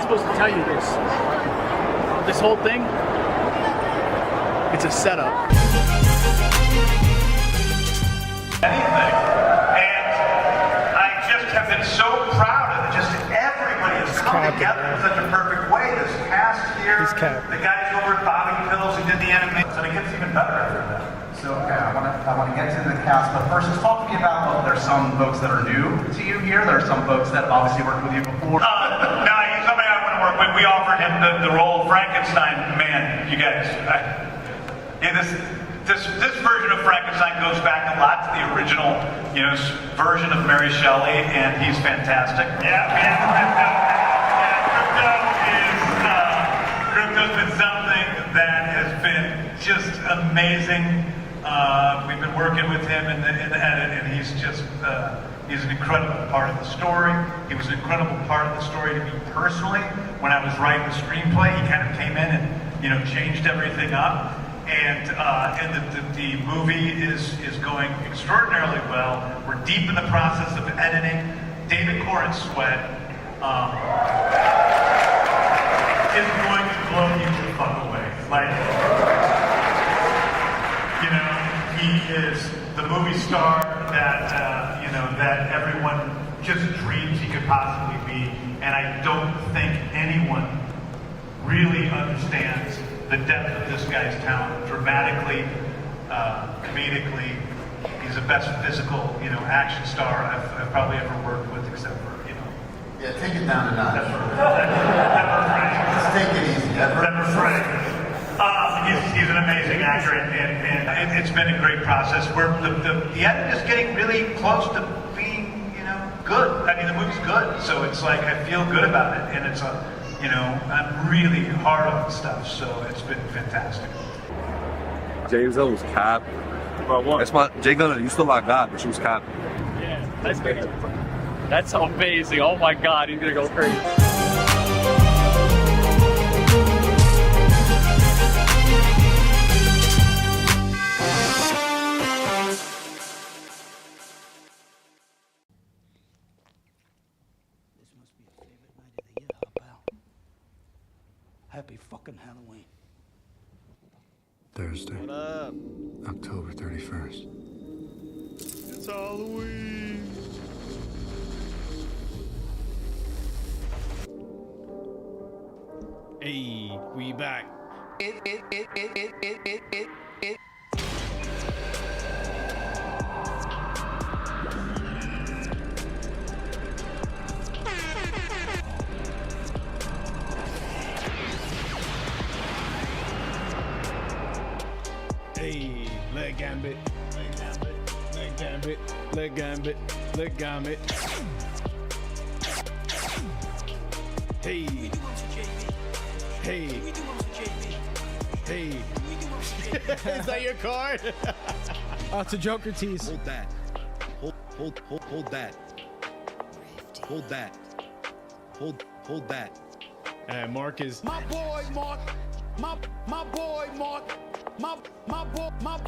supposed to tell you this. This whole thing, it's a setup. Anything. And I just have been so proud of it. Just everybody has come together in such a perfect way. This cast here, the guys over at Bobby Pills who did the animation, and it gets even better after that. So okay, I want to get to the cast, but first, just talk to me about. Well, there's some folks that are new to you here. There are some folks that have obviously worked with you before. No, he's somebody I want to work with. We offered him the role of Frankenstein. Man, you guys, this version of Frankenstein goes back a lot to the original, version of Mary Shelley, and he's fantastic. Crypto's been something that has been just amazing. We've been working with him in the edit, and he's just he's an incredible part of the story. He was an incredible part of the story to me personally. When I was writing the screenplay, he kind of came in and changed everything up. And the movie is going extraordinarily well. We're deep in the process of editing. David Corrin Sweat is going to blow you the fuck away. He is the movie star that that everyone just dreams he could possibly be, and I don't think anyone really understands the depth of this guy's talent. Dramatically, comedically, he's the best physical, action star I've probably ever worked with, except for, Yeah, take it down a notch. Pepper Frank. Just take it easy. Pepper Frank. He's an amazing actor, and it's been a great process. Where the edit is getting really close to being, good. I mean, the movie's good, so it's like I feel good about it, and it's I'm really hard on the stuff, so it's been fantastic. James, that was cap. About what? That's my Jay Gunner. You still my God, but you was cap. Yeah, that's great. That's amazing. Oh my God, he's gonna go crazy. Happy fucking Halloween. Thursday, October 31st. It's Halloween. Hey, we back. Hey, leg gambit, leg gambit, leg gambit, leg gambit, leg gambit. Hey, hey, hey. Is that your card? Oh, it's a Joker tease. Hold that. Hold that. Hold that. Hold that. And Mark is My boy Mark. My boy Mark. My boy my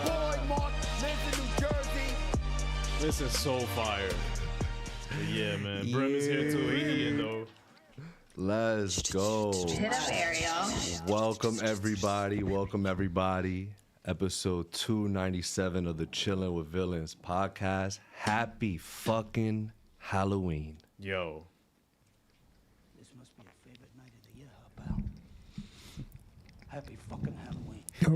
boy Mark lives in New Jersey. This is so fire. Yeah, man. Brim is here too. He in though. Let's go. Hit up, Ariel. Welcome everybody. Episode 297 of the Chillin' with Villains podcast. Happy fucking Halloween. Yo. This must be a favorite night of the year, pal. Happy fucking Halloween.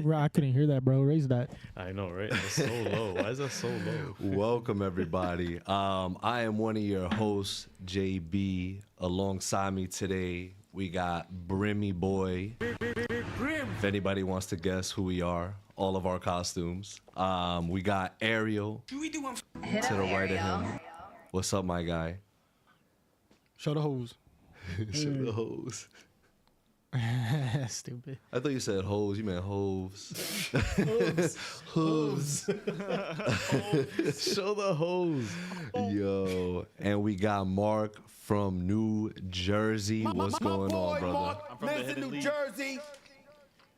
Bro, I couldn't hear that, bro. Raise that. I know, right? That's so low. Why is that so low? Welcome everybody. I am one of your hosts, JB. Alongside me today, we got Brimmy Boy. If anybody wants to guess who we are, all of our costumes. We got Ariel to the right of him. What's up, my guy? Show the hose. Show the hose. Stupid. I thought you said hoes. You meant hoes. Hooves. Show the hose. Yo, and we got Mark from New Jersey. What's going on, brother? Mark lives in New Jersey.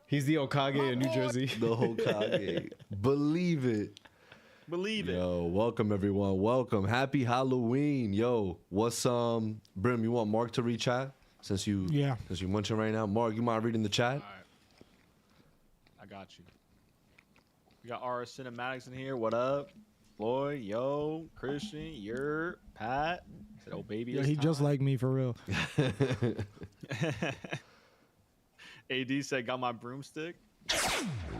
He's the Okage in New Jersey. The Hokage. Believe it. Believe it. Yo, welcome everyone. Welcome. Happy Halloween. Yo, what's Brim, you want Mark to read chat? Since you munching right now. Mark, you mind reading the chat? All right. I got you. We got our cinematics in here. What up? Floyd, yo, Christian, your Pat. Said, oh baby. Yeah, he just like me for real. AD said, got my broomstick.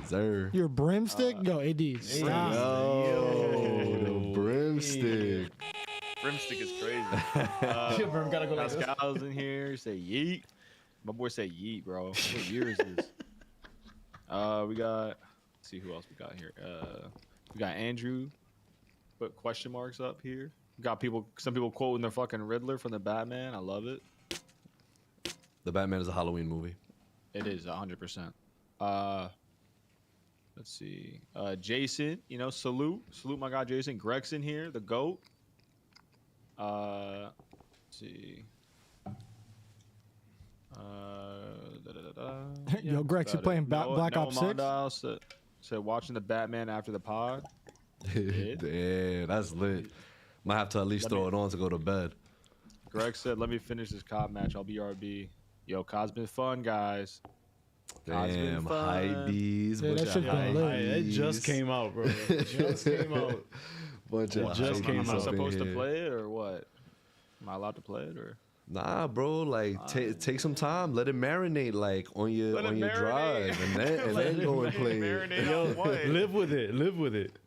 Sir. Your brimstick? Yo, AD. Stop. Yo, the brimstick. Brimstick is crazy. Gotta go like this. Pascal's in here. Say yeet. My boy said yeet, bro. What year is this? We got. Let's see who else we got here. We got Andrew. Put question marks up here. We got some people quoting the fucking Riddler from the Batman. I love it. The Batman is a Halloween movie. It is 100%. Let's see. Jason, salute my guy Jason. Gregson here, the GOAT. Let's see. Yo, Grex, you playing Black Ops 6? Said watching the Batman after the pod. Yeah, that's lit. Might have to at least throw it on to go to bed. Greg said, let me finish this COD match. I'll BRB. Yo, COD's been fun, guys. Damn, high bees. Yeah, that shit been lit. It just came out, bro. It just came out. Am I supposed to play it or what? Am I allowed to play it or? Nah, bro. Like, take some time. Let it marinate, like on your drive, and then go and play it. Yo, live with it. Live with it.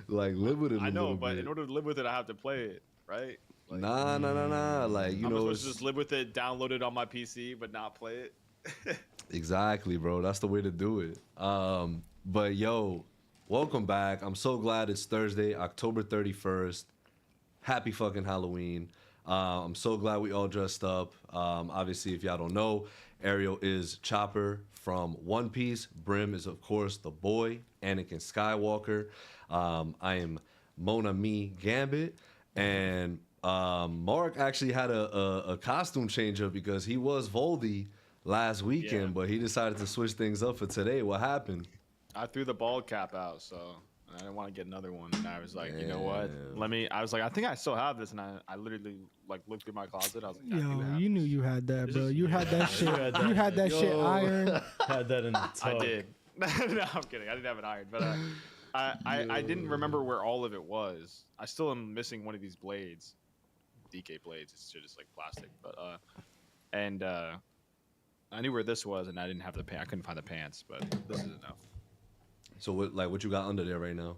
Like, live with it. I know, but in order to live with it, I have to play it, right? Like, nah. Like, I'm supposed to just live with it, download it on my PC, but not play it. Exactly, bro. That's the way to do it. But yo, welcome back. I'm so glad it's Thursday, October 31st. Happy fucking Halloween. I'm so glad we all dressed up. Obviously, if y'all don't know, Ariel is Chopper from One Piece. Brim is, of course, the boy, Anakin Skywalker. I am Mona Mi Gambit. And Mark actually had a costume change up because he was Voldy last weekend, but he decided to switch things up for today. What happened? I threw the bald cap out, so I didn't want to get another one. And I was like, you know what? I was like, I think I still have this. And I literally like looked through my closet. I was like, yo, you knew you had that, bro. You had that shit. You had that shit ironed. Had that in the tub. I did. No, I'm kidding. I didn't have it ironed, but I didn't remember where all of it was. I still am missing one of these blades, DK blades. It's just like plastic, but I knew where this was, and I didn't have the pants. I couldn't find the pants, but this is enough. So what you got under there right now?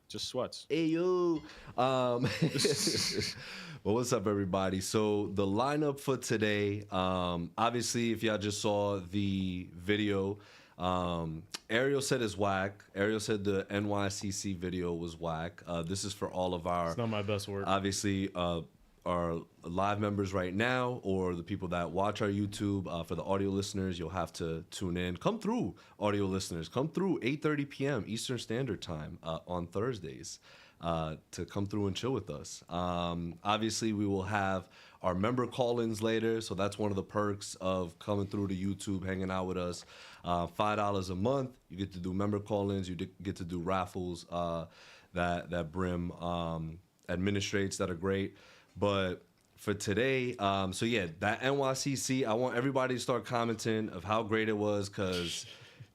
Just sweats. Hey yo. Well, what's up, everybody? So the lineup for today, obviously, if y'all just saw the video, Ariel said it's whack. Ariel said the NYCC video was whack. This is for all of our. It's not my best work. Obviously, our live members right now, or the people that watch our YouTube. For the audio listeners, you'll have to tune in. Come through, audio listeners. Come through 8:30 p.m. Eastern Standard Time on Thursdays to come through and chill with us. Obviously, we will have our member call-ins later, so that's one of the perks of coming through to YouTube, hanging out with us. $5 a month, you get to do member call-ins. You get to do raffles that Brim administrates that are great. But for today, so yeah, that NYCC, I want everybody to start commenting of how great it was, because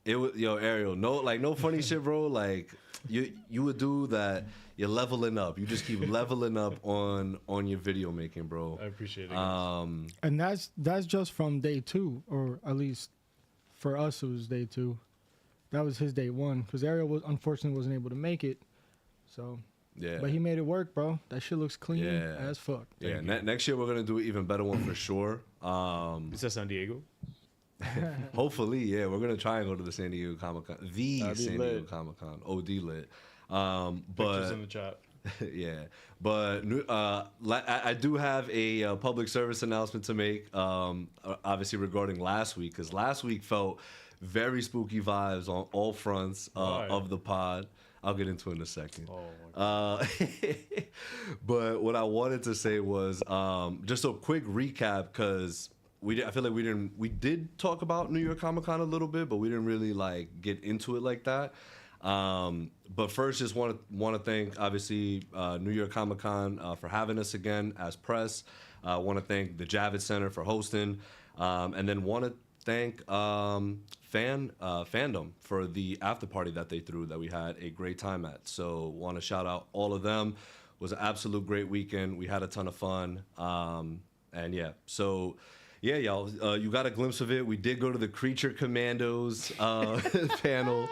it was, yo, Ariel, no funny shit, bro. Like, you would do that. You're leveling up. You just keep leveling up on your video making, bro. I appreciate it. And that's just from day 2, or at least for us, it was day 2. That was his day 1, because Ariel unfortunately wasn't able to make it. So. Yeah. But he made it work, bro. That shit looks clean as fuck. Yeah, next year we're going to do an even better one for sure. Is that San Diego? Hopefully, yeah. We're going to try and go to the San Diego Comic-Con. Diego Comic-Con. OD lit. Pictures in the chat. Yeah. But I do have a public service announcement to make, obviously regarding last week, because last week felt very spooky vibes on all fronts of the pod. I'll get into it in a second. Oh, but what I wanted to say was just a quick recap, because I feel like we did talk about New York Comic Con a little bit, but we didn't really like get into it like that. But first, just want to thank obviously New York Comic Con for having us again as press. Want to thank the Javits Center for hosting, and then want to thank fandom for the after party that they threw that we had a great time at. So want to shout out all of them. It was an absolute great weekend. We had a ton of fun, and yeah, so. Yeah, y'all, you got a glimpse of it. We did go to the Creature Commandos panel,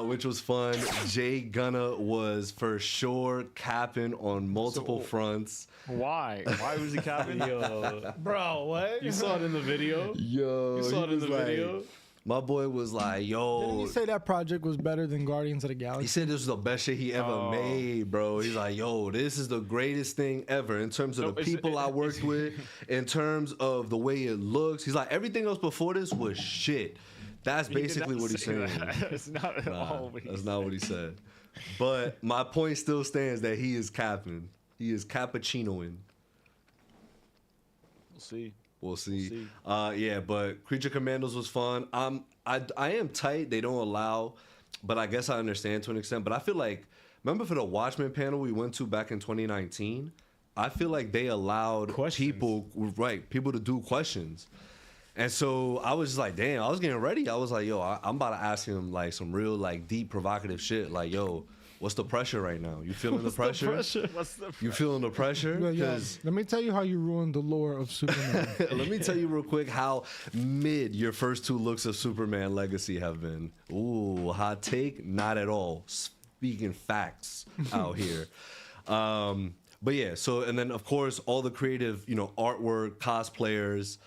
which was fun. Jay Gunna was for sure capping on multiple fronts. Why? Why was he capping? Yo, Bro, what? you saw it in the video. Yo, You saw it in the like, video. My boy was like, yo. Didn't he say that project was better than Guardians of the Galaxy? He said this was the best shit he ever made, bro. He's like, yo, this is the greatest thing ever in terms of the people I worked with, in terms of the way it looks. He's like, everything else before this was shit. That's basically what he's saying. That's not at all what he That's not what he said. But my point still stands that he is capping. He is cappuccinoing. We'll see. We'll see. Yeah, but Creature Commandos was fun. I am tight. They don't allow, but I guess I understand to an extent. But I feel like, remember for the Watchmen panel we went to back in 2019? I feel like they allowed people to do questions. And so I was just like, damn, I was getting ready. I was like, yo, I'm about to ask him like some real like deep provocative shit. Like, yo, what's the pressure right now? You feeling the pressure? What's the pressure? You feeling the pressure? Yeah, let me tell you how you ruined the lore of Superman. Let me tell you real quick how mid your first two looks of Superman Legacy have been. Ooh, hot take? Not at all. Speaking facts out here. But yeah, so, and then of course, all the creative, artwork, cosplayers,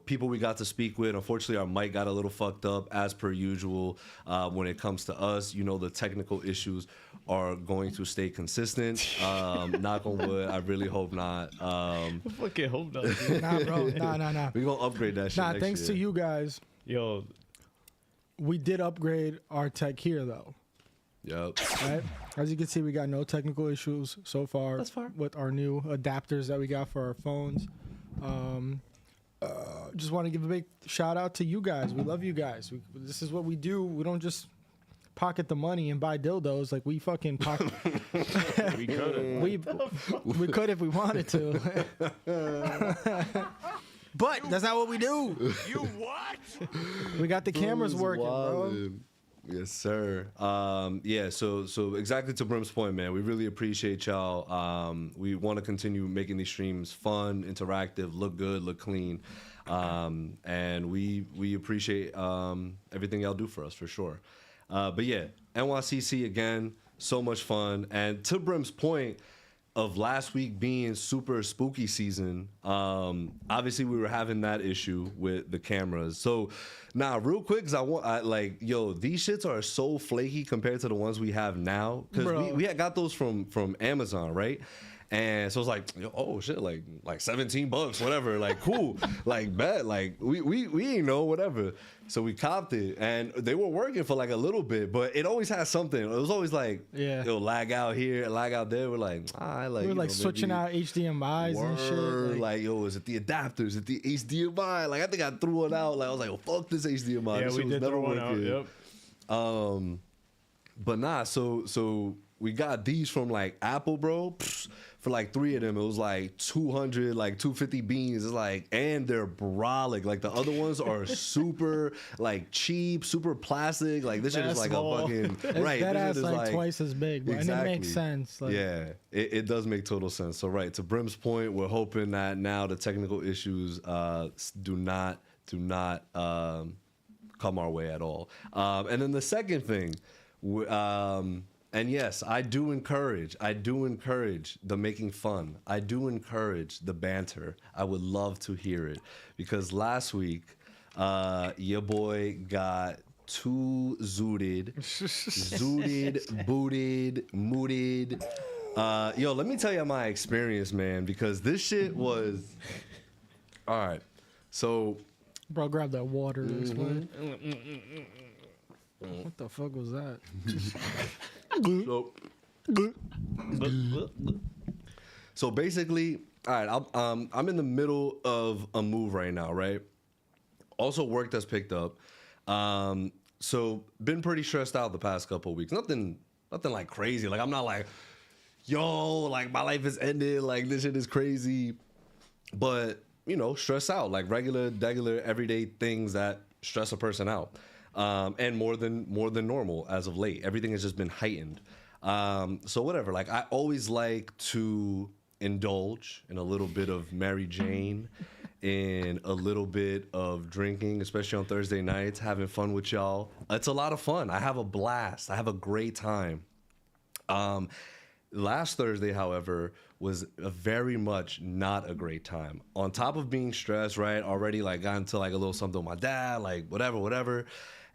people we got to speak with. Unfortunately, our mic got a little fucked up as per usual. When it comes to us, the technical issues are going to stay consistent. Knock on wood. I really hope not. I fucking hope not. Nah, bro. Nah. We're going to upgrade that shit. Nah, next thanks year. to you guys. Yo, We did upgrade our tech here, though. Yep. Right? As you can see, we got no technical issues so far. That's fine. With our new adapters that we got for our phones. Just want to give a big shout out to you guys. We love you guys. This is what we do. We don't just pocket the money and buy dildos. Like, we fucking pocket. We could. we could if we wanted to. But that's not what we do. You what? We got the cameras Who's working, bro. wildin'? Yes, sir. Yeah, so exactly to Brim's point, man, we really appreciate y'all. We want to continue making these streams fun, interactive, look good, look clean. And we appreciate everything y'all do for us, for sure. But yeah, NYCC again, so much fun. And to Brim's point of last week being super spooky season, obviously we were having that issue with the cameras. So now real quick, cause these shits are so flaky compared to the ones we have now. Cause we had got those from Amazon, right? And so it's like, oh shit, like $17, whatever, like cool, like bet, like we ain't know, whatever. So we copped it, and they were working for like a little bit, but it always has something. It was always like, it'll lag out here, lag out there. We're like, we were switching out HDMI's and shit. Like, yo, is it the adapters? Is it the HDMI? Like, I think I threw it out. Like, I was like, oh, fuck this HDMI. Yeah, this we shit was did never throw one out. working. Yep. But nah, so we got these from like Apple, bro. Pfft, for like 3 of them, it was like 200, like 250 beans. It's like, and they're brolic. Like the other ones are super like cheap, super plastic. Like this shit is like small. a fucking right. That This ass shit is like twice as big, bro. And it makes sense. Like, yeah, it does make total sense. So right, to Brim's point, we're hoping that now the technical issues do not come our way at all. And then the second thing, and yes, I do encourage the making fun. I do encourage the banter. I would love to hear it, because last week, your boy got too zooted, booted, mooted. Yo, let me tell you my experience, man, because this shit was... All right, so... Bro, grab that water to explain. What the fuck was that? So basically, all right, I'm in the middle of a move right now, right? Also, work that's picked up. So been pretty stressed out the past couple of weeks. Nothing like crazy. Like I'm not like, yo, like my life is ended. Like this shit is crazy. But you know, stress out, like regular, everyday things that stress a person out, and more than normal as of late. Everything has just been heightened. So whatever. Like I always like to indulge in a little bit of Mary Jane, in a little bit of drinking, especially on Thursday nights, having fun with y'all. It's a lot of fun. I have a blast. I have a great time. Last Thursday, however, was very much not a great time. On top of being stressed, right? Already like got into like a little something with my dad, like whatever.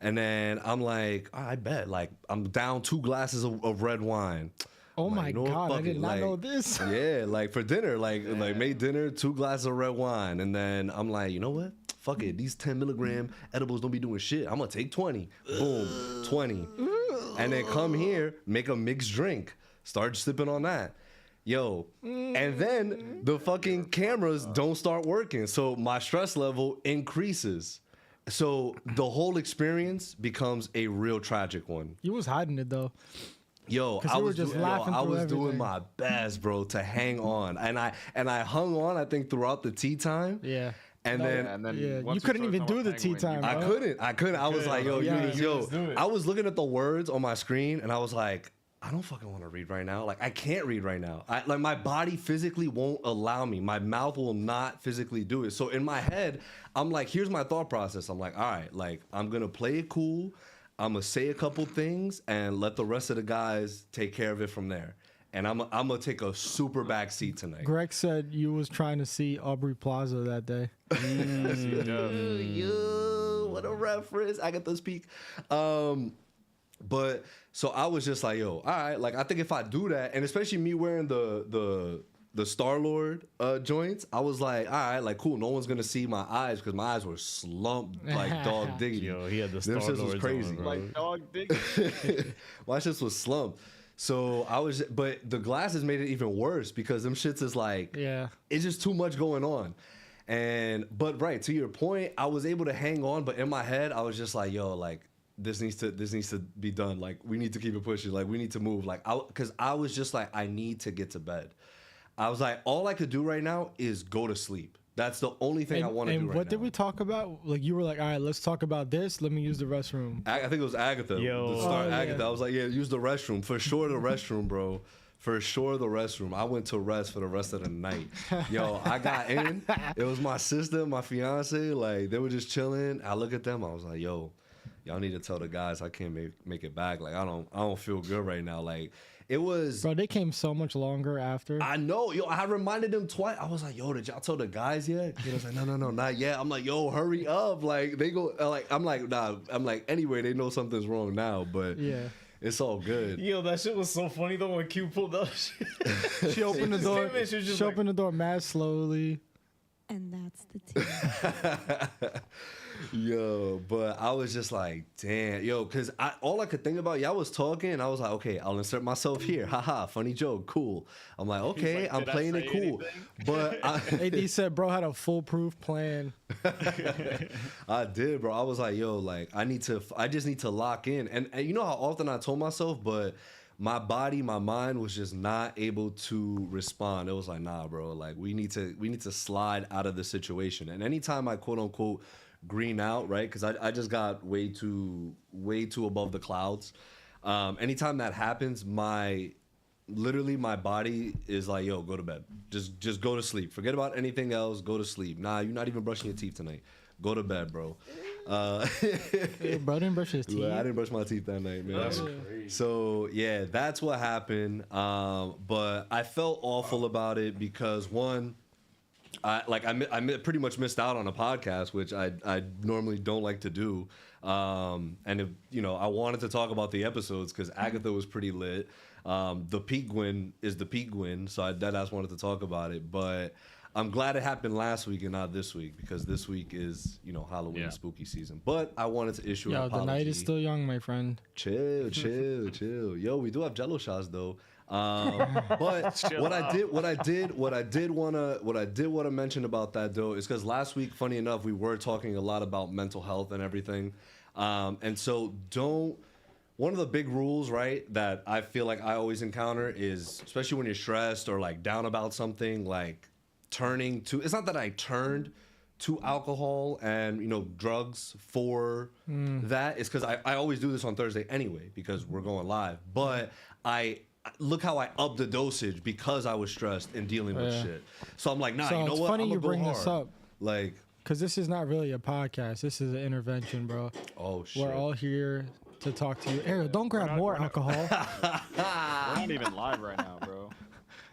And then I'm like, I bet, like I'm down 2 glasses of red wine. Oh I'm my like, you know what, God, I fuck did it, not like, know this. Yeah, like for dinner, like made dinner, 2 glasses of red wine. And then I'm like, you know what? Fuck it. These 10 milligram edibles don't be doing shit. I'm gonna take 20. Boom, 20. And then come here, make a mixed drink. Start sipping on that. Yo, and then the fucking cameras don't start working. So my stress level increases. So the whole experience becomes a real tragic one. You was hiding it though. Yo, I was doing everything. my best, bro, to hang on. And I hung on, I think, throughout the tea time. Yeah. And then you couldn't even do the tea time. I couldn't. I was like, yo, I was looking at the words on my screen and I was like, I don't fucking want to read right now. Like I can't read right now. Like my body physically won't allow me. My mouth will not physically do it. So in my head, I'm like, here's my thought process. I'm like, all right, like I'm gonna play it cool. I'm gonna say a couple things and let the rest of the guys take care of it from there. And I'm gonna take a super back seat tonight. Greg said you was trying to see Aubrey Plaza that day. Yo, what a reference. Agatha speak. But so I was just like, yo, all right, like I think if I do that, and especially me wearing the Star-Lord joints, I was like, all right, like cool, no one's gonna see my eyes because my eyes were slumped like dog diggity. Yo, he had the Them shits was Star-Lords crazy. on, Like dog diggity. My shits was slumped. So I was, but the glasses made it even worse because them shits is like, it's just too much going on. But right, to your point, I was able to hang on, but in my head, I was just like, yo, like, this needs to be done. Like, we need to keep it pushing. Like, we need to move. Like, because I was just like, I need to get to bed. I was like, all I could do right now is go to sleep. That's the only thing I want to do right now. And what did we talk about? Like, you were like, all right, let's talk about this. Let me use the restroom. I think it was Agatha. Agatha. I was like, yeah, use the restroom. For sure the restroom, bro. For sure the restroom. I went to rest for the rest of the night. Yo, I got in. It was my sister, my fiance. Like, they were just chilling. I look at them. I was like, yo, y'all need to tell the guys I can't make it back. Like, I don't feel good right now. Like, it was... Bro, they came so much longer after. I know. Yo, I reminded them twice. I was like, yo, did y'all tell the guys yet? He was like, no, not yet. I'm like, yo, hurry up. Like, they go... Like, I'm like, nah. I'm like, anyway, they know something's wrong now, but... Yeah. It's all good. Yo, that shit was so funny though when Q pulled up. She opened the door. She opened the door mad slowly. And that's the tea. Yo, but I was just like, damn, yo, because all I could think about, y'all was talking, and I was like, okay, I'll insert myself here. Haha, funny joke, cool. I'm like, okay, like, I'm playing it cool. But AD said, bro had a foolproof plan. I did, bro. I was like, yo, like, I just need to lock in. And you know how often I told myself, but my body, my mind was just not able to respond. It was like, nah, bro, like, we need to slide out of the situation. And anytime I quote unquote green out, right? Because I just got way too above the clouds. Anytime that happens, literally my body is like, yo, go to bed. Just go to sleep. Forget about anything else. Go to sleep. Nah, you're not even brushing your teeth tonight. Go to bed, bro. Hey, bro didn't brush his teeth. I didn't brush my teeth that night, man. That's crazy. So yeah, that's what happened. But I felt awful about it because one, I pretty much missed out on a podcast, which I normally don't like to do. And if, I wanted to talk about the episodes because Agatha was pretty lit. The Penguin is the Penguin, so I deadass wanted to talk about it. But I'm glad it happened last week and not this week because this week is Halloween spooky season. But I wanted to issue an apology. The night is still young, my friend. Chill. Yo, we do have Jello shots though. But what I did want to mention about that though is because last week, funny enough, we were talking a lot about mental health and everything. And so one of the big rules, right, that I feel like I always encounter is, especially when you're stressed or like down about something, like turning to, it's not that I turned to alcohol and, drugs for that. It's because I always do this on Thursday anyway, because we're going live. But look how I upped the dosage because I was stressed and dealing with shit. So I'm like, nah, So you know it's what? funny I'm you gonna bring go this hard. up. Like, because this is not really a podcast. This is an intervention, bro. oh shit. We're all here to talk to you. Ariel, don't grab more alcohol. We're not even live right now, bro.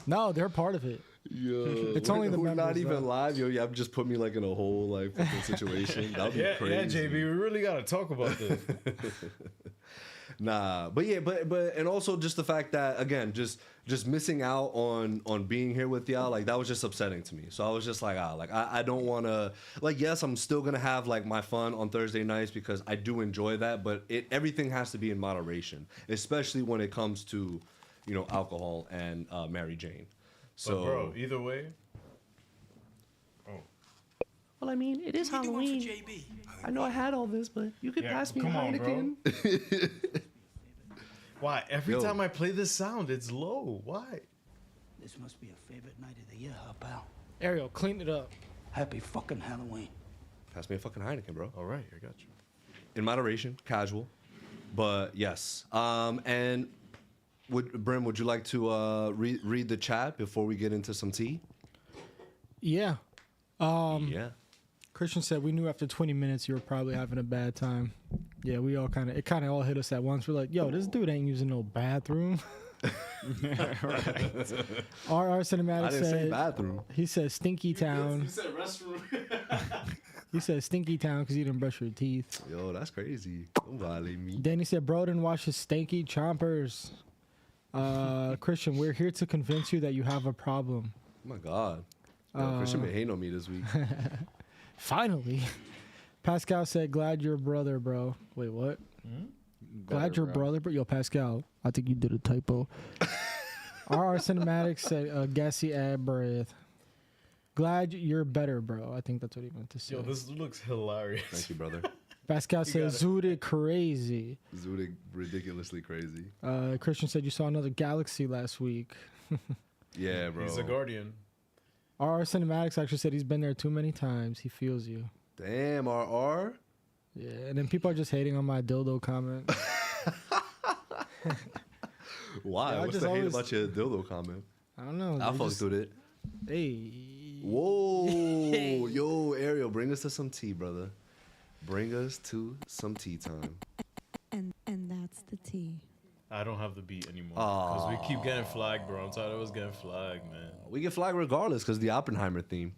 No, they're part of it. Yo, It's only the we're not members, even though. live. Yo, you just put me like in a whole like fucking situation. That'd be Yeah, crazy. JB, we really gotta talk about this. Nah, but yeah, but and also just the fact that again, just missing out on being here with y'all, like that was just upsetting to me. So I was just like, I don't want to, like, yes, I'm still gonna have like my fun on Thursday nights because I do enjoy that, but everything has to be in moderation, especially when it comes to, alcohol and Mary Jane. So, But bro, either way. well, I mean, it is Halloween. I know I had all this, but you could Yeah, pass me a come on, bro. Heineken. Why? Every Yo. time I play this sound, it's low. Why? This must be a favorite night of the year, huh, pal? Ariel, clean it up. Happy fucking Halloween. Pass me a fucking Heineken, bro. All right, I got you. In moderation, casual, but yes. And Brim, would you like to read the chat before we get into some tea? Yeah. Yeah. Christian said we knew after 20 minutes you were probably having a bad time. Yeah, we all kind of all hit us at once. We're like, yo, this dude ain't using no bathroom. Right. RR Cinematic I didn't say said, bathroom. he said Stinky Town. said restroom. He said Stinky Town because he didn't brush your teeth. Yo, that's crazy. Don't violate me. Danny said, bro didn't wash his stanky chompers. Christian, we're here to convince you that you have a problem. Oh my God. Yo, Christian been hating on me this week. Finally. Pascal said, glad you're a brother, bro. Wait, what? Glad you're a brother, bro. Yo, Pascal, I think you did a typo. RR Cinematic said, gassy ad breath. Glad you're better, bro. I think that's what he meant to say. Yo, this looks hilarious. Thank you, brother. Pascal said, zooted crazy. Zooted ridiculously crazy. Christian said, you saw another galaxy last week. Yeah, bro. He's a guardian. RR Cinematics actually said he's been there too many times. He feels you. Damn, RR. Yeah, and then people are just hating on my dildo comment. Why? Yeah, I What's just the hate always- about your dildo comment? I don't know. I they fucked just- with it. Hey. Whoa. Yo, Ariel, bring us to some tea, brother. Bring us to some tea time. And that's the tea. I don't have the beat anymore. Because we keep getting flagged, bro. I'm tired of us getting flagged, man. We get flagged regardless because the Oppenheimer theme.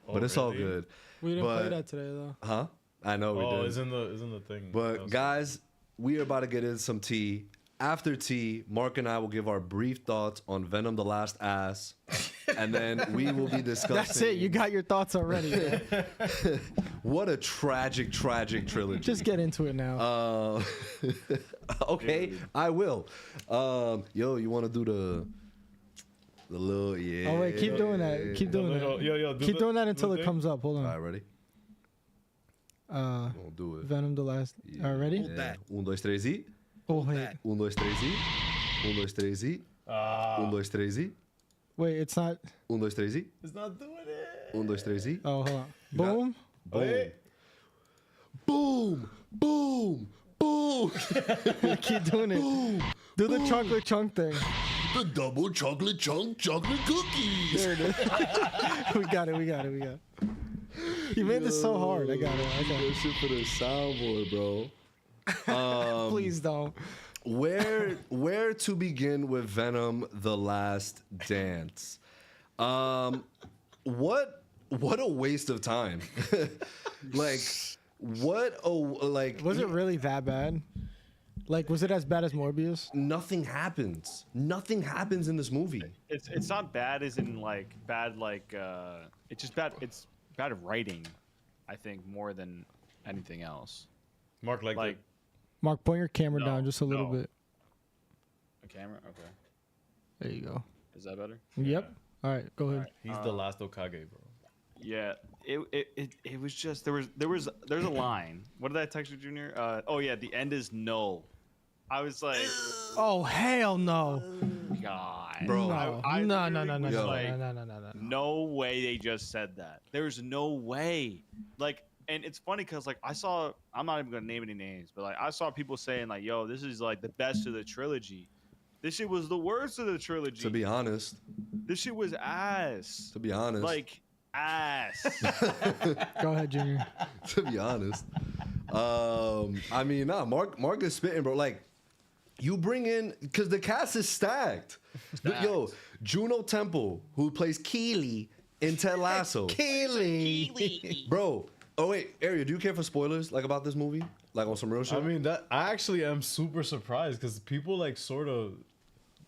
But it's all really? good. We didn't play But- that today, though. Huh? I know we Oh, did. isn't the thing. But guys, we are about to get into some tea. After tea, Mark and I will give our brief thoughts on Venom: The Last Ass, and then we will be discussing. That's it. You got your thoughts already. What a tragic trilogy. Just get into it now. Okay, I will. Yo, you want to do the little yeah? Oh, wait. Keep doing that. Keep doing that. Yo, Keep doing that until it comes up. Hold All on. right, ready? Uh, We'll do it. Venom the last. Yeah. All right, ready? Yeah. 1, 2, 3, y. Oh, wait. 1, 2, 3, y. 1, 2, 3, y. 1, 2, 3, y. Wait, it's not. 1, 2, 3, y. It's not doing it. 1, 2, 3, y. Oh, hold on. Boom. Boom. Boom. Boom. Boom. Keep doing it. Do the chocolate chunk thing. The double chocolate chocolate cookies. There it is. We got it. You made this so hard. I got it. That shit for the soundboard, bro. Please don't. Where to begin with Venom: The Last Dance? What a waste of time. Was it really that bad? Like, was it as bad as Morbius? Nothing happens. Nothing happens in this movie. It's not bad as in like bad it's just bad. It's bad writing, I think, more than anything else. Mark, like Mark, point your camera No, down just a little no. bit. A camera, okay. There you go. Is that better? Yep. All right, go ahead. he's the last Okage, bro. Yeah, it was just there's a line. What did I text you, Junior? Oh yeah, the end is no. I was like, Oh hell no, God, Bro. no, I no, literally no, no, was no, like, no, no, no, no, no. no way they just said that. There's no way. Like, and it's funny because like I'm not even gonna name any names, but like I saw people saying like, yo, this is like the best of the trilogy. This shit was the worst of the trilogy. To be honest. This shit was ass. To be honest. Like ass. Go ahead, Junior. To be honest. I mean, nah, Mark is spitting, bro. Like, you bring in, because the cast is stacked. Yo, Juno Temple, who plays Keely in Ted Lasso. Keely. Bro. Oh, wait, Ariel, do you care for spoilers, like, about this movie? Like, on some real shit? I mean, I actually am super surprised because people, like, sort of,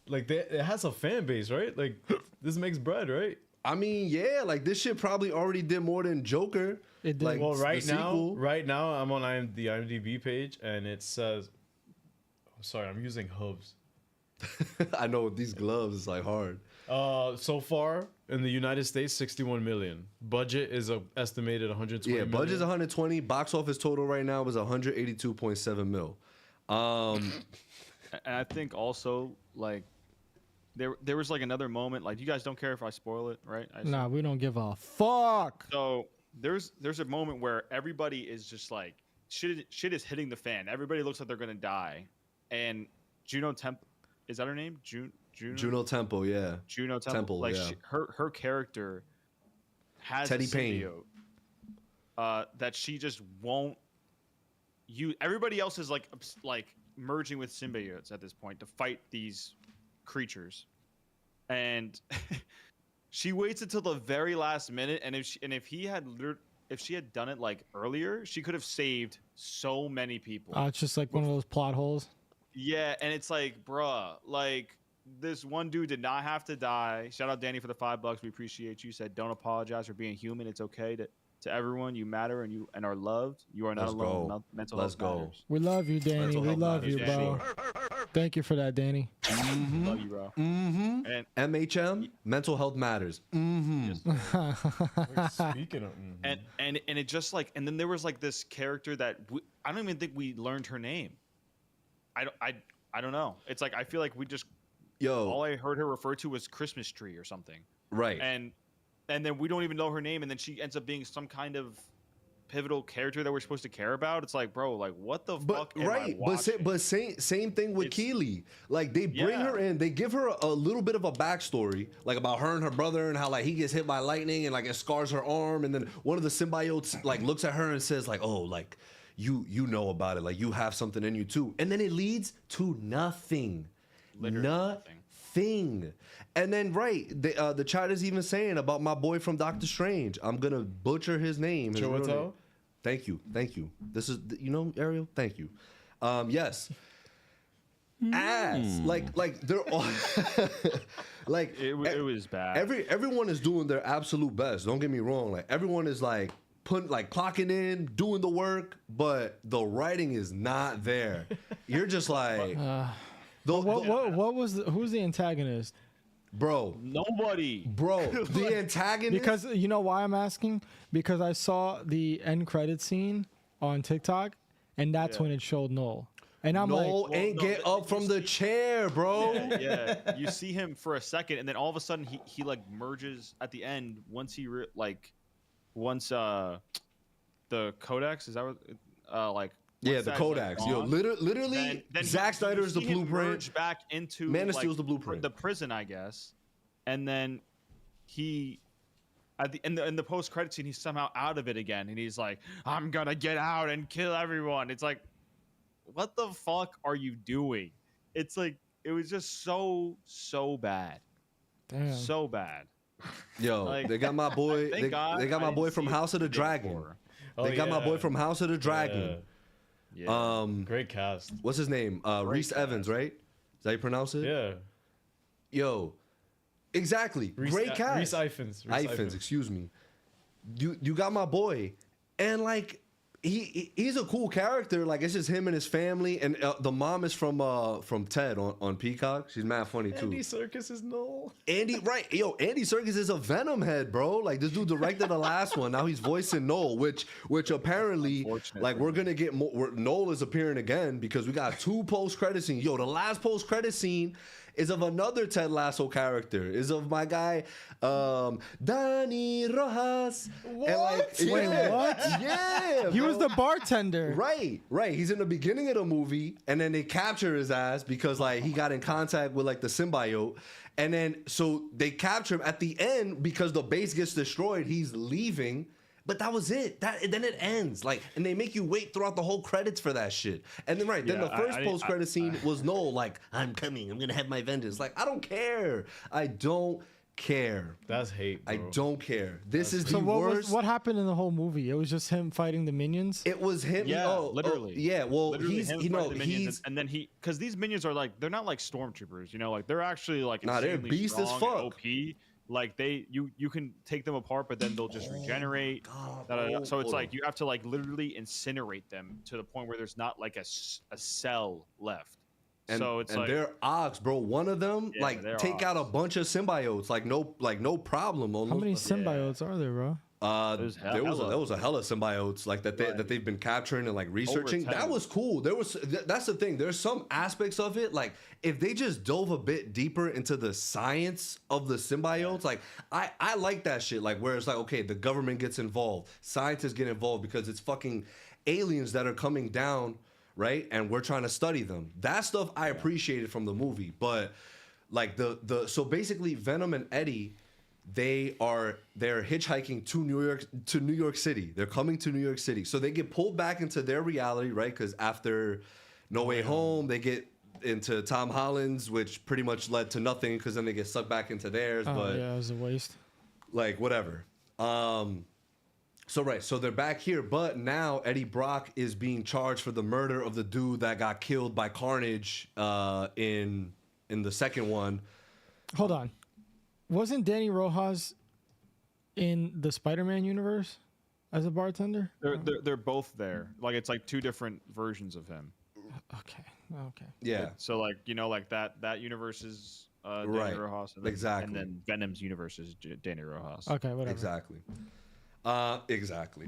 like, it has a fan base, right? Like, this makes bread, right? I mean, yeah, like, this shit probably already did more than Joker. It did. Like, Well, the sequel. right now, I'm on the IMDb page, and it says, sorry, I'm using hubs. I know, with these gloves, it's, like, hard. So far in the United States, 61 million. Budget is estimated 120 Yeah, million. budget's 120. Box office total right now is 182.7 mil. And I think also like there was like another moment. Like, you guys don't care if I spoil it, right? Nah, we don't give a fuck. So there's a moment where everybody is just like shit is hitting the fan. Everybody looks like they're gonna die, and Juno Temple, is that her name? Juno Temple, yeah. Juno Temple. Like yeah. her character has Teddy a Payne. symbiote that she just won't use. Everybody else is like merging with symbiotes at this point to fight these creatures, and she waits until the very last minute. And if she had done it like earlier, she could have saved so many people. It's just like one of those plot holes. Yeah, and it's like, bruh, like, this one dude did not have to die. Shout out Danny for the $5. We appreciate you. Said, don't apologize for being human. It's okay to everyone. You matter and are loved. You are not alone. Mental health matters. We love you, Danny. Mental We health love matters, you, Danny. bro. Thank you for that, Danny. Love you, bro. And MHM, mental health matters. Speaking of, and it just like, and then there was like this character that I don't even think we learned her name. I don't know. It's like, I feel like we just, all I heard her refer to was Christmas tree or something. Right. And then we don't even know her name, and then she ends up being some kind of pivotal character that we're supposed to care about. It's like, bro, like, what the fuck am I watching? But same thing with Keely. Like, they bring her in, they give her a little bit of a backstory, like about her and her brother and how like he gets hit by lightning and like it scars her arm, and then one of the symbiotes like looks at her and says like, oh, like you know about it, like you have something in you too, and then it leads to nothing. Literally nothing. And then the chat is even saying about my boy from Doctor Strange. I'm gonna butcher his name. His real name. Chiwetel? Thank you. This is, Ariel. Thank you. Yes. Ass. Like they're all like it was bad. Everyone is doing their absolute best. Don't get me wrong. Like, everyone is like clocking in, doing the work, but the writing is not there. You're just like, who's the antagonist? Bro. Nobody. Bro, the antagonist. Because you know why I'm asking? Because I saw the end credit scene on TikTok, and that's when it showed Noel. And I'm Noel ain't get up from the chair, bro. Yeah. You see him for a second, and then all of a sudden he like merges at the end once once the codex, is that what like. Yeah, the Kodaks. Like, yo, literally, then Zack Snyder is the blueprint. Merge back into Man of Steel's the blueprint. The prison, I guess. And then he, in the post credit scene, he's somehow out of it again, and he's like, "I'm gonna get out and kill everyone." It's like, what the fuck are you doing? It's like, it was just so bad. Damn. So bad. Yo, Like, they got my boy. thank They God got my I boy didn't from see House of the it Dragon. before. They got my boy from House of the Dragon. Yeah. Great cast. What's his name? Reese Evans, right? Is that how you pronounce it? Yeah. Yo, exactly. Great cast. Reese Ifans. Ifans, excuse me. You got my boy, and like, he's a cool character. Like it's just him and his family, and the mom is from Ted on Peacock. She's mad funny too. Andy Serkis is Noel. Andy Serkis is a Venom head, bro. Like this dude directed the last one. Now he's voicing Noel, which apparently like we're gonna get more. Noel is appearing again because we got 2 post-credit scenes. Yo, the last post-credit scene is of another Ted Lasso character. Is of my guy, Danny Rojas. What? And like, Wait, what? Yeah, He was bro. the bartender. Right. He's in the beginning of the movie, and then they capture his ass because like he got in contact with like the symbiote, and then so they capture him at the end because the base gets destroyed. He's leaving. But that was it. Then it ends. Like, and they make you wait throughout the whole credits for that shit. And then then the first post-credit scene was Noel, like, I'm coming. I'm gonna have my vengeance. Like, I don't care. I don't care. That's hate, bro. I don't care. This is So the worst. what happened in the whole movie? It was just him fighting the minions. It was him. Yeah, literally. Yeah. Well, Literally he's him you know fighting the minions, he's and then because these minions are like they're not like stormtroopers, you know, like they're actually like Nah, they're insanely beast as strong and fuck. OP. Like you can take them apart, but then they'll just regenerate. God, So it's bro. like you have to like literally incinerate them to the point where there's not like a cell left. And, so it's and like they're ogs, bro. One of them Yeah, like they're take out a bunch of symbiotes, like no problem. How Almost. many symbiotes are there, bro? There was a hella symbiotes like that they've been capturing and like researching. That was cool. That's the thing. There's some aspects of it like if they just dove a bit deeper into the science of the symbiotes, like I like that shit. Like where it's like okay, the government gets involved, scientists get involved because it's fucking aliens that are coming down, right? And we're trying to study them. That stuff I appreciated from the movie, but like so basically Venom and Eddie. They're hitchhiking to New York City. They're coming to New York City. So they get pulled back into their reality, right? Because after No Way Home, they get into Tom Holland's, which pretty much led to nothing because then they get sucked back into theirs. But yeah, it was a waste. Like whatever. So they're back here, but now Eddie Brock is being charged for the murder of the dude that got killed by Carnage in the second one. Hold on. Wasn't Danny Rojas in the Spider-Man universe as a bartender? they're both there. Like it's like 2 different versions of him. Okay. Yeah. So like you know like that universe is Danny Right. Rojas, and then, Exactly. and then Venom's universe is Danny Rojas. Okay, whatever. Exactly. Exactly.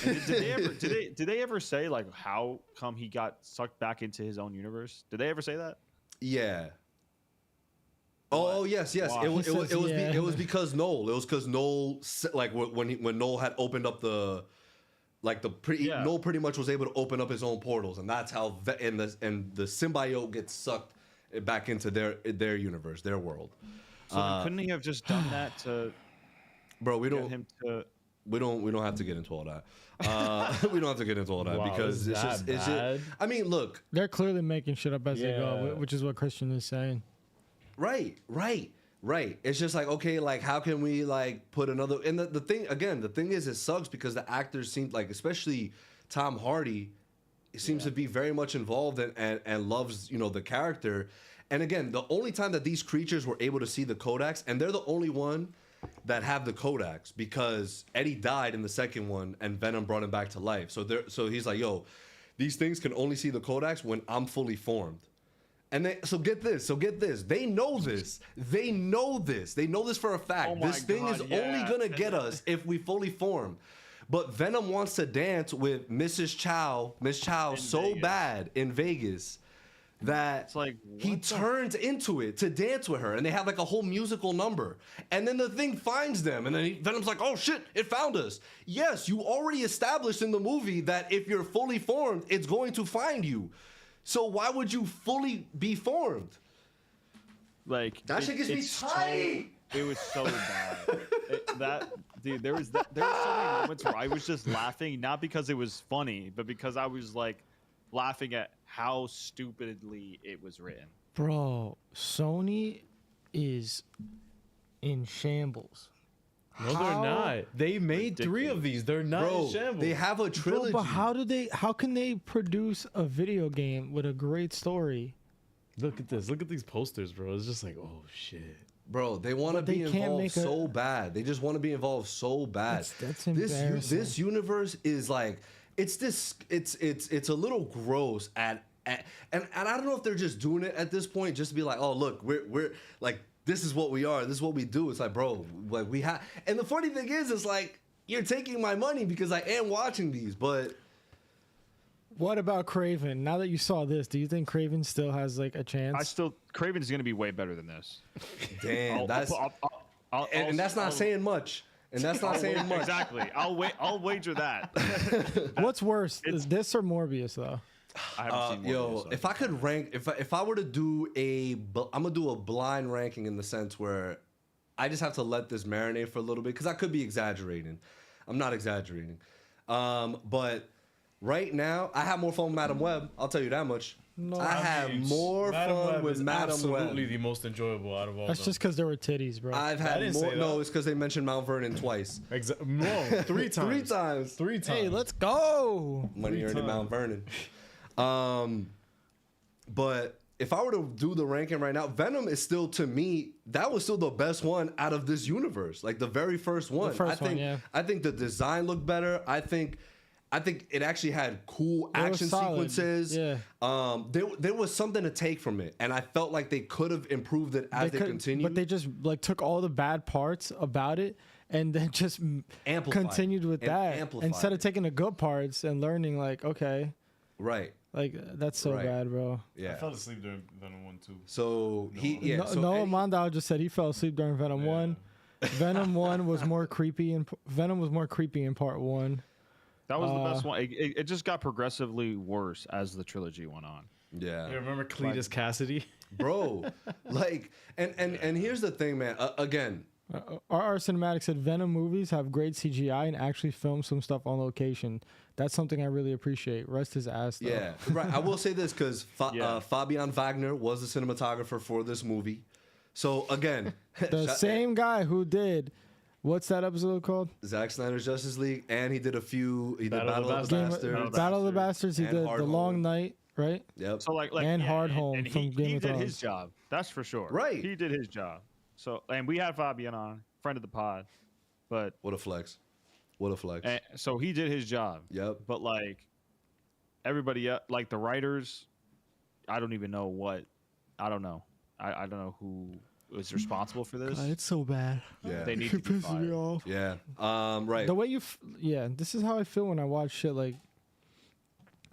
And did they ever say like how come he got sucked back into his own universe? Did they ever say that? Yeah. Oh yes. Wow. It was because Noel. It was because Noel like when Noel had opened up the Noel pretty much was able to open up his own portals, and that's how the symbiote gets sucked back into their universe, their world. So then couldn't he have just done that to? Bro, we get don't. him to. We don't have to get into all that. We don't have to get into all that Wow, because is it's that just. bad? I mean, look. They're clearly making shit up as they Yeah. go, which is what Christian is saying. Right. It's just like, okay, like how can we like put another and the thing is it sucks because the actors seem like, especially Tom Hardy, seems to be very much involved and loves, the character. And again, the only time that these creatures were able to see the Kodaks, and they're the only one that have the Kodaks because Eddie died in the second one and Venom brought him back to life. So he's like, yo, these things can only see the Kodaks when I'm fully formed. And so get this. They know this. They know this for a fact. Oh my This thing God, is yeah. only gonna get us if we fully form. But Venom wants to dance with Miss Chow so Vegas. bad in Vegas that It's like, he turns into it to dance with her, and they have like a whole musical number. And then the thing finds them, and then Venom's like, "Oh shit, it found us." Yes, you already established in the movie that if you're fully formed, it's going to find you. So why would you fully be formed? Like That shit gets me tight. It was so bad. There were so many moments where I was just laughing, not because it was funny, but because I was like laughing at how stupidly it was written. Bro, Sony is in shambles. No, they're not. They made 3 of these. They're not Bro, in shambles. they have a trilogy. Bro, but how can they produce a video game with a great story? Look at this. Look at these posters, bro. It's just like, oh shit. Bro, they want to But they be can't involved make a- so bad. They just want to be involved so bad. That's embarrassing. This universe is like it's this it's a little gross and I don't know if they're just doing it at this point just to be like, oh look, we're like, this is what we are, this is what we do. It's like, bro, like we have. And the funny thing is, it's like, you're taking my money because I am watching these, but what about Craven? Now that you saw this, do you think Craven still has like a chance? Craven's gonna be way better than this. Damn, and that's not saying much. And that's not saying much. Exactly. I'll wager that. What's worse, is this or Morbius though? I haven't seen Morbius, so if I could rank, if I were to do I'm gonna do a blind ranking in the sense where I just have to let this marinate for a little bit because I could be exaggerating. I'm not exaggerating, but right now I have more fun with Madam Web. I'll tell you that much. No, I have more fun with Madam Web. Absolutely the most enjoyable out of all. That's just because there were titties, bro. I've had more. No, it's because they mentioned Mount Vernon twice. No, 3 times. 3 times. Hey, let's go. Money earned at Mount Vernon. But if I were to do the ranking right now, Venom is still, to me, that was still the best one out of this universe. Like the very first one. I think the design looked better. I think it actually had cool action sequences. Yeah. There was something to take from it, and I felt like they could have improved it as they continued. But they just like took all the bad parts about it and then just continued with that instead of taking the good parts and learning like, okay, right, like that's so bad, bro. Yeah, I fell asleep during Venom 1 too. So Noah Mondale just said he fell asleep during Venom 1. Venom 1 was more creepy, and Venom was more creepy in part 1. That was the best one. It just got progressively worse as the trilogy went on. Yeah. You remember Cletus Cassidy? Bro, like, and here's the thing, man. Again, our cinematic said Venom movies have great CGI and actually film some stuff on location. That's something I really appreciate. Rest his ass, though. Yeah, right. I will say this because Fabian Wagner was the cinematographer for this movie. So again, the same guy who did. What's that episode called? Zack Snyder's Justice League, and he did a few. He did Battle of the Bastards. Battle of the Bastards. He did The Long Night, right? Yep. So like and Hard Home and from Game he of did Thrones. his job. That's for sure. Right. He did his job. So and we had Fabian on, friend of the pod, but what a flex. What a flex. And so he did his job. Yep. But like everybody, like the writers, I don't even know what. I don't know. I don't know who is responsible for this. God, it's so bad. Yeah. They need to be pisses fired. me off. Yeah. Right. The way you, this is how I feel when I watch shit like.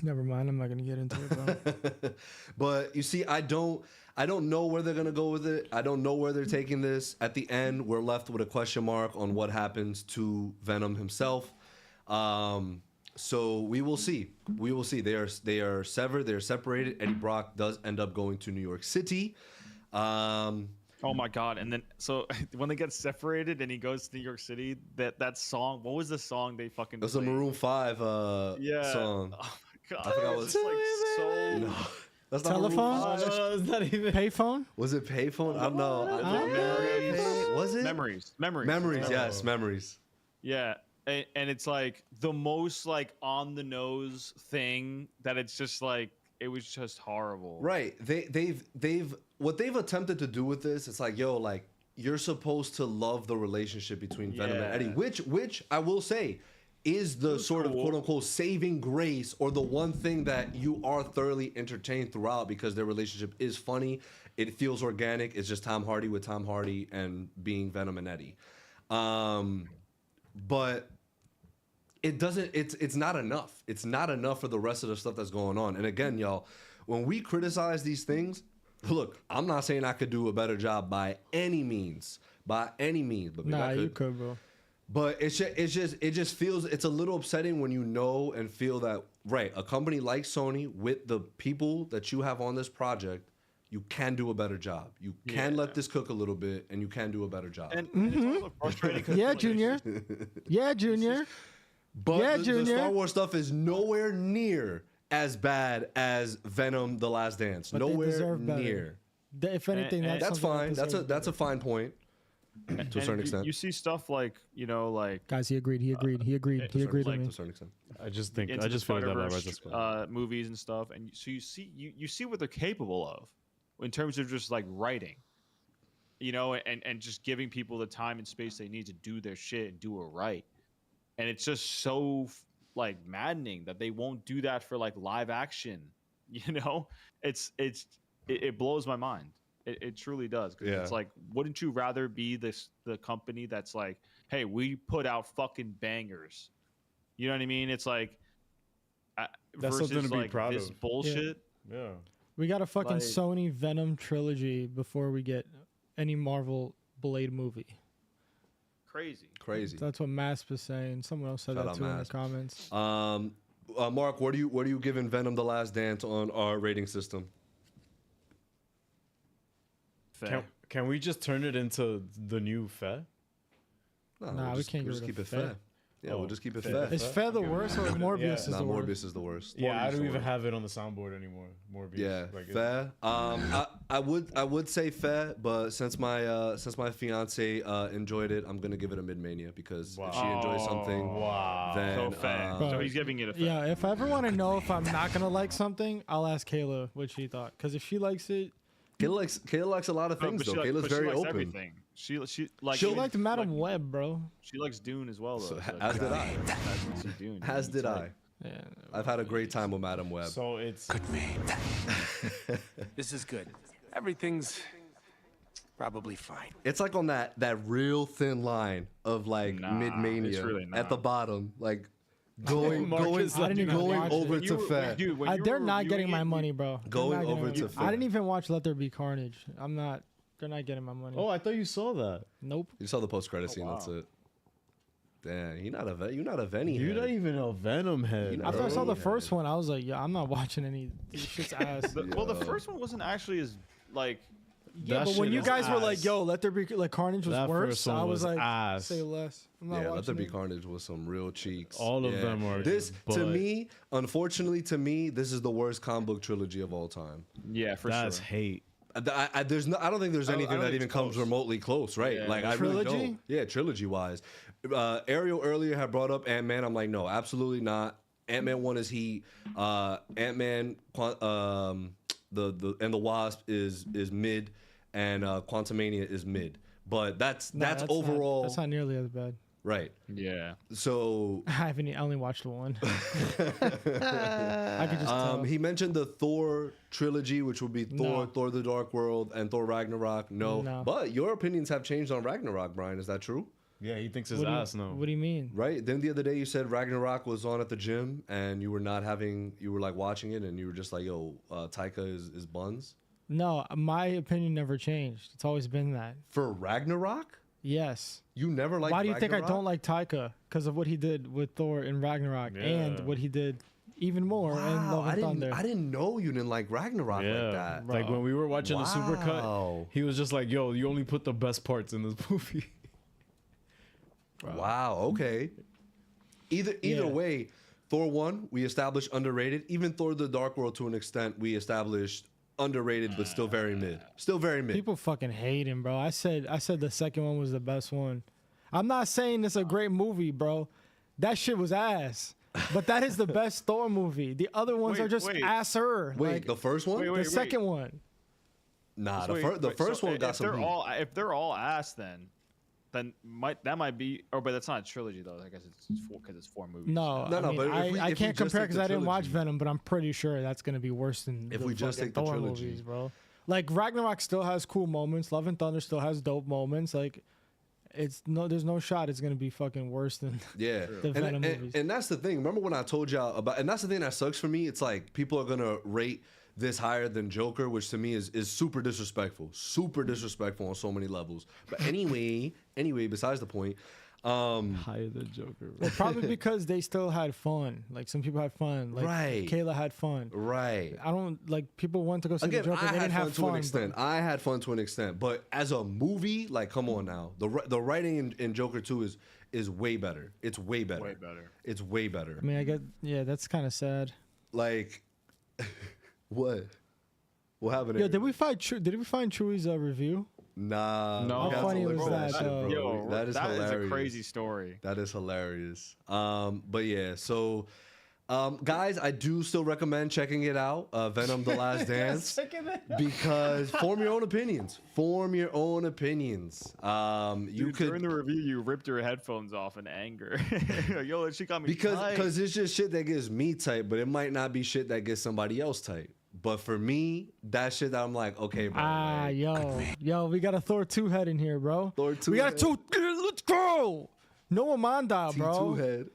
Never mind, I'm not gonna get into it, bro. But you see, I don't know where they're gonna go with it. I don't know where they're taking this. At the end, we're left with a question mark on what happens to Venom himself. So we will see. We will see. They are severed. They are separated. Eddie Brock does end up going to New York City. Oh my God! And then so when they get separated and he goes to New York City, that song. What was the song they fucking? It was a Maroon 5 song. Oh my God! I forgot what it's like so. No, that's not Telephone? It's not even Payphone? Was it Payphone? I don't know. Memories. Was it? Memories. Yes, Memories. Yeah, and it's like the most like on the nose thing that it's just like it was just horrible. Right. They've what they've attempted to do with this. It's like, yo, like you're supposed to love the relationship between Venom and Eddie, which I will say is the sort of quote unquote saving grace or the one thing that you are thoroughly entertained throughout because their relationship is funny. It feels organic. It's just Tom Hardy with Tom Hardy and being Venom and Eddie. But it doesn't. It's not enough. It's not enough for the rest of the stuff that's going on. And again, y'all, when we criticize these things, look, I'm not saying I could do a better job by any means, but maybe I could. You could, bro. But it just feels it's a little upsetting when you know and feel that a company like Sony with the people that you have on this project, you can do a better job. You can let this cook a little bit, and you can do a better job. And it's also frustrating. Yeah, Junior. Yeah, Junior. But the Star Wars stuff is nowhere near as bad as Venom: The Last Dance. But nowhere near. If anything, that's fine. That's a fine point to a certain extent. You see stuff like guys. He agreed. He agreed with me. To a certain extent. I just feel that movies and stuff, and so you see what they're capable of in terms of just like writing, and just giving people the time and space they need to do their shit and do it right. And it's just so like maddening that they won't do that for like live action. You know, it blows my mind. It truly does. 'Cause Yeah. it's like, wouldn't you rather be the company that's like, hey, we put out fucking bangers? You know what I mean? It's like That's versus something to be like proud this of. bullshit. Yeah. We got a fucking Like- Sony Venom trilogy before we get any Marvel Blade movie. Crazy. That's what Masp was saying. Someone else said Shout that out too in the Masp. comments. Mark, what are you giving Venom: The Last Dance on our rating system? Fair. Can we just turn it into the new Fe? No, Nah, we can't we'll get just rid keep of it Fe. fair. Yeah, we'll just keep it Fair. fair. Is Fe the worst or Morbius Yeah. is Nah, the worst? Morbius is the worst. Yeah, I Morbius don't the even worst. have it on the soundboard anymore. Morbius. Yeah, Like, fair. I would say fair, but since my fiance enjoyed it, I'm gonna give it a mid-mania because if she enjoys something, then So fair. Bro, So he's giving it a fair. Yeah, if I ever want to know if I'm not gonna like something, I'll ask Kayla what she thought. Because if she likes it, Kayla likes a lot of things though. Kayla's but she very likes open. Everything. She like she liked Madam Web, bro. She likes Dune as well, though. So, as did I. Dune. As did I. Yeah, I've had a great time with Madam Web. So it's This is good. Everything's probably fine. It's like on that real thin line of like Nah, mid-mania it's really at not. the bottom, like going Marcus, I didn't even going watch over it. to fair. Dude, when you They're were not getting reviewing my it, money, bro. They're Going not getting over my- to I Fair. didn't even watch Let There Be Carnage. They're not getting my money. Oh, I thought you saw that. Nope. You saw the post-credit scene. wow. That's it. Damn, you're not a Venny. You're head. not even a Venom head. After I bro. saw the first one, I was like, yeah, I'm not watching any. This shit's ass. Well, the first one wasn't actually as like. Yeah, That but when shit you is guys were ass. like, "Yo, Let There Be like Carnage was That worse," first one I was was like, ass. "Say less." I'm not Yeah, Let watching There Be it. Carnage with some real cheeks. All of Yeah. them are This but to me, unfortunately, to me, this is the worst comic book trilogy of all time. Yeah, for That's sure. hate. I don't think there's I anything don't that think even it's comes close. remotely close, right? Yeah. Like I really Trilogy? don't. Yeah, trilogy wise. Ariel earlier had brought up Ant-Man. I'm like, no, absolutely not. Ant-Man 1 is heat. Ant-Man, and the Wasp is mid, and Quantumania is mid. But that's overall That's not nearly as bad. right. Yeah. So I only watched one. I could just tell. he mentioned the Thor trilogy, which would be Thor, No. Thor: The Dark World, and Thor: Ragnarok. No, No. but your opinions have changed on Ragnarok, Brian. Is that true? Yeah, he thinks his What do you- ass now. What do you mean? Right. Then the other day you said Ragnarok was on at the gym, and you were like watching it, and you were just like, "Yo, Taika is buns." No, my opinion never changed. It's always been that. For Ragnarok, Yes. you never liked. Why do you think I Ragnarok? don't like Taika? Because of what he did with Thor in Ragnarok Yeah. and what he did even more in Wow, Love I and didn't. Thunder. I didn't know you didn't like Ragnarok Yeah, like that. like when we were watching the Wow. supercut, he was just like, "Yo, you only put the best parts in this movie." Wow. Okay. Either Yeah. way, Thor 1 we established underrated. Even Thor: The Dark World to an extent we established underrated, but still very mid. Still very mid. People fucking hate him, bro. I said the second one was the best one. I'm not saying it's a great movie, bro. That shit was ass. But that is the best Thor movie. The other ones Wait, are just wait. asser. Wait, Like, the first one? Wait, the second one. Nah, Wait, the first so one got if some they're heat. if they're all ass, then that might be. Oh, but that's not a trilogy though. I guess it's four because it's 4 movies. No, No, I no, mean, but if we- I if we can't just compare take because the I didn't watch trilogy. Venom, but I'm pretty sure that's gonna be worse than If the we just fucking take the Thor trilogy. movies, bro. Like Ragnarok still has cool moments. Love and Thunder still has dope moments. Like there's no shot it's gonna be fucking worse than Yeah, the Venom movies. and that's the thing. Remember when I told y'all about? And that's the thing that sucks for me. It's like people are gonna rate this higher than Joker, which to me is super disrespectful. Super disrespectful on so many levels. But anyway, besides the point. Higher than Joker. Well, probably because they still had fun. Like some people had fun. Like Right. Kayla had fun. Right. I don't like people went to go see Again, the Joker. I They had didn't fun have to an fun. extent. I had fun to an extent, but as a movie, like, come on now, the writing in Joker 2 is way better. It's way better. Way better. It's way better. I mean, I get that's kind of sad. Like, what? What happened? Yo, did we find Chewy's review? Nah. No. we How got to funny look was for that, shit, though? bro. Yo, that is that is hilarious. a crazy story. That is hilarious. But yeah, so Guys, I do still recommend checking it out, Venom: The Last Dance, because form your own opinions. Form your own opinions. You could during the review, you ripped your headphones off in anger. Yo, she got me because it's just shit that gets me tight, but it might not be shit that gets somebody else tight. But for me, that shit that I'm like, okay, bro. Yo, we got a Thor 2 head in here, bro. Thor 2 We got head. a 2. Let's go. Noah Mondale, bro. T2 head.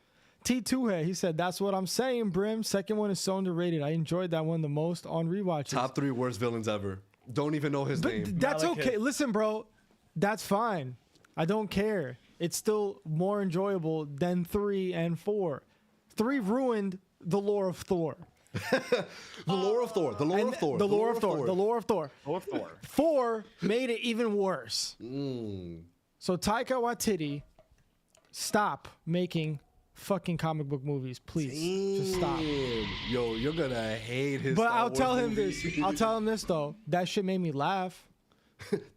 T2 head. He said, "That's what I'm saying, Brim. Second one is so underrated. I enjoyed that one the most on rewatches." Top 3 worst villains ever. Don't even know his name. That's Malekith. okay. Listen, bro. That's fine. I don't care. It's still more enjoyable than 3 and 4. 3 ruined the lore of Thor. The lore of Thor. The lore of Thor. The lore of Thor. The lore of Thor. Lore of Thor. 4 made it even worse. So Taika Waititi, stop making fucking comic book movies, please. Just stop. Yo, you're gonna hate his. But Star I'll Wars tell him movies. this. I'll tell him this though. That shit made me laugh.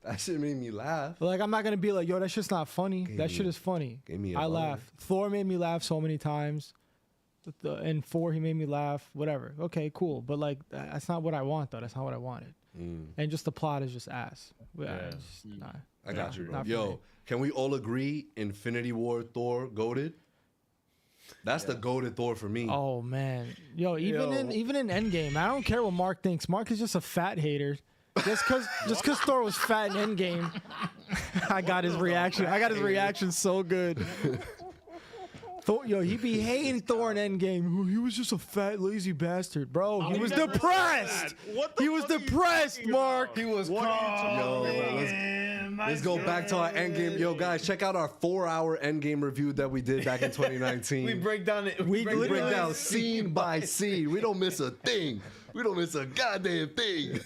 That shit made me laugh. Like I'm not gonna be like, yo, that shit's not funny. That shit is funny. Gave me a I buzz. laugh. Thor made me laugh so many times. In 4, he made me laugh. Whatever. Okay, cool. But like, that's not what I want though. That's not what I wanted. And just the plot is just ass. Yeah. It's just, nah. I got you, bro. Not for Yo, me. can we all agree Infinity War Thor goated? That's the goated Thor for me. Oh man, yo, even in Endgame, I don't care what Mark thinks. Mark is just a fat hater. Just cause Thor was fat in Endgame, I got his reaction. I got his reaction so good. Thor, yo, he be hating Thor in Endgame. He was just a fat, lazy bastard, bro. He was depressed. He was depressed, Mark. He was Let's go back to our Endgame. Yo, guys, check out our 4-hour Endgame review that we did back in 2019. We break down it. We break down scene by scene. We don't miss a thing. We don't miss a goddamn thing.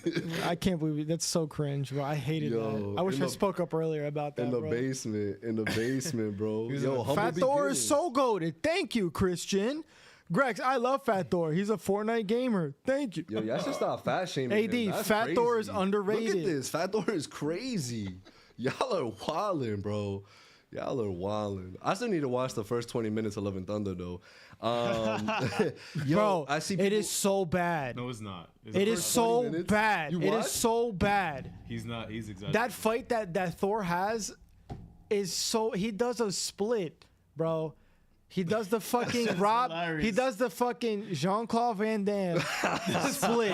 I can't believe it. That's so cringe, bro. I hated that. I wish I spoke up earlier about that, In the bro. basement, bro. Yo, humble Fat Thor is beginnings. so goated. Thank you, Christian. Grex, I love Fat Thor. He's a Fortnite gamer. Thank you. Yo, y'all should stop fat shaming AD, him. That's Fat Thor is crazy. underrated. Look at this. Fat Thor is crazy. Y'all are wildin', bro. Y'all are wildin'. I still need to watch the first 20 minutes of Love and Thunder, though. Yo, Bro, I see it people- is so bad. No, it's not. It is so bad. You It what? is so bad. He's not. He's exaggerating. That fight that Thor has is so. He does a split, bro. He does the fucking Rob. hilarious. He does the fucking Jean-Claude Van Damme split,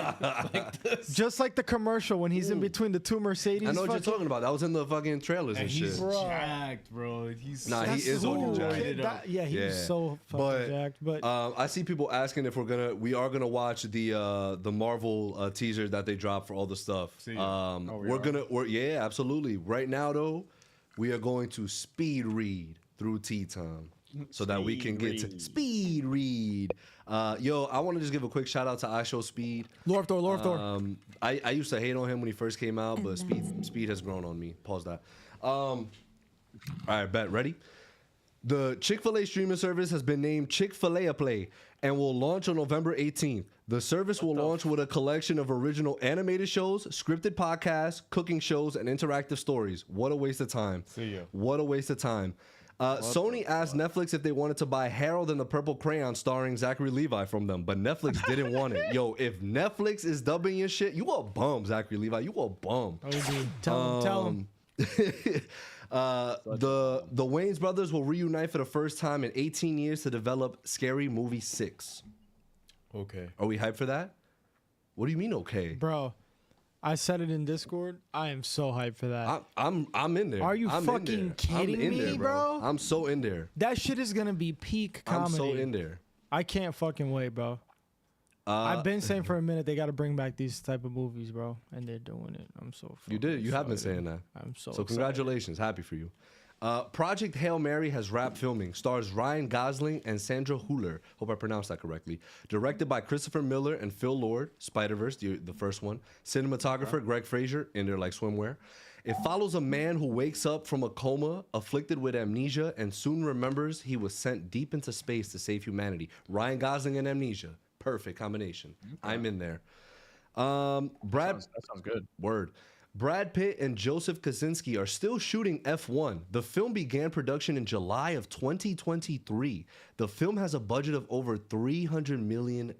just like the commercial when he's in between the 2 Mercedes. I know what you're fucking- talking about. That was in the fucking trailers and, and shit. he's Bro. jacked, bro. He's Nah, he That's is so on the jack. jacked. Yeah, he was so fucking jacked. But I see people asking if we are gonna watch the Marvel teaser that they dropped for all the stuff. We're absolutely. Right now though, we are going to speed read through Tea Time. So that we can get to speed read. Yo, I want to just give a quick shout out to I Show Speed. Lord of Thor. I used to hate on him when he first came out, but Speed has grown on me. Pause that. All right, bet. Ready? The Chick-fil-A streaming service has been named Chick-fil-A Play and will launch on November 18th. The service will launch with a collection of original animated shows, scripted podcasts, cooking shows, and interactive stories. What a waste of time. See ya. What a waste of time. Sony asked Netflix if they wanted to buy Harold and the Purple Crayon starring Zachary Levi from them, but Netflix didn't want it. Yo, if Netflix is dubbing your shit, you a bum, Zachary Levi. You a bum. Oh, dude. Tell him. The Wayans brothers will reunite for the first time in 18 years to develop Scary Movie 6. okay. Are we hyped for that? What do you mean, okay? Bro, I said it in Discord. I am so hyped for that. I'm in there. Are you I'm in fucking there. kidding I'm in me, there, bro? I'm so in there. That shit is gonna be peak comedy. I'm so in there. I can't fucking wait, bro. I've been saying for a minute they got to bring back these type of movies, bro, and they're doing it. I'm so. You did. You have been excited. saying that. I'm so. So excited. congratulations. Happy for you. Project Hail Mary has wrapped filming. Stars Ryan Gosling and Sandra Hüller. Hope I pronounced that correctly. Directed by Christopher Miller and Phil Lord. Spider-Verse, the first one. Cinematographer Greg Fraser, in there like swimwear. It follows a man who wakes up from a coma, afflicted with amnesia, and soon remembers he was sent deep into space to save humanity. Ryan Gosling and amnesia. Perfect combination. I'm in there. That sounds good. Word. Brad Pitt and Joseph Kosinski are still shooting F1. The film began production in July of 2023. The film has a budget of over $300 million.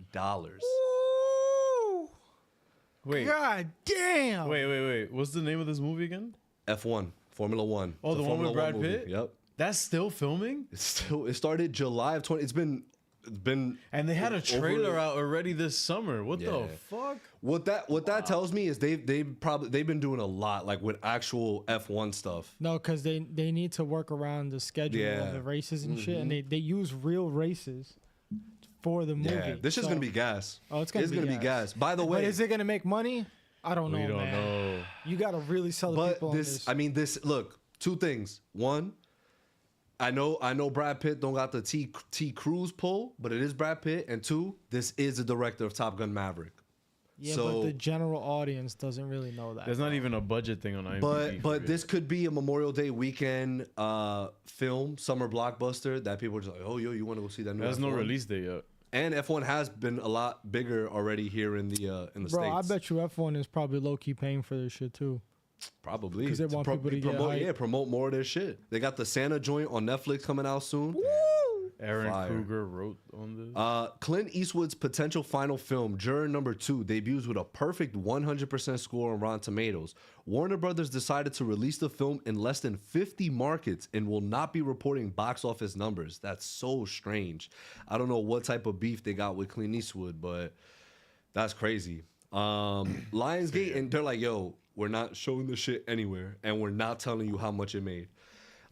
Wait. God damn. Wait. What's the name of this movie again? F1, Formula One. Oh, It's a the one Formula with Brad movie. Pitt? Yep. That's still filming? It started July of 20. It's been and they had a trailer out already this summer. What the fuck? What that tells me is they've been doing a lot like with actual F1 stuff. No, because they need to work around the schedule of the races and shit, and they use real races for the movie. Yeah, this is gonna be gas. Oh, it's gonna be gas. By the way, but is it gonna make money? I don't know. We don't man. know. You gotta really sell the people on this. I mean, this. Look, two things. One, I know Brad Pitt don't got the T Cruise pull, but it is Brad Pitt. And two, this is the director of Top Gun Maverick. Yeah, so, but the general audience doesn't really know that. There's not even a budget thing on IMDb. But this could be a Memorial Day weekend film, summer blockbuster that people are just like, oh, yo, you want to go see that new There's F1? no release date yet. And F1 has been a lot bigger already here in the States. Bro, I bet you F1 is probably low key paying for this shit too. Probably. Because they want people to get promote more of their shit. They got the Santa joint on Netflix coming out soon. Woo! Aaron Kruger wrote on this. Clint Eastwood's potential final film, Juror Number 2, debuts with a perfect 100% score on Rotten Tomatoes. Warner Brothers decided to release the film in less than 50 markets and will not be reporting box office numbers. That's so strange. I don't know what type of beef they got with Clint Eastwood, but that's crazy. Lionsgate, and they're like, yo, we're not showing this shit anywhere, and we're not telling you how much it made.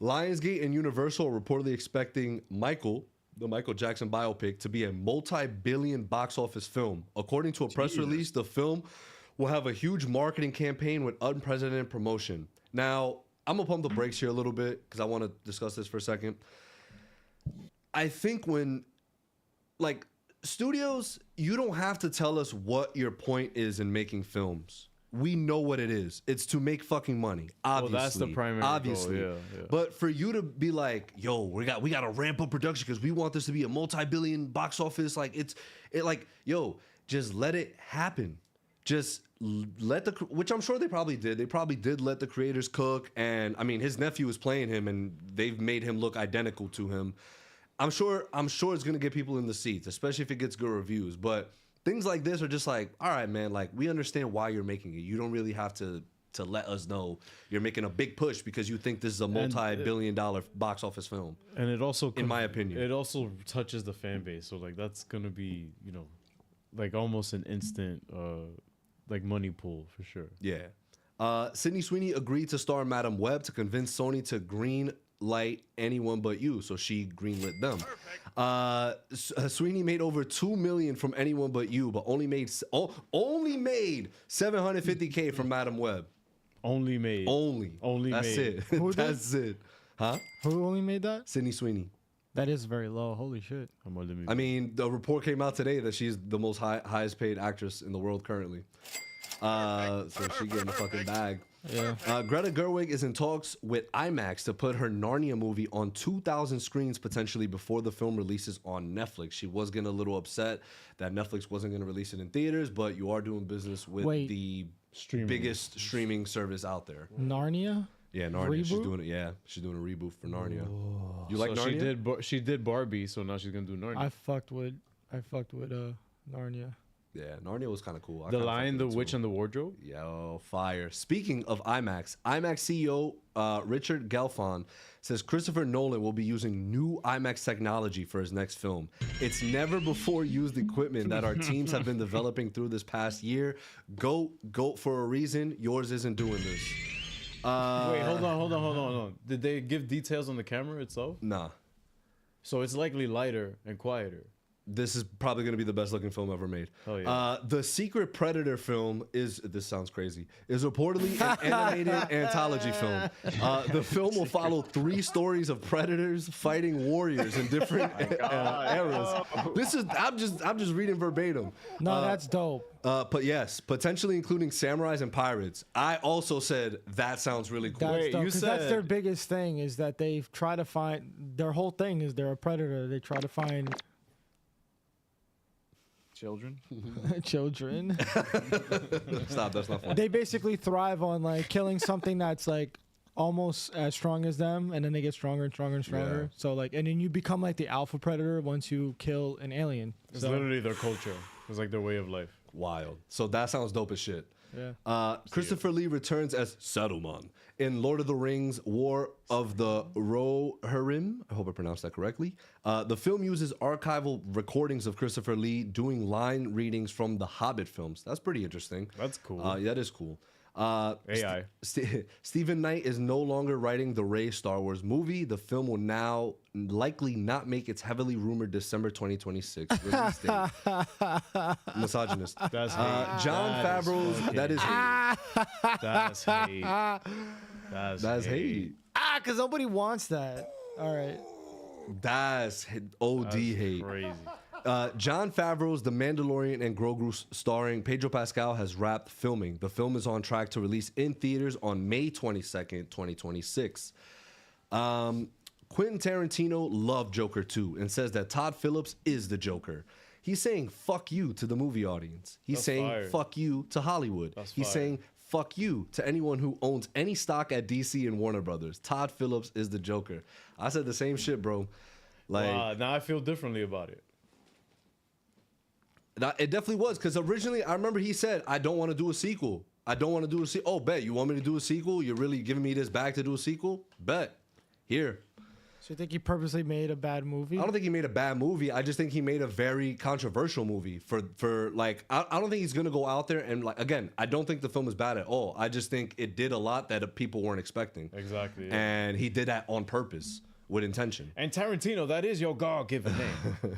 Lionsgate and Universal are reportedly expecting Michael, the Michael Jackson biopic, to be a multi-billion box office film. According to a press release, the film will have a huge marketing campaign with unprecedented promotion. Now, I'm going to pump the brakes here a little bit because I want to discuss this for a second. I think when, like, studios, you don't have to tell us what your point is in making films. We know what it is. It's to make fucking money. Obviously, well, that's the primary obviously. goal. Yeah. But for you to be like, yo, we got to ramp up production because we want this to be a multi-billion box office. Like yo, just let it happen. Just let which I'm sure they probably did. They probably did let the creators cook. And I mean, his nephew is playing him, and they've made him look identical to him. I'm sure it's gonna get people in the seats, especially if it gets good reviews. But things like this are just like, all right, man, like we understand why you're making it. You don't really have to let us know you're making a big push because you think this is a multi-billion-dollar box office film. And it also, in my opinion, it also touches the fan base. So like that's gonna be, like almost an instant like money pool for sure. Yeah. Sydney Sweeney agreed to star Madam Web to convince Sony to green light Anyone But You, so she greenlit them. Sweeney made over $2 million from Anyone But You, but only made $750K from Madam Web. Only made. That's made. it. That's it. Huh? Who only made that? Sydney Sweeney. That is very low. Holy shit. I mean, the report came out today that she's the most highest paid actress in the world currently. So she getting the fucking bag. Yeah. Greta Gerwig is in talks with IMAX to put her Narnia movie on 2,000 screens potentially before the film releases on Netflix. She was getting a little upset that Netflix wasn't going to release it in theaters, but you are doing business with the biggest streaming service out there. Narnia? Yeah, Narnia. Reboot? She's doing it. Yeah, she's doing a reboot for Narnia. Oh. You like Narnia? She did Barbie, so now she's gonna do Narnia. I fucked with Narnia. Yeah, Narnia was kind of cool. The Lion, the Witch, and the Wardrobe? Yo, fire. Speaking of IMAX CEO Richard Gelfond says Christopher Nolan will be using new IMAX technology for his next film. It's never before used equipment that our teams have been developing through this past year. Go for a reason. Yours isn't doing this. Wait, hold on. Did they give details on the camera itself? Nah. So it's likely lighter and quieter. This is probably going to be the best looking film ever made. Oh, yeah. The Secret Predator film is reportedly an animated anthology film. The film will follow 3 stories of predators fighting warriors in different eras. I'm just reading verbatim. No, that's dope. But yes, potentially including samurais and pirates. I also said that sounds really cool. That's dope, 'cause that's their biggest thing is that they try to find, their whole thing is they're a predator. They try to find Children. Children. Stop. That's not funny. They basically thrive on like killing something that's like almost as strong as them, and then they get stronger and stronger and stronger. Yeah. So like, and then you become like the alpha predator once you kill an alien. It's So, literally their culture. It's like their way of life. Wild. So that sounds dope as shit. yeah. Christopher Lee returns as Saruman in Lord of the Rings: War of the Rohirrim. I hope I pronounced that correctly. The film uses archival recordings of Christopher Lee doing line readings from the Hobbit films. That's pretty interesting. That's cool. Yeah, that is cool. AI. Stephen Knight is no longer writing the Rey Star Wars movie. The film will now likely not make its heavily rumored December 2026 release date. Misogynist. That's hate. John Favreau's. That is hate. That's hate. That's hate. Because nobody wants that. All right. That's OD hate. Crazy. John Favreau's The Mandalorian and Grogu starring Pedro Pascal has wrapped filming. The film is on track to release in theaters on May 22nd, 2026. Quentin Tarantino loved Joker 2 and says that Todd Phillips is the Joker. He's saying fuck you to the movie audience. He's That's saying fire. fuck you to Hollywood. He's fire. saying fuck you to anyone who owns any stock at DC and Warner Brothers. Todd Phillips is the Joker. I said the same shit, bro. Like, Wow, now I feel differently about it. it definitely was, because originally I remember he said, I don't want to do a sequel. I don't want to do a sequel. Oh, bet. You want me to do a sequel? You're really giving me this back to do a sequel? Bet. Here. So you think he purposely made a bad movie? I don't think he made a bad movie. I just think he made a very controversial movie for like, I don't think he's going to go out there and like, again, I don't think the film is bad at all. I just think it did a lot that people weren't expecting. Exactly. Yeah. And he did that on purpose. With intention. And Tarantino, that is your God-given name.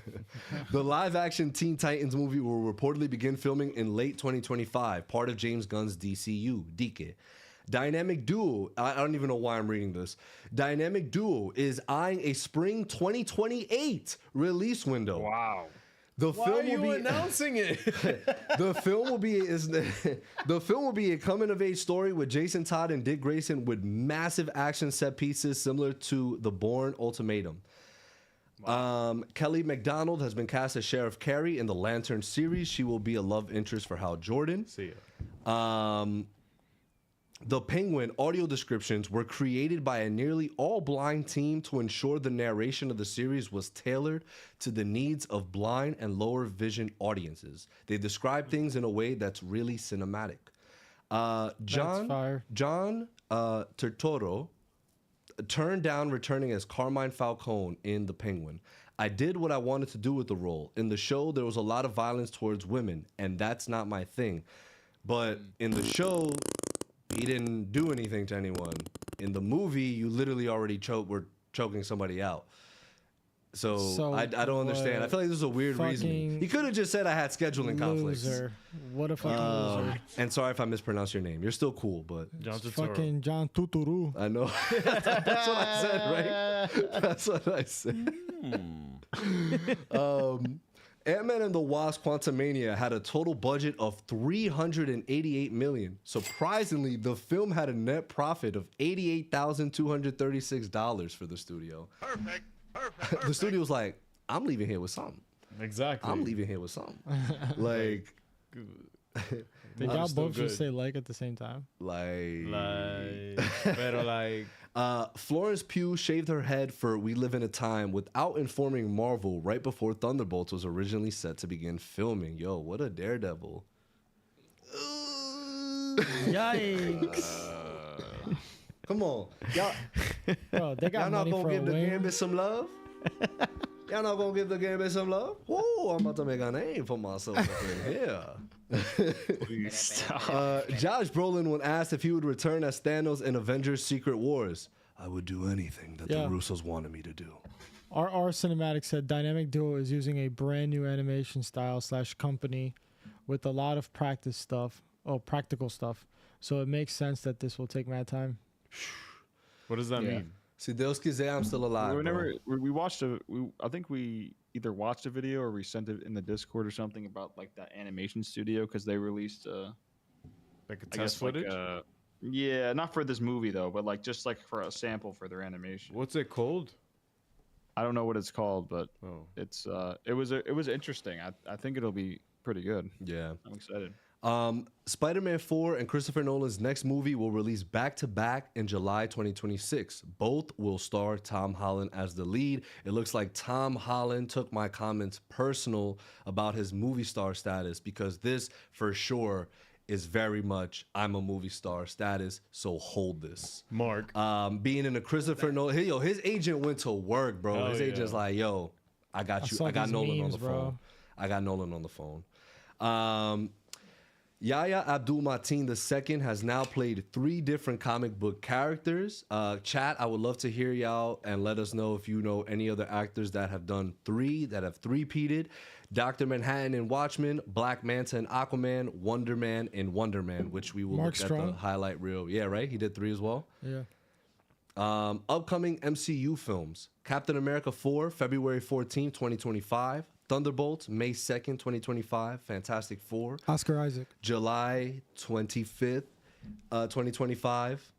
The live-action Teen Titans movie will reportedly begin filming in late 2025, part of James Gunn's DCU, DK. Dynamic Duo, I don't even know why I'm reading this. Dynamic Duo is eyeing a spring 2028 release window. Wow. The Why film are you will be announcing it? the film will be a coming of age story with Jason Todd and Dick Grayson with massive action set pieces similar to The Bourne Ultimatum. Wow. Kelly MacDonald has been cast as Sheriff Carey in the Lantern series. She will be a love interest for Hal Jordan. See ya. The Penguin audio descriptions were created by a nearly all-blind team to ensure the narration of the series was tailored to the needs of blind and lower vision audiences. They describe things in a way that's really cinematic. John Turturro turned down returning as Carmine Falcone in The Penguin. I did what I wanted to do with the role. In the show, there was a lot of violence towards women, and that's not my thing. But in the show, he didn't do anything to anyone. In the movie, you literally already were choking somebody out. So I don't understand. I feel like this is a weird reasoning. He could have just said I had scheduling conflicts. Loser. What a fucking loser. And sorry if I mispronounced your name. You're still cool, but Fucking John Turturro. I know. That's what I said, right? That's what I said. Ant-Man and the Wasp: Quantumania had a total budget of $388 million. Surprisingly, the film had a net profit of $88,236 for the studio. Perfect. The studio's like, I'm leaving here with something. Exactly. I'm leaving here with something. Like, Did y'all both just say like at the same time? Florence Pugh shaved her head for We Live in a Time without informing Marvel right before Thunderbolts was originally set to begin filming. Yo, what a daredevil. Yikes. Come on. Y'all, Bro, they got y'all not money gonna for give a the wing. Gambit some love? Y'all not gonna give the Gambit some love? Whoa, I'm about to make a name for myself up in here. Josh Brolin, when asked if he would return as Thanos in Avengers Secret Wars, I would do anything that the Russos wanted me to do. RR Cinematic said Dynamic Duo is using a brand new animation style / company with a lot of practical stuff. So it makes sense that this will take mad time. What does that mean? See, Deus quiser, I'm still alive. We watched I think we either watched a video or we sent it in the Discord or something about like that animation studio because they released like a test footage. Yeah, not for this movie though, but like just like for a sample for their animation. What's it called? I don't know what it's called, but it was interesting. I think it'll be pretty good. Yeah. I'm excited. Spider-Man 4 and Christopher Nolan's next movie will release back-to-back in July 2026. Both will star Tom Holland as the lead. It looks like Tom Holland took my comments personal about his movie star status, because this, for sure, is very much I'm a movie star status, so hold this. Mark. Being in a Christopher Nolan, his agent went to work, bro. Hell his agent's yeah. like, yo, I got you. saw I got these Nolan memes, on the bro. phone. I got Nolan on the phone. Yahya Abdul-Mateen II has now played 3 different comic book characters. Chat, I would love to hear y'all and let us know if you know any other actors that have done 3, that have 3-peated. Dr. Manhattan in Watchmen, Black Manta in Aquaman, Wonder Man in Wonder Man, which we will Mark look Strong. at the highlight reel. Yeah, right? He did 3 as well. Yeah. Upcoming MCU films. Captain America 4, February 14th, 2025. Thunderbolts, May 2nd, 2025. Fantastic Four. Oscar Isaac. July 25th, 2025.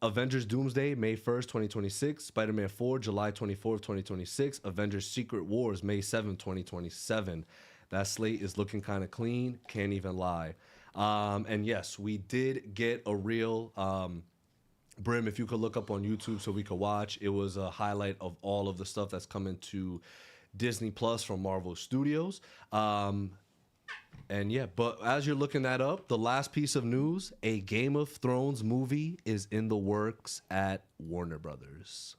Avengers Doomsday, May 1st, 2026. Spider-Man 4, July 24th, 2026. Avengers Secret Wars, May 7th, 2027. That slate is looking kind of clean. Can't even lie. And yes, we did get a real... Brim, if you could look up on YouTube so we could watch, it was a highlight of all of the stuff that's coming to Disney Plus from Marvel Studios. And yeah, but as you're looking that up, the last piece of news, a Game of Thrones movie is in the works at Warner Brothers.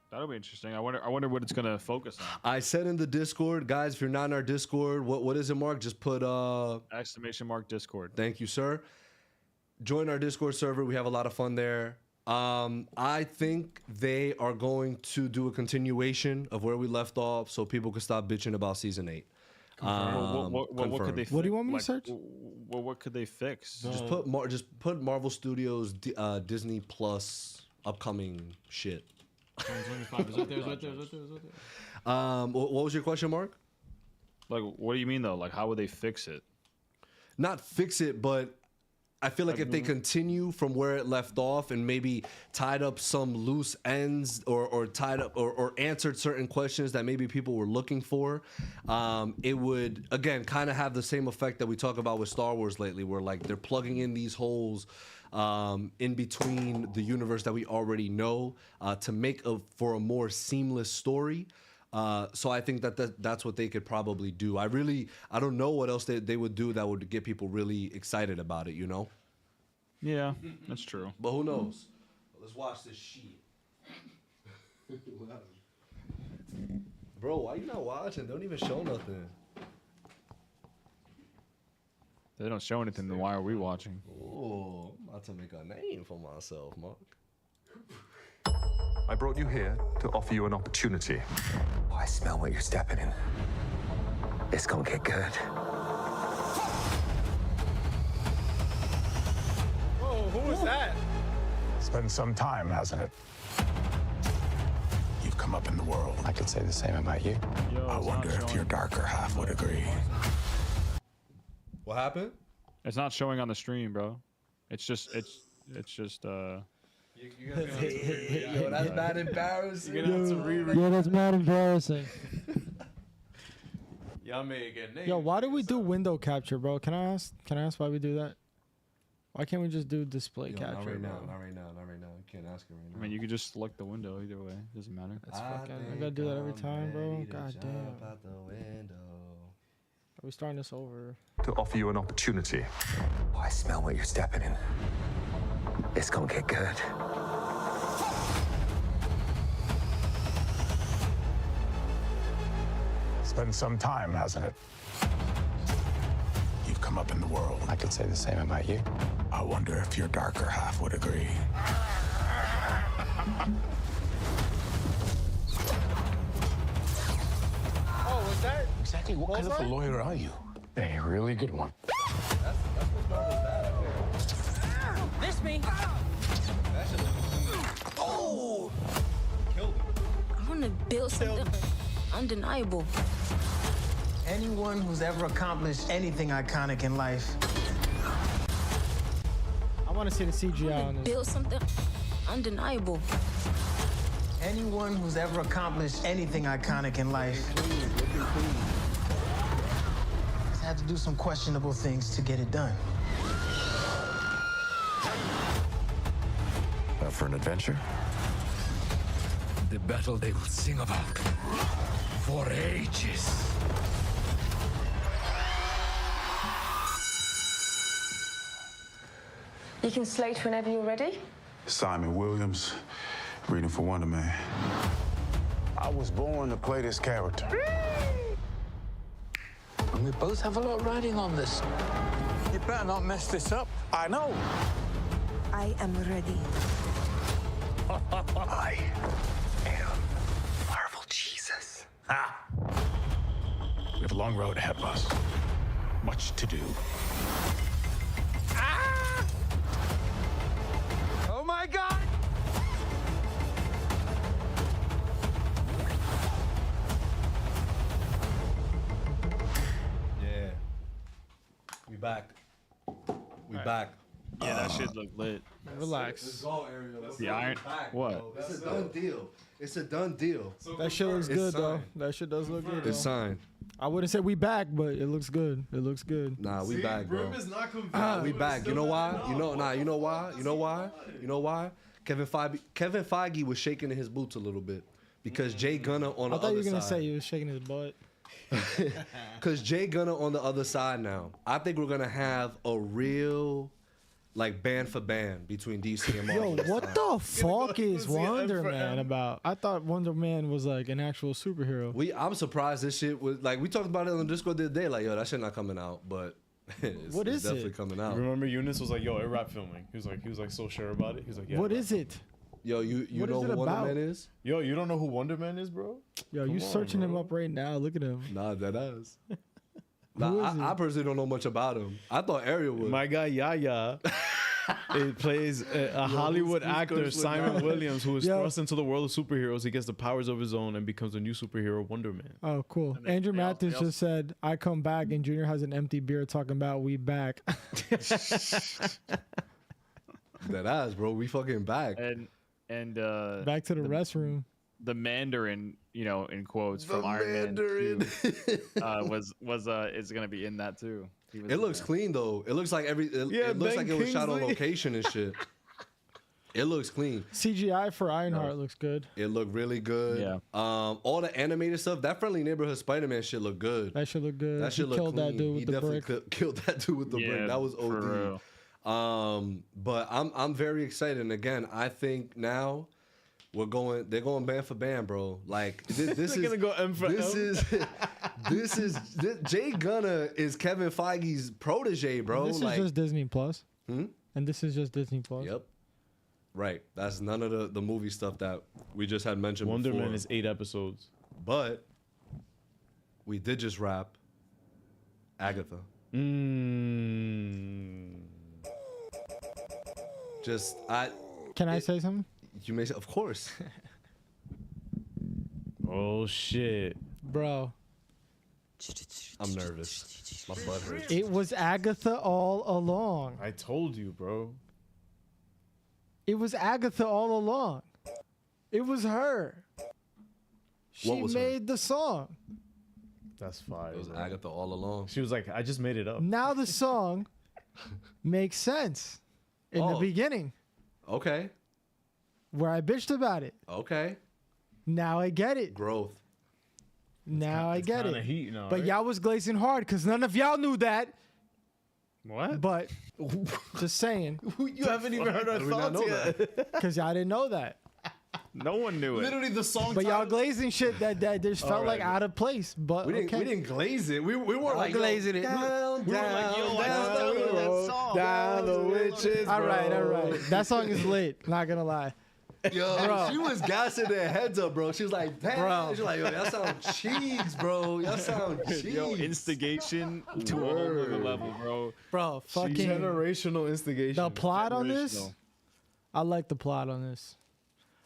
That'll be interesting. I wonder what it's gonna focus on. I said in the Discord, guys, if you're not in our Discord, what is it, Mark? Just put !Discord. Thank you, sir. Join our Discord server. We have a lot of fun there. I think they are going to do a continuation of where we left off, so people can stop bitching about season 8. What could they? What do you want me to search? Well, what could they fix? Just put Marvel Studios Disney Plus upcoming shit. What was your question, Mark? Like, what do you mean though? Like, how would they fix it? Not fix it, but I feel like if they continue from where it left off and maybe tied up some loose ends or tied up or answered certain questions that maybe people were looking for, it would, again, kind of have the same effect that we talk about with Star Wars lately, where like they're plugging in these holes in between the universe that we already know to make for a more seamless story. So I think that's what they could probably do. I don't know what else they would do that would get people really excited about it, you know? Yeah, that's true. But who knows? Let's watch this shit. Bro, why you not watching? Don't even show nothing. They don't show anything, then why are we watching? Oh, I'm about to make a name for myself, Mark. I brought you here to offer you an opportunity. Oh, I smell what you're stepping in. It's gonna get good. Whoa, who was that? It's been some time, hasn't it? You've come up in the world. I could say the same about you. Yo, I wonder if your darker half would agree. What happened? It's not showing on the stream, bro. It's just Yo, that's not embarrassing. You're gonna have to reread. Yeah, that's mad embarrassing. Y'all may get named. Yo, why do we do window capture, bro? Can I ask why we do that? Why can't we just do display capture? Not right bro? now. Not right now. You can't ask it right now. I mean, you could just select the window either way. Doesn't matter. That's fucking, I gotta do that every time, bro. God damn. Out the window. Are we starting this over? To offer you an opportunity. Oh, I smell what you're stepping in. It's gonna get good. It's been some time, hasn't it? You've come up in the world. I could say the same about you. I wonder if your darker half would agree. Oh, was that? Exactly what kind of a lawyer are you? A really good one. This me. Oh! Killed him. I want to build something undeniable. Anyone who's ever accomplished anything iconic in life. I want to see the CGI on this. Build something undeniable. Anyone who's ever accomplished anything iconic in life has had to do some questionable things to get it done. Up for an adventure? The battle they will sing about for ages. You can slate whenever you're ready. Simon Williams, reading for Wonder Man. I was born to play this character. And we both have a lot riding on this. You better not mess this up. I know. I am ready. I am Marvel Jesus. We have a long road ahead of us. Much to do. Oh my God! Yeah. We back. We back. Yeah, that shit look lit. Relax. The iron. What? It's a done deal. It's a done deal. That shit looks It's good though. signed. That shit does look good. It's though. signed. I wouldn't say we back, but it looks good. It looks good. Nah, we back, bro. Brim is not convinced. We back. You know why? You know, nah. You know why? You know why? You know why? Kevin Feige was shaking in his boots a little bit because Jay Gunner on the I thought you other were gonna side. say he was shaking his butt. Because Jay Gunner on the other side now. I think we're gonna have a real, like, band for band between DC and Marvel. Yo, this what time. the fuck is see M Wonder for Man M. about? I thought Wonder Man was like an actual superhero. I'm surprised this shit was like, we talked about it on Discord the other day. Like, yo, that shit not coming out, but it's, What it's is it? definitely coming out. Remember Eunice was like, "Yo, it rap filming." He was like so sure about it. He was like, "Yeah." What is it? Yo, you What know is who it Wonder about? Man is? Yo, you don't know who Wonder Man is, bro? Yo, Come you on, searching him bro. up right now. Look at him. Nah, that is. Who Nah, is it? I personally don't know much about him. I thought Ariel would. My guy Yaya. It plays a Hollywood who's actor, cursed with Simon that? Williams, who is Yo. thrust into the world of superheroes. He gets the powers of his own and becomes a new superhero, Wonder Man. Oh, cool. And then Andrew they also- Mathis they also- just said, "I come back," and Junior has an empty beer talking about "we back." That ass, bro. We fucking back. And Back to the restroom. the Mandarin, you know, in quotes The from Iron Mandarin. Man 2, is gonna be in that too. He was It in looks there. clean though. It looks like Yeah, it looks Ben like it was shot on Kingsley. location and shit. It looks clean. CGI for Ironheart looks good. It looked really good. Yeah. All the animated stuff, that Friendly Neighborhood Spider-Man shit looked good. That should look good. That shit He looked killed clean. that dude He with the definitely brick. killed that dude with the Yeah, brick. That was for OD. real. But I'm very excited. And again, I think now they're going band for band, bro. Like this They're is gonna go M for this M. is Jay Gunner is Kevin Feige's protege, bro. This like, is just Disney Plus. Hmm? And this is just Disney Plus. Yep. Right. That's none of the movie stuff that we just had mentioned Wonder before. Man is 8 episodes. But we did just wrap Agatha. Just Can I say something? You may say, of course. Oh shit, bro. I'm nervous. My butt hurts. It was Agatha all along. I told you, bro. It was Agatha all along. It was her. She What was her? made the song. That's fire. It was bro. Agatha all along. She was like, I just made it up. Now the song makes sense in the Oh. beginning Okay. where I bitched about it. Okay. Now I get it. Growth. Now I get kinda it. heat now, But right? y'all was glazing hard because none of y'all knew that. What? But just saying, You haven't even heard our How do we not thoughts know yet. because y'all didn't know that. No one knew it. Literally, the song. But y'all title- glazing shit that just felt like right. out of place. But We didn't okay. we didn't glaze it. We weren't like glazing it. Down, We were like, yo, I just down, downloaded that down, song. down the witches. All right. That song is lit. Not gonna lie. Yo, Bro. she was gassing their heads up, bro. She was like, damn. Bro. She was like, yo, y'all sound cheese, bro. Y'all sound cheese. Yo, instigation to a whole other level, bro. Bro, fucking Generational instigation. the plot on this. Generational. I like the plot on this.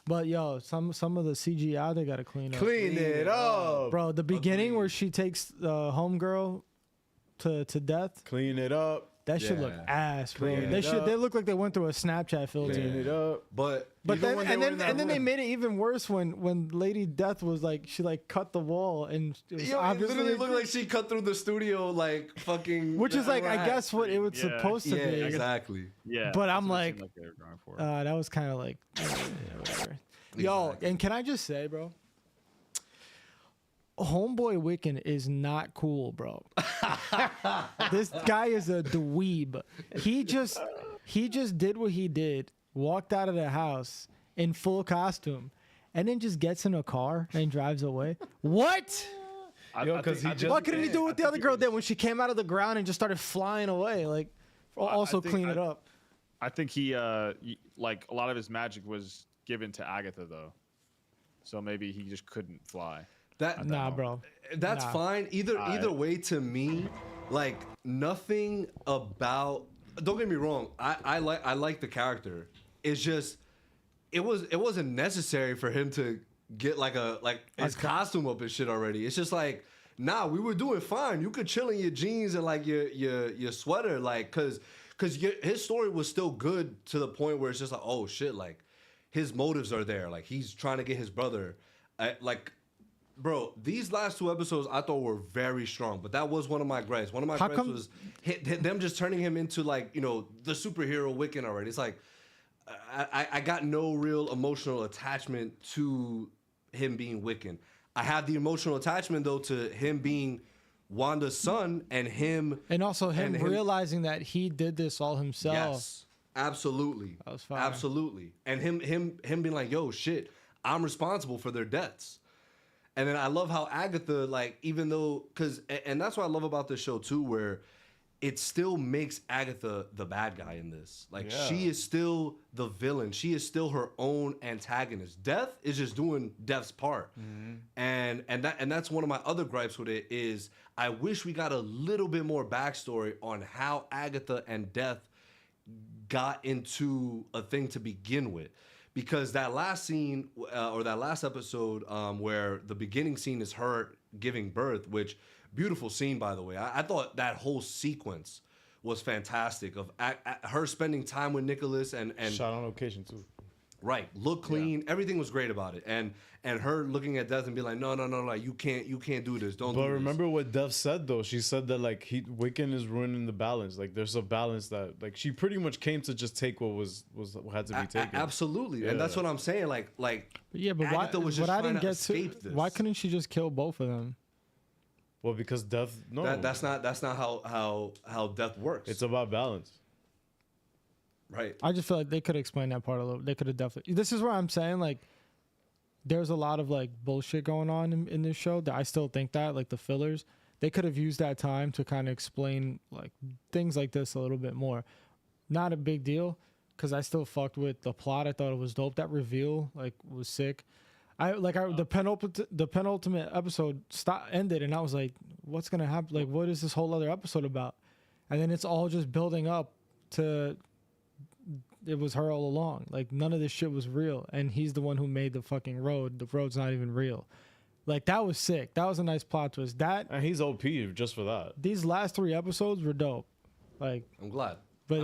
But yo, some of the CGI they gotta clean up. Clean it up. Bro, the beginning where she takes homegirl to death. Clean it up. That shit look ass, bro. Clean They it should. up. They look like they went through a Snapchat filter. Clean it up. But But even then when they and were then in that and then they room- made it even worse when Lady Death was like she like cut the wall and it was Yo, it obviously literally looked like she cut through the studio like fucking. which is like I rat. guess what it was supposed to Yeah, be. exactly. Yeah. But that's I'm what it like, seemed they were going for. that was kind of like whatever. Yo, and can I just say, bro? Homeboy Wiccan is not cool, bro. This guy is a dweeb. He just did what he did, walked out of the house in full costume, and then just gets in a car and drives away. What? Yo, because he just. What couldn't he do what the other girl did when she came out of the ground and just started flying away? Like, also clean it up. I think he like a lot of his magic was given to Agatha though, so maybe he just couldn't fly. Nah, bro. That's Nah. fine. Either way, to me, like nothing about. Don't get me wrong. I like the character. It's just it wasn't necessary for him to get his costume up and shit already. It's just like, nah, we were doing fine. You could chill in your jeans and like your sweater, like cause his story was still good to the point where it's just like, oh shit, like his motives are there. Like he's trying to get his brother, Bro, these last 2 episodes I thought were very strong, but that was one of my gripes. One of my gripes was them just turning him into like, the superhero Wiccan already. It's like I got no real emotional attachment to him being Wiccan. I have the emotional attachment though to him being Wanda's son and him also him realizing that he did this all himself. Yes, absolutely. That was fire. Absolutely. And him being like, yo, shit, I'm responsible for their deaths. And then I love how Agatha, like, even though, and that's what I love about this show too, where it still makes Agatha the bad guy in this. Like, she is still the villain. She is still her own antagonist. Death is just doing Death's part. And that's one of my other gripes with it is I wish we got a little bit more backstory on how Agatha and Death got into a thing to begin with. Because that last scene or that last episode where the beginning scene is her giving birth, which beautiful scene, by the way. I thought that whole sequence was fantastic of her spending time with Nicholas and shot on location too. Right, look clean. Everything was great about it, and her looking at Death and be like, no, you can't do this. Don't. But do remember what Death said though. She said that like Wiccan is ruining the balance. Like there's a balance that like she pretty much came to just take what had to be taken. Absolutely, and that's what I'm saying. Like yeah, but Agatha was just I trying didn't to get escape this. Why couldn't she just kill both of them? Well, because Death. No, that's not how Death works. It's about balance. Right. I just feel like they could explain that part a little. They could have definitely. This is where I'm saying like, there's a lot of like bullshit going on in this show that I still think that like the fillers they could have used that time to kind of explain like things like this a little bit more. Not a big deal because I still fucked with the plot. I thought it was dope. That reveal like was sick. The penultimate episode ended and I was like, what's gonna happen? Like, what is this whole other episode about? And then it's all just building up to. It was her all along. Like none of this shit was real, and he's the one who made the fucking road. The road's not even real. Like that was sick. That was a nice plot twist. And he's OP just for that. These last 3 episodes were dope. Like I'm glad. But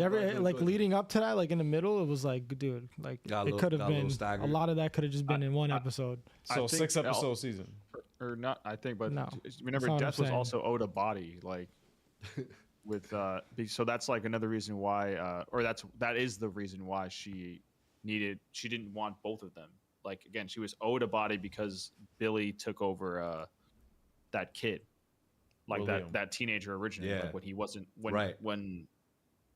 leading up to that, like in the middle, it was like, dude, like it could have been a lot of that could have just been in one episode. So 6 episode season, or not? I think, but no, remember, Death was also owed a body, like. With so that's like another reason why or that is the reason why she didn't want both of them. Like again, she was owed a body because Billy took over that kid, like William. that teenager originally, like when he wasn't when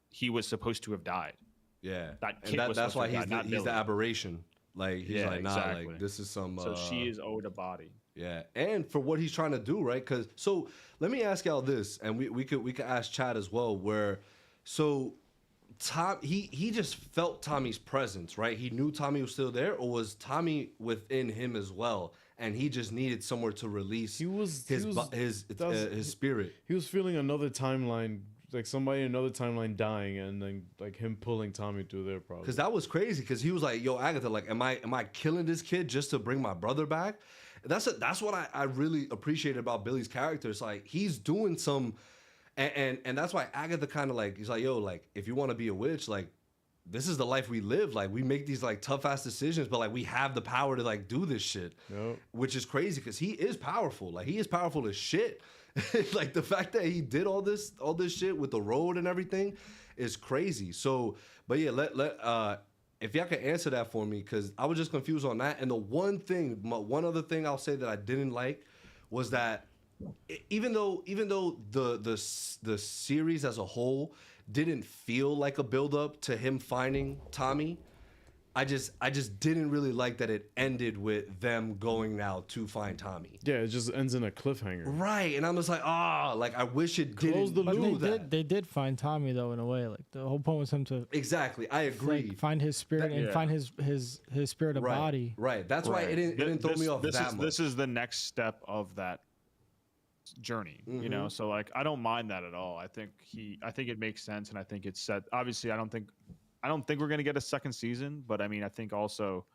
he was supposed to have died. Yeah, that kid that's why he's the aberration. Like he's like, nah, exactly. like this is some. So she is owed a body. Yeah, and for what he's trying to do, right? Because so let me ask y'all this, and we could ask Chad as well. Where so Tom he just felt Tommy's presence, right? He knew Tommy was still there, or was Tommy within him as well, and he just needed somewhere to release his spirit. He was feeling another timeline. Like somebody in another timeline dying, and then like him pulling Tommy through their problem. Because that was crazy. Because he was like, "Yo, Agatha, like, am I killing this kid just to bring my brother back?" That's what I really appreciated about Billy's character. It's like he's doing some, And that's why Agatha kind of like, he's like, yo, like, if you want to be a witch, like, this is the life we live. Like, we make these like tough ass decisions, but like we have the power to like do this shit, which is crazy because he is powerful. Like, he is powerful as shit. Like, the fact that he did all this shit with the road and everything is crazy. So, but yeah, if y'all can answer that for me, because I was just confused on that. And the one other thing I'll say that I didn't like was that even though the series as a whole didn't feel like a build up to him finding Tommy, I just didn't really like that it ended with them going now to find Tommy. Yeah, it just ends in a cliffhanger. Right, and I'm just like, like I wish it didn't do that. They did find Tommy though, in a way. Like, the whole point was him to exactly. I agree. Like, find his spirit and find his spirit of body. Right. That's why it didn't throw me off that much. This is the next step of that journey, you know. So like, I don't mind that at all. I think it makes sense, and I think it's set. Obviously, I don't think we're gonna get a second season, but I mean, I think also,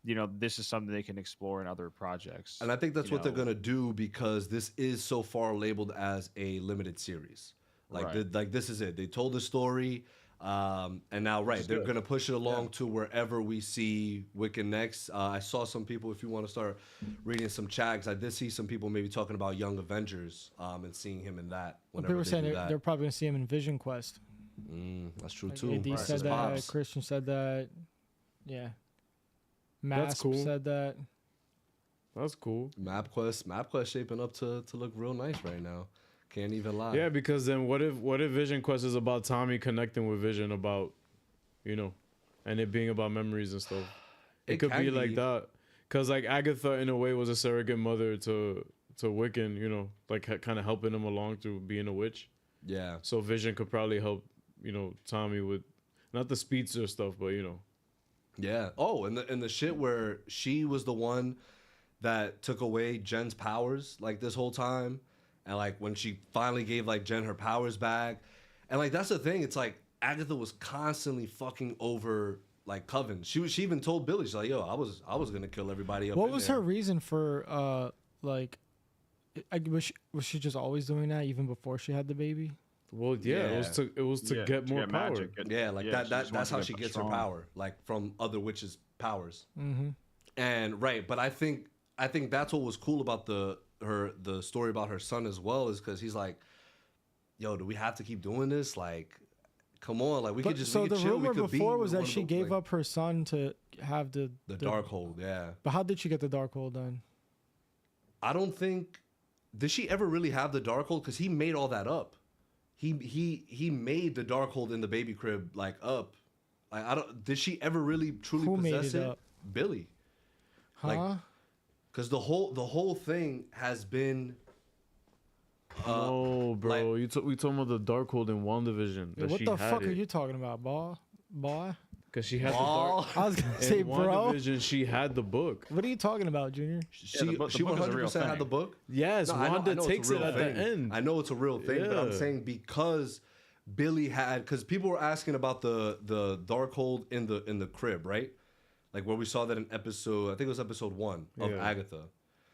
you know, this is something they can explore in other projects. And I think that's what they're gonna do, because this is so far labeled as a limited series. Like, like this is it. They told the story, and now they're gonna push it along to wherever we see Wiccan next. I saw some people, if you want to start reading some chats, I did see some people maybe talking about Young Avengers, and seeing him in that. People were saying they're probably gonna see him in Vision Quest. That's true, like too. AD said that. Pops. Christian said that. Yeah. Mask said that. That's cool. MapQuest shaping up to look real nice right now. Can't even lie. Yeah, because then what if Vision Quest is about Tommy connecting with Vision, about, you know, and it being about memories and stuff? It could be like that. Because like Agatha in a way was a surrogate mother to Wiccan, you know, like kind of helping him along through being a witch. Yeah. So Vision could probably help, you know, Tommy with not the speedster stuff, but you know. Yeah. Oh, and the shit where she was the one that took away Jen's powers like this whole time, and like when she finally gave like Jen her powers back, and like that's the thing. It's like Agatha was constantly fucking over like Coven. She even told Billy, she's like, yo, I was gonna kill everybody up. What was her reason for like? Was she just always doing that even before she had the baby? Well, yeah. It was to get more power. Magic. That's how she gets her power, like from other witches' powers. Mm-hmm. And but I think that's what was cool about the story about her son as well, is because he's like, yo, do we have to keep doing this? Like, come on, like we could just. So we could the chill. rumor before was that she gave up her son to have the Darkhold. Yeah. But how did she get the Darkhold then? I don't think. Did she ever really have the Darkhold? Because he made all that up. He made the Darkhold in the baby crib like up. Like, I don't. Did she ever really truly possess it? Up? Billy. Huh? Like, because the whole thing has been. No, bro. We talking about the Darkhold in WandaVision. Yeah, what the fuck are you talking about, boy? Because she had the Dark. I was gonna say, bro. WandaVision, she had the book. What are you talking about, Junior? She 100% had the book. Yes, Wanda takes it at the end. I know it's a real thing, but I'm saying because Billy had, because people were asking about the Darkhold in the crib, right? Like where we saw that in episode, I think it was episode 1 of Agatha.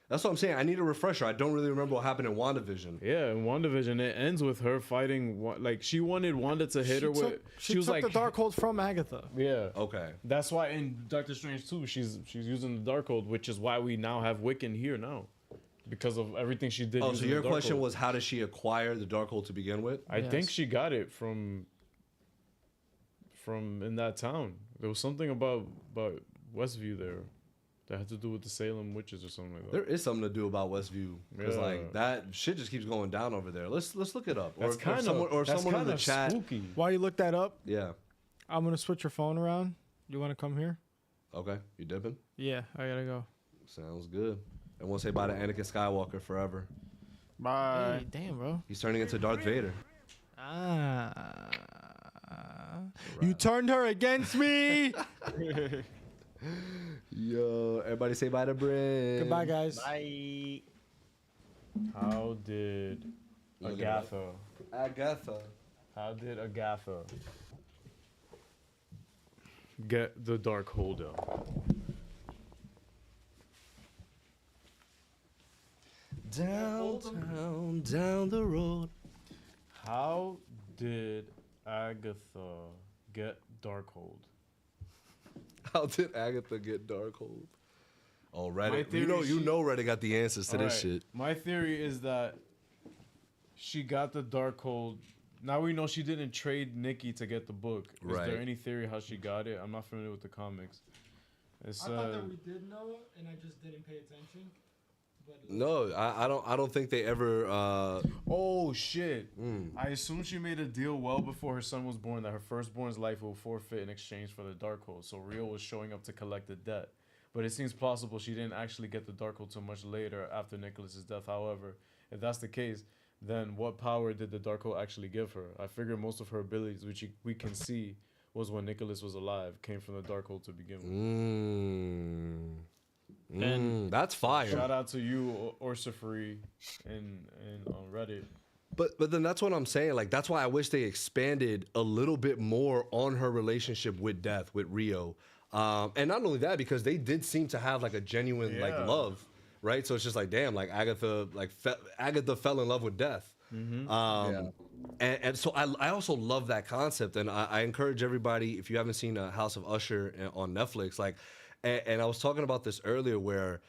That's what I'm saying. I need a refresher. I don't really remember what happened in WandaVision. Yeah, in WandaVision, it ends with her fighting. Like, she wanted Wanda to hit her with. She was took like the Darkhold from Agatha. Yeah. Okay. That's why in Doctor Strange 2, she's using the Darkhold, which is why we now have Wiccan here now, because of everything she did. Oh, so your question was, how did she acquire the Darkhold to begin with? I think she got it from in that town. There was something about Westview there that had to do with the Salem witches or something like that. There is something to do about Westview, because like that shit just keeps going down over there. Let's look it up. That's Or someone in the chat. Spooky. While you look that up, yeah, I'm gonna switch your phone around. You want to come here? Okay, you dipping? Yeah, I gotta go. Sounds good. I won't say bye to Anakin Skywalker forever. Bye. Hey, damn, bro. He's turning into Darth Vader. You turned her against me. Yo, everybody say bye to Brim. Goodbye, guys. Bye. How did Agatha? How did Agatha get the Darkhold out? Downtown, down the road. How did Agatha get Darkhold? How did Agatha get Darkhold? Oh, My Reddit. theory, You know Reddit got the answers to this shit. My theory is that she got the Darkhold. Now we know she didn't trade Nikki to get the book. Is Right. there any theory how she got it? I'm not familiar with the comics. It's, I thought that we did know it, and I just didn't pay attention. No, I don't think they ever. Oh shit! I assume she made a deal well before her son was born that her firstborn's life will forfeit in exchange for the Darkhold. So Rio was showing up to collect the debt, but it seems plausible she didn't actually get the Darkhold till much later after Nicholas's death. However, if that's the case, then what power did the Darkhold actually give her? I figure most of her abilities, which we can see, was when Nicholas was alive, came from the Darkhold to begin with. And that's fire. Shout out to you, Orsifree, and on Reddit. But then that's what I'm saying. Like, that's why I wish they expanded a little bit more on her relationship with Death, with Rio. And not only that, because they did seem to have like a genuine like love, right? So it's just like, damn, like Agatha fell in love with Death. And so I also love that concept, and I encourage everybody, if you haven't seen House of Usher on Netflix, like, and I was talking about this earlier, where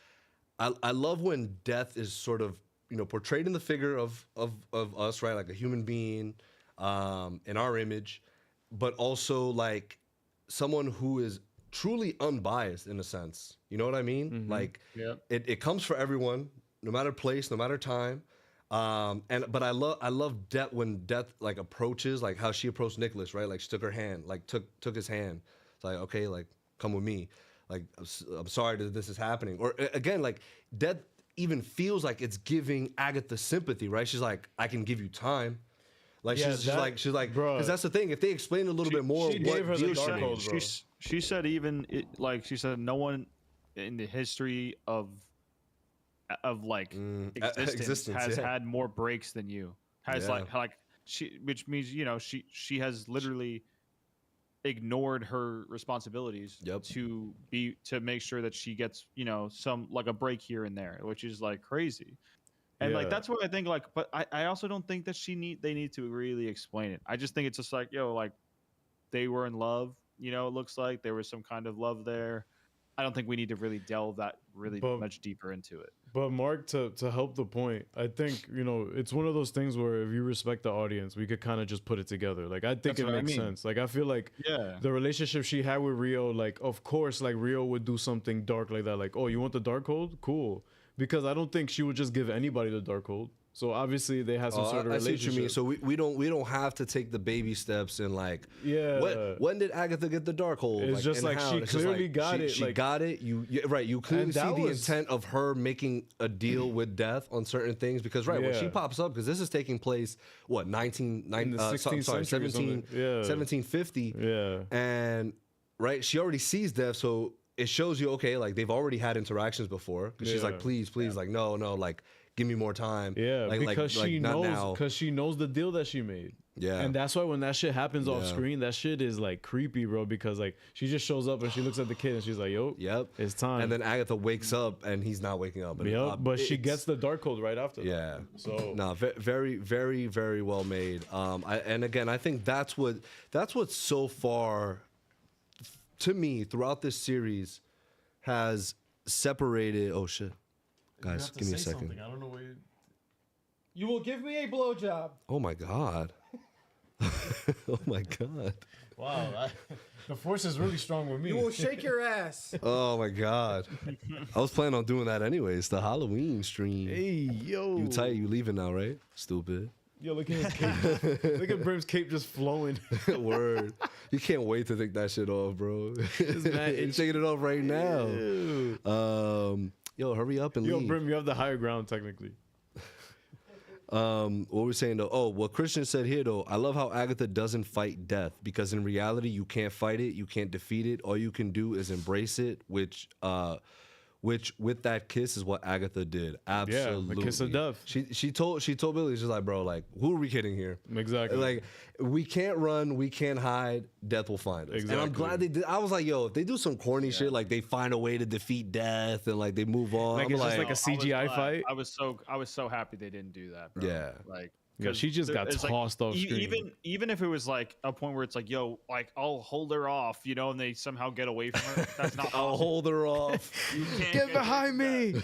I love when Death is sort of, you know, portrayed in the figure of us, right, like a human being in our image, but also like someone who is truly unbiased in a sense. You know what I mean? Like, it comes for everyone, no matter place, no matter time. But I love Death when Death like approaches, like how she approached Nicholas, right? Like she took her hand, like took his hand. It's like, okay, like come with me. Like I'm sorry that this is happening. Or again, like Death even feels like it's giving Agatha sympathy, right? She's like, I can give you time. Like she's like, because that's the thing. If they explain a little bit more, she what gave her deal the she Darkhold, made. bro. She said she said no one in the history of existence has had more breaks than you. Has like she, which means, you know, she has literally ignored her responsibilities to make sure that she gets, you know, some like a break here and there, which is like crazy. And like that's what I think, like, but I also don't think that they need to really explain it. I just think it's just like, yo, like they were in love, you know, it looks like there was some kind of love there. I don't think we need to really delve that much deeper into it. But Mark, to help the point, I think, you know, it's one of those things where if you respect the audience, we could kind of just put it together. Like, I think it makes sense. Like, I feel like the relationship she had with Rio, like, of course, like Rio would do something dark like that. Like, oh, you want the Darkhold? Cool. Because I don't think she would just give anybody the Darkhold. So obviously they have some sort of relationship. I see what you mean. So we don't have to take the baby steps and like, when did Agatha get the Darkhold? It's just like she clearly got it. She got it. You clearly see the intent of her making a deal with Death on certain things, because when she pops up, because this is taking place 1750, and she already sees Death, so it shows you, okay, like they've already had interactions before, because she's like, please, like no, like give me more time. Because she knows the deal that she made. And that's why when that shit happens off screen, that shit is like creepy, bro, because like she just shows up and she looks at the kid and she's like, yo, it's time. And then Agatha wakes up and he's not waking up. But she gets the Darkhold right after that. So very, very, very well made. And again, I think that's what's so far to me throughout this series has separated. Oh shit. Guys, give me a second. I don't know what you will give me a blowjob. Oh my god. Oh my god. Wow. The force is really strong with me. You will shake your ass. Oh my god. I was planning on doing that anyways. The Halloween stream. Hey, yo. You tight? You leaving now, right? Stupid. Yo, look at his cape. Look at Brim's cape just flowing. Word. You can't wait to take that shit off, bro. You're taking it off right now. Yo, hurry up and leave. Yo, Brim, you have the higher ground technically. What we're saying though, what Christian said here though, I love how Agatha doesn't fight Death, because in reality you can't fight it, you can't defeat it. All you can do is embrace it, which with that kiss is what Agatha did. Absolutely. Yeah, the kiss of death. She told Billy, she's like, bro, like, who are we kidding here? Exactly. Like, we can't run, we can't hide, Death will find us. Exactly. And I'm glad they did. I was like, yo, if they do some corny shit, like they find a way to defeat Death and like they move on. Like, it's just like a CGI fight. I was so happy they didn't do that, bro. Yeah. Like Yeah, she just got It's like, tossed off screen. Even if it was like a point where it's like, yo, like I'll hold her off, you know, and they somehow get away from her. That's not. I'll hold her off. You can't Get behind me.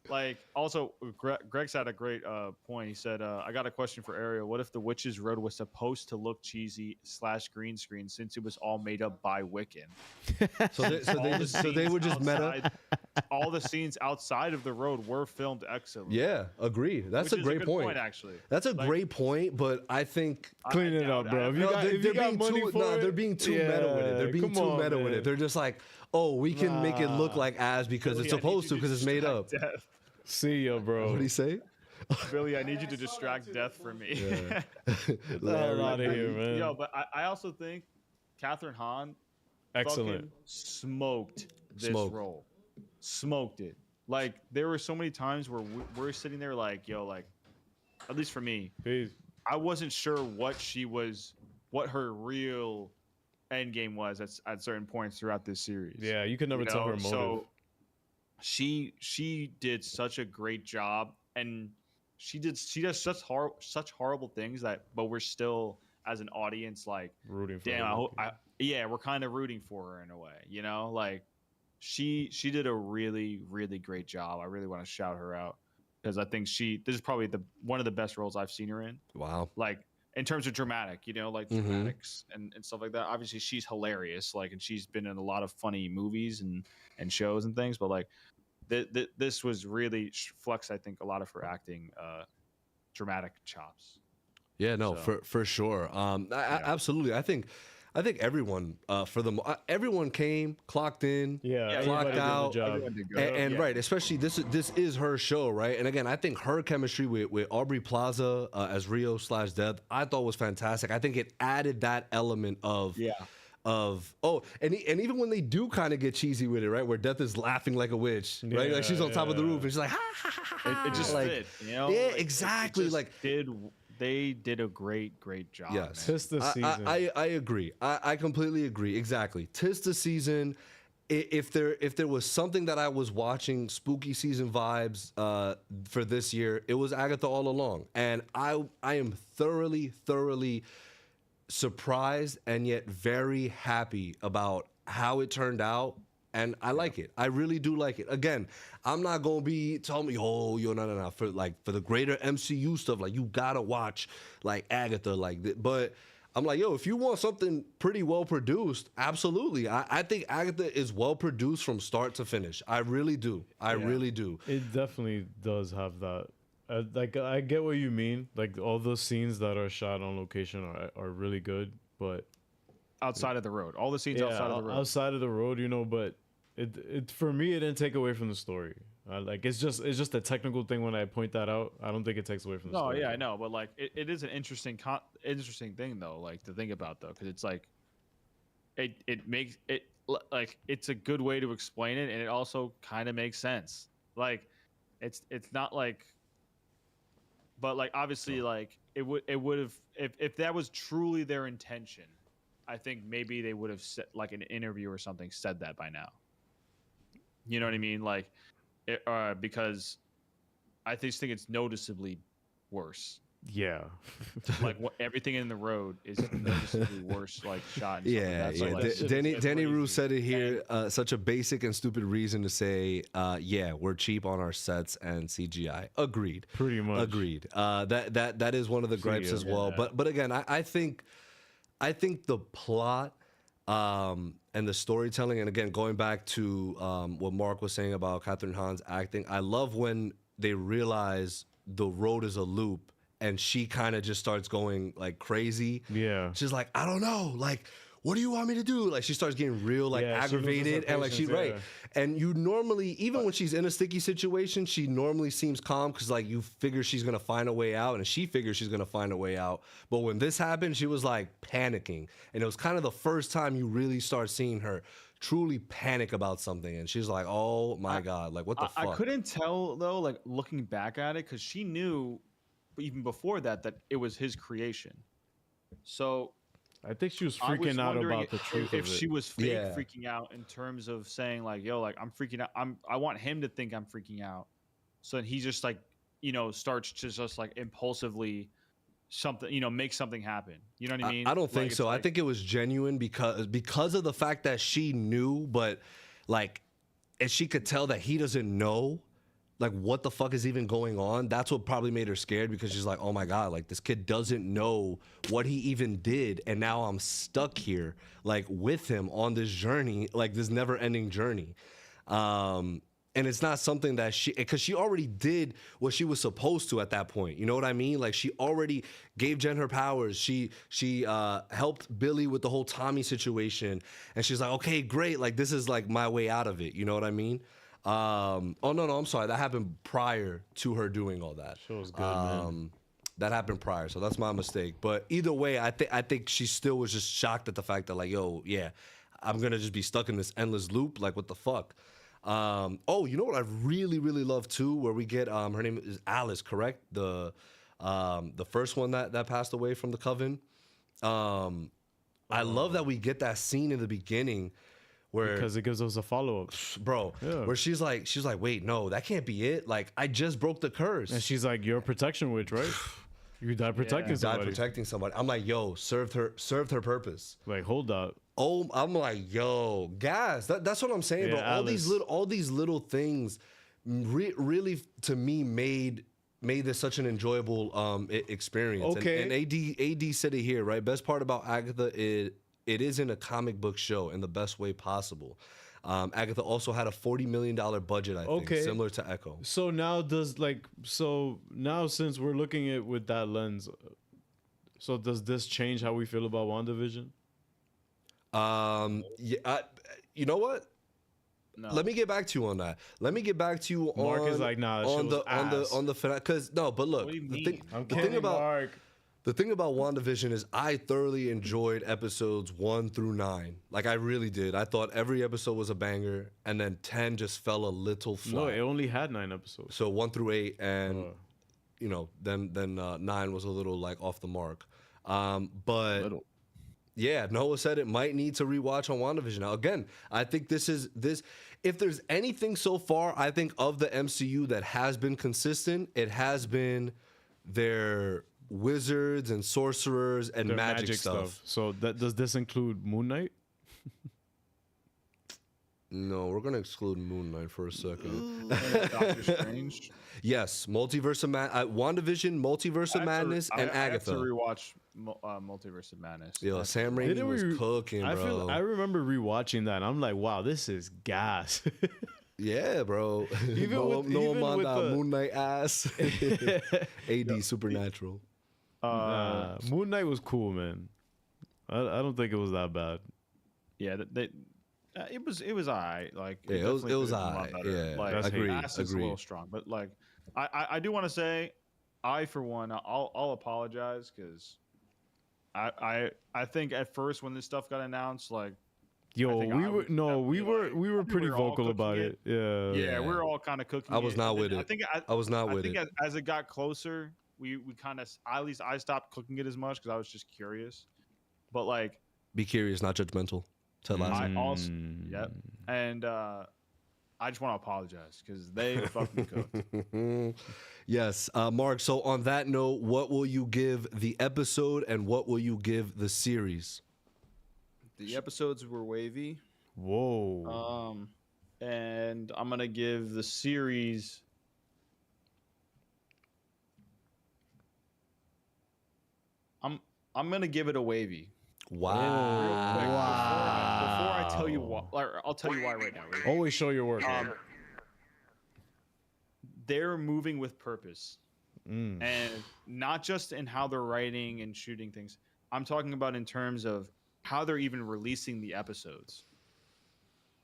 Like, also, Greg's had a great point. He said, I got a question for Ariel. What if the Witch's Road was supposed to look cheesy / green screen since it was all made up by Wiccan? So they were just meta. All the scenes outside of the road were filmed excellently. Yeah, agree. That's a Which is great good point. Actually. That's a great point, but I think clean it up, bro. If you got money for it, they're being too meta with it. They're being too meta with it. They're just like, oh, we can make it look like as because it's supposed to because it's made up. Death. See ya, bro. What did he say? Billy, I need you to distract death from me. Get the hell out of here, man. Yo, but I also think Catherine Hahn excellent smoked this role. Smoked it. Like, there were so many times where we're sitting there like, yo, like, at least for me, I wasn't sure what her real end game was at certain points throughout this series. Yeah, you could never tell her motive. So she did such a great job, and she does such horrible things but we're still, as an audience, like rooting for her. We're kind of rooting for her in a way, you know, like she did a really, really great job. I really want to shout her out because I think this is probably one of the best roles I've seen her in. Wow. Like, in terms of dramatic, you know, like dramatics and stuff like that. Obviously, she's hilarious, like, and she's been in a lot of funny movies and shows and things. But like, this was really flexed, I think, a lot of her acting, dramatic chops. Yeah, no, for sure. Absolutely. I think everyone everyone came, clocked in, clocked out, and right, especially this is her show, right? And again, I think her chemistry with Aubrey Plaza as Rio / Death, I thought was fantastic. I think it added that element of and even when they do kind of get cheesy with it, right, where Death is laughing like a witch, right, like she's on top of the roof and she's like, ha ha ha ha, it just like, fit, you know? Yeah, like, exactly. They did a great job. Yes, tis the season. I agree. I completely agree. Exactly. Tis the season. If there was something that I was watching spooky season vibes for this year, it was Agatha All Along, and I am thoroughly surprised and yet very happy about how it turned out. And I like it. I really do like it. Again, I'm not gonna be telling me, oh, no. For the greater MCU stuff, like you gotta watch like Agatha, but I'm like, yo, if you want something pretty well produced, absolutely. I think Agatha is well produced from start to finish. I really do. I really do. It definitely does have that. Like, I get what you mean. Like, all those scenes that are shot on location are really good, but outside of the road, all the scenes outside of the road. Outside of the road, you know, but it for me, it didn't take away from the story. Like, it's just a technical thing when I point that out. I don't think it takes away from the story. No, yeah, I know, but like, it is an interesting thing though, like to think about though, because it's like, it makes it like it's a good way to explain it, and it also kind of makes sense. Like, it's not like. But like, obviously, like it would have if that was truly their intention, I think maybe they would have said, like, an interview or something, said that by now. You know what I mean? Like, because I just think it's noticeably worse. Yeah. Like, everything in the road is noticeably worse, like shot. And yeah. So, like, Danny Rue said it here. Such a basic and stupid reason to say, yeah, we're cheap on our sets and CGI. Agreed. Pretty much. Agreed. That is one of the gripes as well. But again, I think the plot and the storytelling, and again, going back to what Mark was saying about Catherine Hahn's acting, I love when they realize the road is a loop. And she kind of just starts going like crazy. Yeah. She's like, I don't know. Like, what do you want me to do? Like, she starts getting real aggravated. And like, right. And you normally, even when she's in a sticky situation, she normally seems calm because like you figure she's going to find a way out. And she figures she's going to find a way out. But when this happened, she was like panicking. And it was kind of the first time you really start seeing her truly panic about something. And she's like, oh my God, like what the fuck? I couldn't tell though, like looking back at it, because she knew even before that it was his creation. So I think she was freaking out about the truth if of it. she was freaking out in terms of saying like, yo, like I'm freaking out, I want him to think I'm freaking out, so then he's just like starts to just like impulsively something, make something happen. You know what I mean? I don't think Like, so. I think it was genuine because of the fact that she knew, but like, and she could tell that he doesn't know like what the fuck is even going on. That's what probably made her scared, because she's like, oh my God, like this kid doesn't know what he even did. And now I'm stuck here like with him on this journey, like this never ending journey. And it's not something that because she already did what she was supposed to at that point. You know what I mean? Like she already gave Jen her powers. She helped Billy with the whole Tommy situation. And she's like, okay, great. Like this is like my way out of it. You know what I mean? Oh no, I'm sorry. That happened prior to her doing all that. Show's good, man. That happened prior, so that's my mistake. But either way, I think she still was just shocked at the fact that like, yo, yeah, I'm gonna just be stuck in this endless loop. Like, what the fuck? Oh, you know what I really, really love too, where we get her name is Alice, correct? The first one that passed away from the coven. I love that we get that scene in the beginning. Because it gives us a follow-up, bro. Yeah. Where she's like, wait, no, that can't be it. Like, I just broke the curse. And she's like, you're a protection witch, right? You died protecting somebody. You died protecting somebody. I'm like, yo, served her purpose. Like, hold up. Oh, I'm like, yo, gas. That's what I'm saying, bro. All these little things, really to me made this such an enjoyable experience. Okay. And AD said it here, right? Best part about Agatha is, it isn't a comic book show in the best way possible. Agatha also had a $40 million budget, I think, similar to Echo. So now since we're looking at it with that lens, so does this change how we feel about WandaVision? Yeah, you know what? No. Let me get back to you on that. Let me get back to you on Mark is like, nah, on the because no, but look, the thing about WandaVision is I thoroughly enjoyed episodes 1 through 9. Like, I really did. I thought every episode was a banger, and then 10 just fell a little flat. No, it only had 9 episodes. So 1 through 8, and then 9 was a little like off the mark. But yeah, Noah said it might need to rewatch on WandaVision. Now, again, I think this. If there's anything so far, I think of the MCU that has been consistent, it has been their wizards and sorcerers and magic stuff. So does this include Moon Knight? No, we're gonna exclude Moon Knight for a second. Doctor Strange. Yes, WandaVision, Multiverse of Madness, and Agatha. I have to rewatch Multiverse of Madness. Yo, Sam Raimi was cooking, bro. I remember rewatching that, and I'm like, wow, this is gas. Yeah, bro. Even with the Moon Knight ass. AD Supernatural. Moon Knight was cool, man. I don't think it was that bad. Yeah, it was alright. Like, yeah, it was alright. Yeah, like, agreed. It's a little strong, but like, I do want to say, for one, I'll apologize, because I think at first when this stuff got announced, like, yo, we were pretty vocal about it. Yeah, we were all kind of cooking. I was not with it. I was not with it. I think as it got closer, we kind of, at least I stopped cooking it as much, because I was just curious. But like, be curious, not judgmental. I also, yep. And I just want to apologize, because they fucking cooked. Yes, Mark. So on that note, what will you give the episode, and what will you give the series? The episodes were wavy. Whoa. And I'm gonna give the series. I'm gonna give it a wavy. Wow. Before I tell you why, I'll tell you why right now. Right? Always show your work. They're moving with purpose, and not just in how they're writing and shooting things. I'm talking about in terms of how they're even releasing the episodes.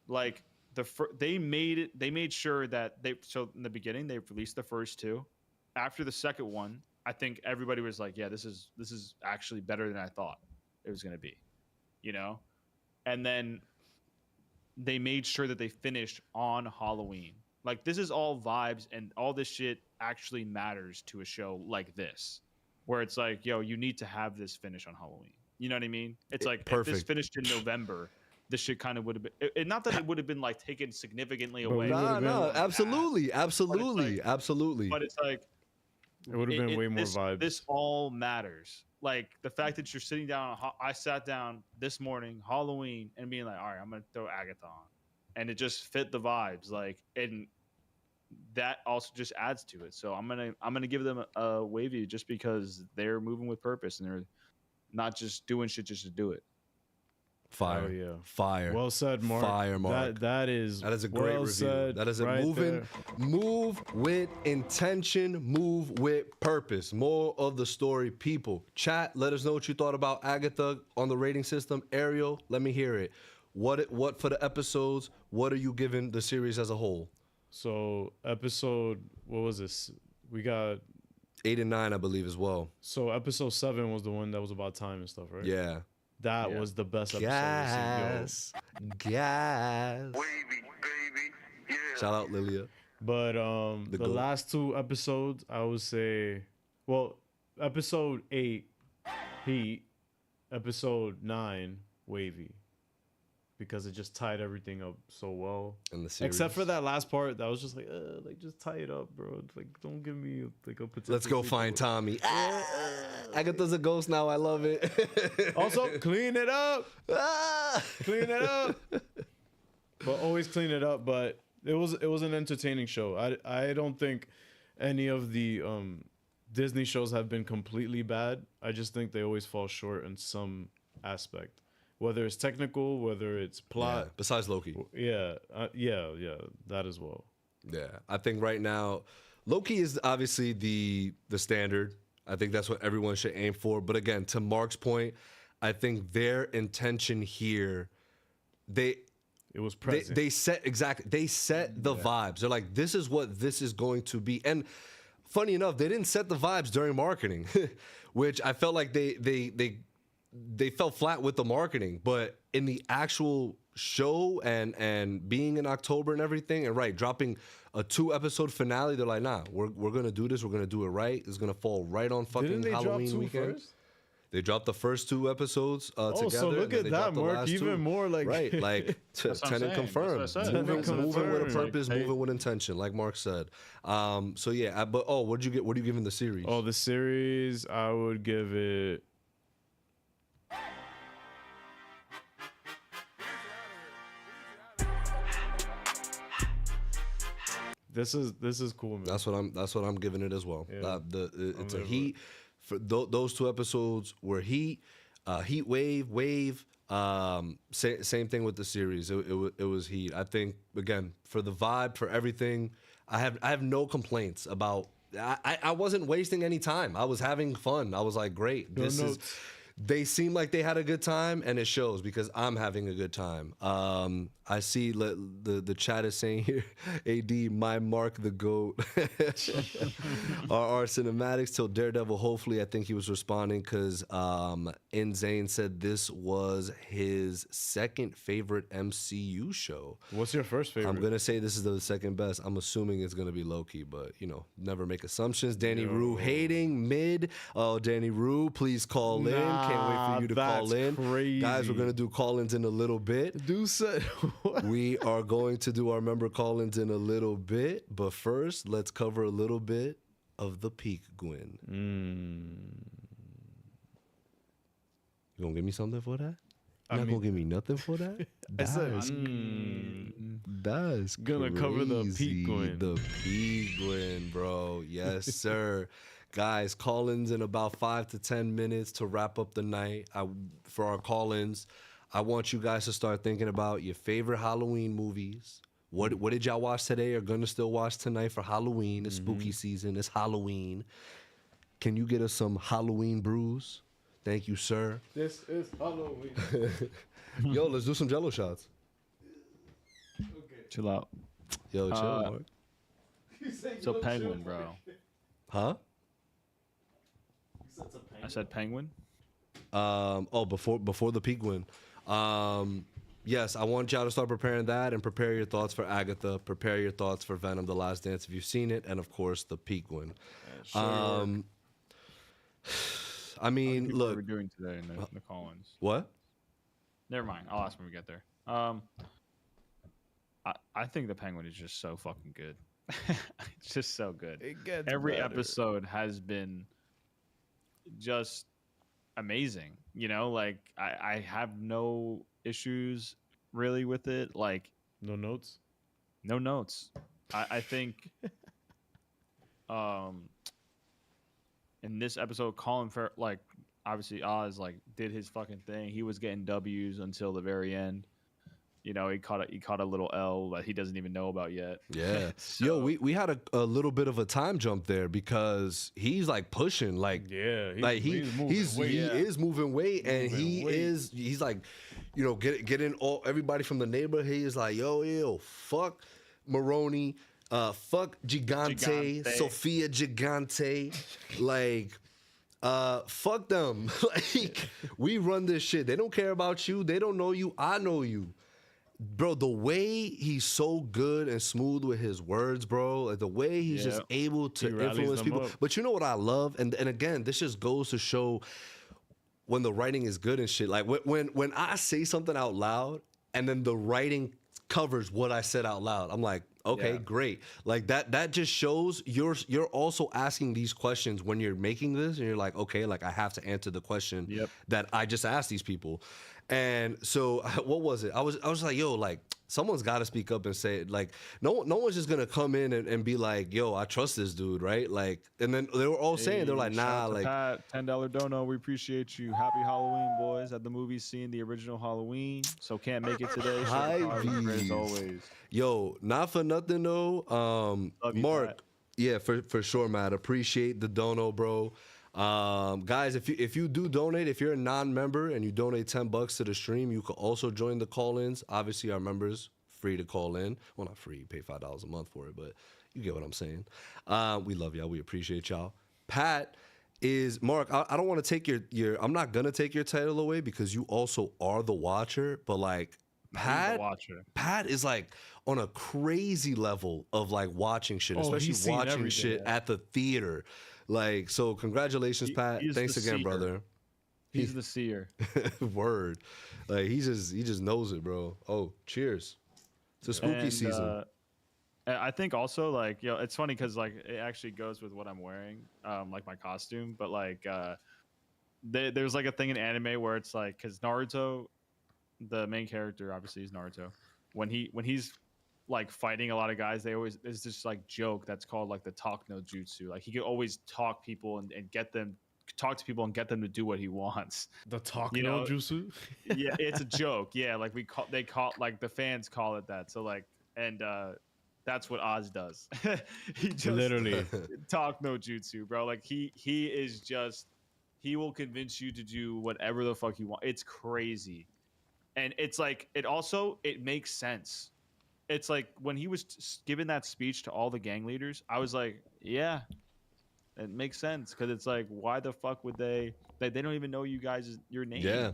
Like they made sure that so in the beginning they released the first 2. After the second one, I think everybody was like, yeah, this is actually better than I thought it was going to be, and then they made sure that they finished on Halloween. Like, this is all vibes, and all this shit actually matters to a show like this, where it's like, yo, you need to have this finish on Halloween. You know what I mean? It's like, perfect. If this finished in November, this shit kind of would have been, not that it would have been like taken significantly away. No, absolutely. But it's like, It would have been way more vibes. This all matters. Like the fact that you're sitting down. I sat down this morning, Halloween, and being like, all right, I'm gonna throw Agatha on, and it just fit the vibes. Like, and that also just adds to it. So I'm gonna give them a wavy just because they're moving with purpose and they're not just doing shit just to do it. Fire. Oh, yeah. Fire. Well said, Mark. Fire, Mark. That is a great well review. said That is a right moving, there. move with intention, move with purpose. More of the story, people. Chat, let us know what you thought about Agatha on the rating system. Ariel, let me hear it. What for the episodes? What are you giving the series as a whole? So episode, what was this? We got 8 and 9, I believe, as well. So episode 7 was the one that was about time and stuff, right? Yeah. That was the best episode. Gas. Gas. Shout out Lilia. But the last 2 episodes, I would say, well, episode 8, Heat, episode 9, Wavy. Because it just tied everything up so well. In the series. Except for that last part, that was just like just tie it up, bro. Like, don't give me like a potential. Let's go find Tommy. Agatha's a ghost now. I love it. Also, clean it up. Clean it up. But always clean it up. But it was an entertaining show. I don't think any of the Disney shows have been completely bad. I just think they always fall short in some aspect. Whether it's technical, whether it's plot. Yeah, besides Loki. Yeah, that as well. Yeah, I think right now, Loki is obviously the standard. I think that's what everyone should aim for. But again, to Mark's point, I think their intention here, it was present. They set the vibes. They're like, this is what this is going to be. And funny enough, they didn't set the vibes during marketing, which I felt like they fell flat with the marketing, but in the actual show and being in October and everything, and dropping a 2-episode finale, they're like, nah, we're gonna do this, we're gonna do it right. It's gonna fall right on fucking Halloween weekend. First? They dropped the first 2 episodes together. So look at that, Mark. Even more like like Tenet confirmed. Moving with a purpose, moving with intention, like Mark said. So yeah, but what do you give in the series? Oh, the series, I would give it. This is cool, man. That's what I'm giving it as well. Yeah. It's a Heat. For those 2 episodes were Heat, Heat Wave. Same thing with the series. It was Heat. I think again for the vibe, for everything. I have no complaints about. I wasn't wasting any time. I was having fun. I was like, great. They seem like they had a good time, and it shows because I'm having a good time. I see the chat is saying here, AD, my Mark the GOAT. our cinematics till Daredevil, hopefully. I think he was responding because Zane said this was his second favorite MCU show. What's your first favorite? I'm going to say this is the second best. I'm assuming it's going to be Loki, but, never make assumptions. Danny Rue hating mid. Oh, Danny Rue, please call in. Can't wait for you to call in. Crazy. Guys, we're going to do call-ins in a little bit. We are going to do our member call-ins in a little bit, but first, let's cover a little bit of the peak, Gwen. You gonna give me something for that? You're not gonna give me nothing for that? That's gonna cover the peak, Gwen. The peak, Gwen, bro. Yes, sir. Guys, call-ins in about 5 to 10 minutes to wrap up the night. For our call-ins, I want you guys to start thinking about your favorite Halloween movies. What did y'all watch today or gonna still watch tonight for Halloween? It's spooky season. It's Halloween. Can you get us some Halloween brews? Thank you, sir. This is Halloween. Yo, let's do some Jello shots. Okay. Chill out. Yo, chill, Mark. So penguin, bro. Huh? I said penguin. Before the peak win. Yes, I want y'all to start preparing that and prepare your thoughts for Agatha. Prepare your thoughts for Venom: The Last Dance if you've seen it, and of course the peak win. I mean, look. What we're doing today in the call-ins. What? Never mind. I'll ask when we get there. I think the penguin is just so fucking good. It's just so good. It gets Every better. episode has been just amazing. You know, like I have no issues really with it. Like No notes. no notes. I think in this episode, Colin Farrell, like obviously Oz like did his fucking thing. He was getting W's until the very end. You know, he caught a little L that he doesn't even know about yet. Yeah. Yo, we had a little bit of a time jump there because he's like pushing, like he's moving weight, and he's like, you know, getting all everybody from the neighborhood. He is like, yo, fuck Maroni, fuck Gigante, Sofia Gigante, like. Fuck them. Like, we run this shit. They don't care about you. They don't know you. I know you. Bro, the way he's so good and smooth with his words, bro, like the way he's just able to influence people. Up. But you know what I love? And again, this just goes to show when the writing is good and shit. Like when I say something out loud and then the writing covers what I said out loud, I'm like, okay, great. Like that just shows you're also asking these questions when you're making this, and you're like, okay, like I have to answer the question that I just asked these people. And so what was it? I was like, yo, like someone's got to speak up and say it. Like no one's just gonna come in and be like, yo, I trust this dude, right? Like, and then they were all saying, they're like, nah, like Pat, $10 dono, we appreciate you. Happy Halloween, boys. At the movies, seeing the original Halloween, so can't make it today. As always. Yo, not for nothing though. Mark, Pat. yeah, for sure, Matt. Appreciate the dono, bro. Guys, if you do donate, if you're a non-member and you donate $10 to the stream, you could also join the call-ins. Obviously, our members free to call in. Well, not free, you pay $5 a month for it, but you get what I'm saying. We love y'all. We appreciate y'all. Pat is Mark. I don't want to take your. I'm not gonna take your title away because you also are the watcher. But like Pat is like on a crazy level of like watching shit, especially watching shit at the theater. Like, so congratulations, Pat. Thanks again, brother. He's the seer. Word. Like he just knows it, bro. Oh, cheers. It's a spooky season. I think also like, you know, it's funny because like it actually goes with what I'm wearing, like my costume. But like there's like a thing in anime where it's like, because Naruto, the main character obviously is Naruto. When he's like fighting a lot of guys, there's this like joke that's called like the talk no jutsu. Like he could always talk people and get them to do what he wants. The talk no jutsu? Yeah, it's a joke. Yeah, like they call like the fans call it that. So like, and that's what Oz does. He just literally talk no jutsu, bro. Like he will convince you to do whatever the fuck you want. It's crazy. And it's like it makes sense. It's like when he was giving that speech to all the gang leaders, I was like, yeah, it makes sense, because it's like, why the fuck would they don't even know you guys your names. Yeah.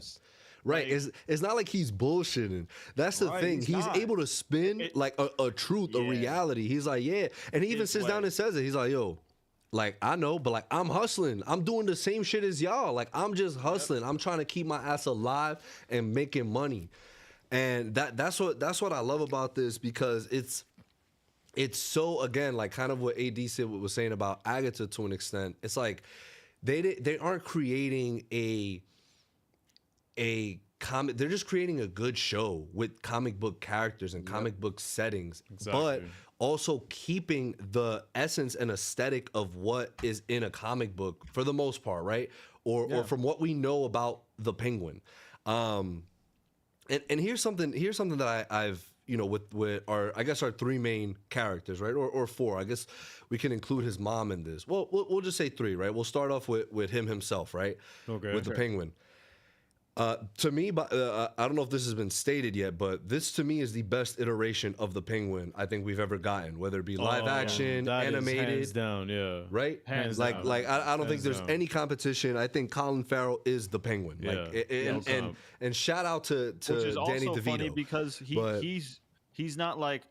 Right. Like, it's not like he's bullshitting. That's the thing. He's able to spin like a truth, a reality. He's like, yeah. And he even sits down and says it. He's like, yo, like, I know, but like, I'm hustling. I'm doing the same shit as y'all. Like, I'm just hustling. I'm trying to keep my ass alive and making money. And that's what I love about this, because it's so, again, like kind of what AD was saying about Agatha to an extent. It's like they aren't creating a comic. They're just creating a good show with comic book characters and comic book settings, but also keeping the essence and aesthetic of what is in a comic book for the most part, right? Or from what we know about the Penguin. And here's something that I've, you know, with our, I guess our three main characters, right? Or four. I guess we can include his mom in this. Well, we'll just say three, right? We'll start off with him himself, right? Okay. With the Penguin. To me, I don't know if this has been stated yet, but this to me is the best iteration of the Penguin I think we've ever gotten, whether it be live action, animated, hands down, yeah, right? Hands like, down. like I don't think there's down. any competition. I think Colin Farrell is the Penguin. Like, and shout out to which is Danny also DeVito, funny because he's not like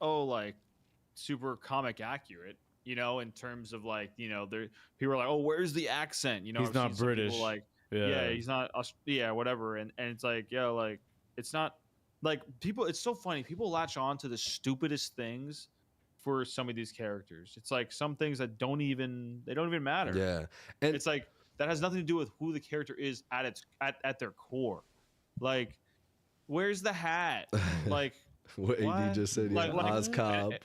super comic accurate, you know, in terms of like, you know, people are like, oh, where's the accent? You know, he's not British. Like, yeah, he's not. Yeah, whatever. And it's like, yeah, like it's not like people. It's so funny. People latch on to the stupidest things for some of these characters. It's like some things that don't even matter. Yeah, and it's like that has nothing to do with who the character is at their core. Like, where's the hat? Like, what AD just said, yeah, Oscob.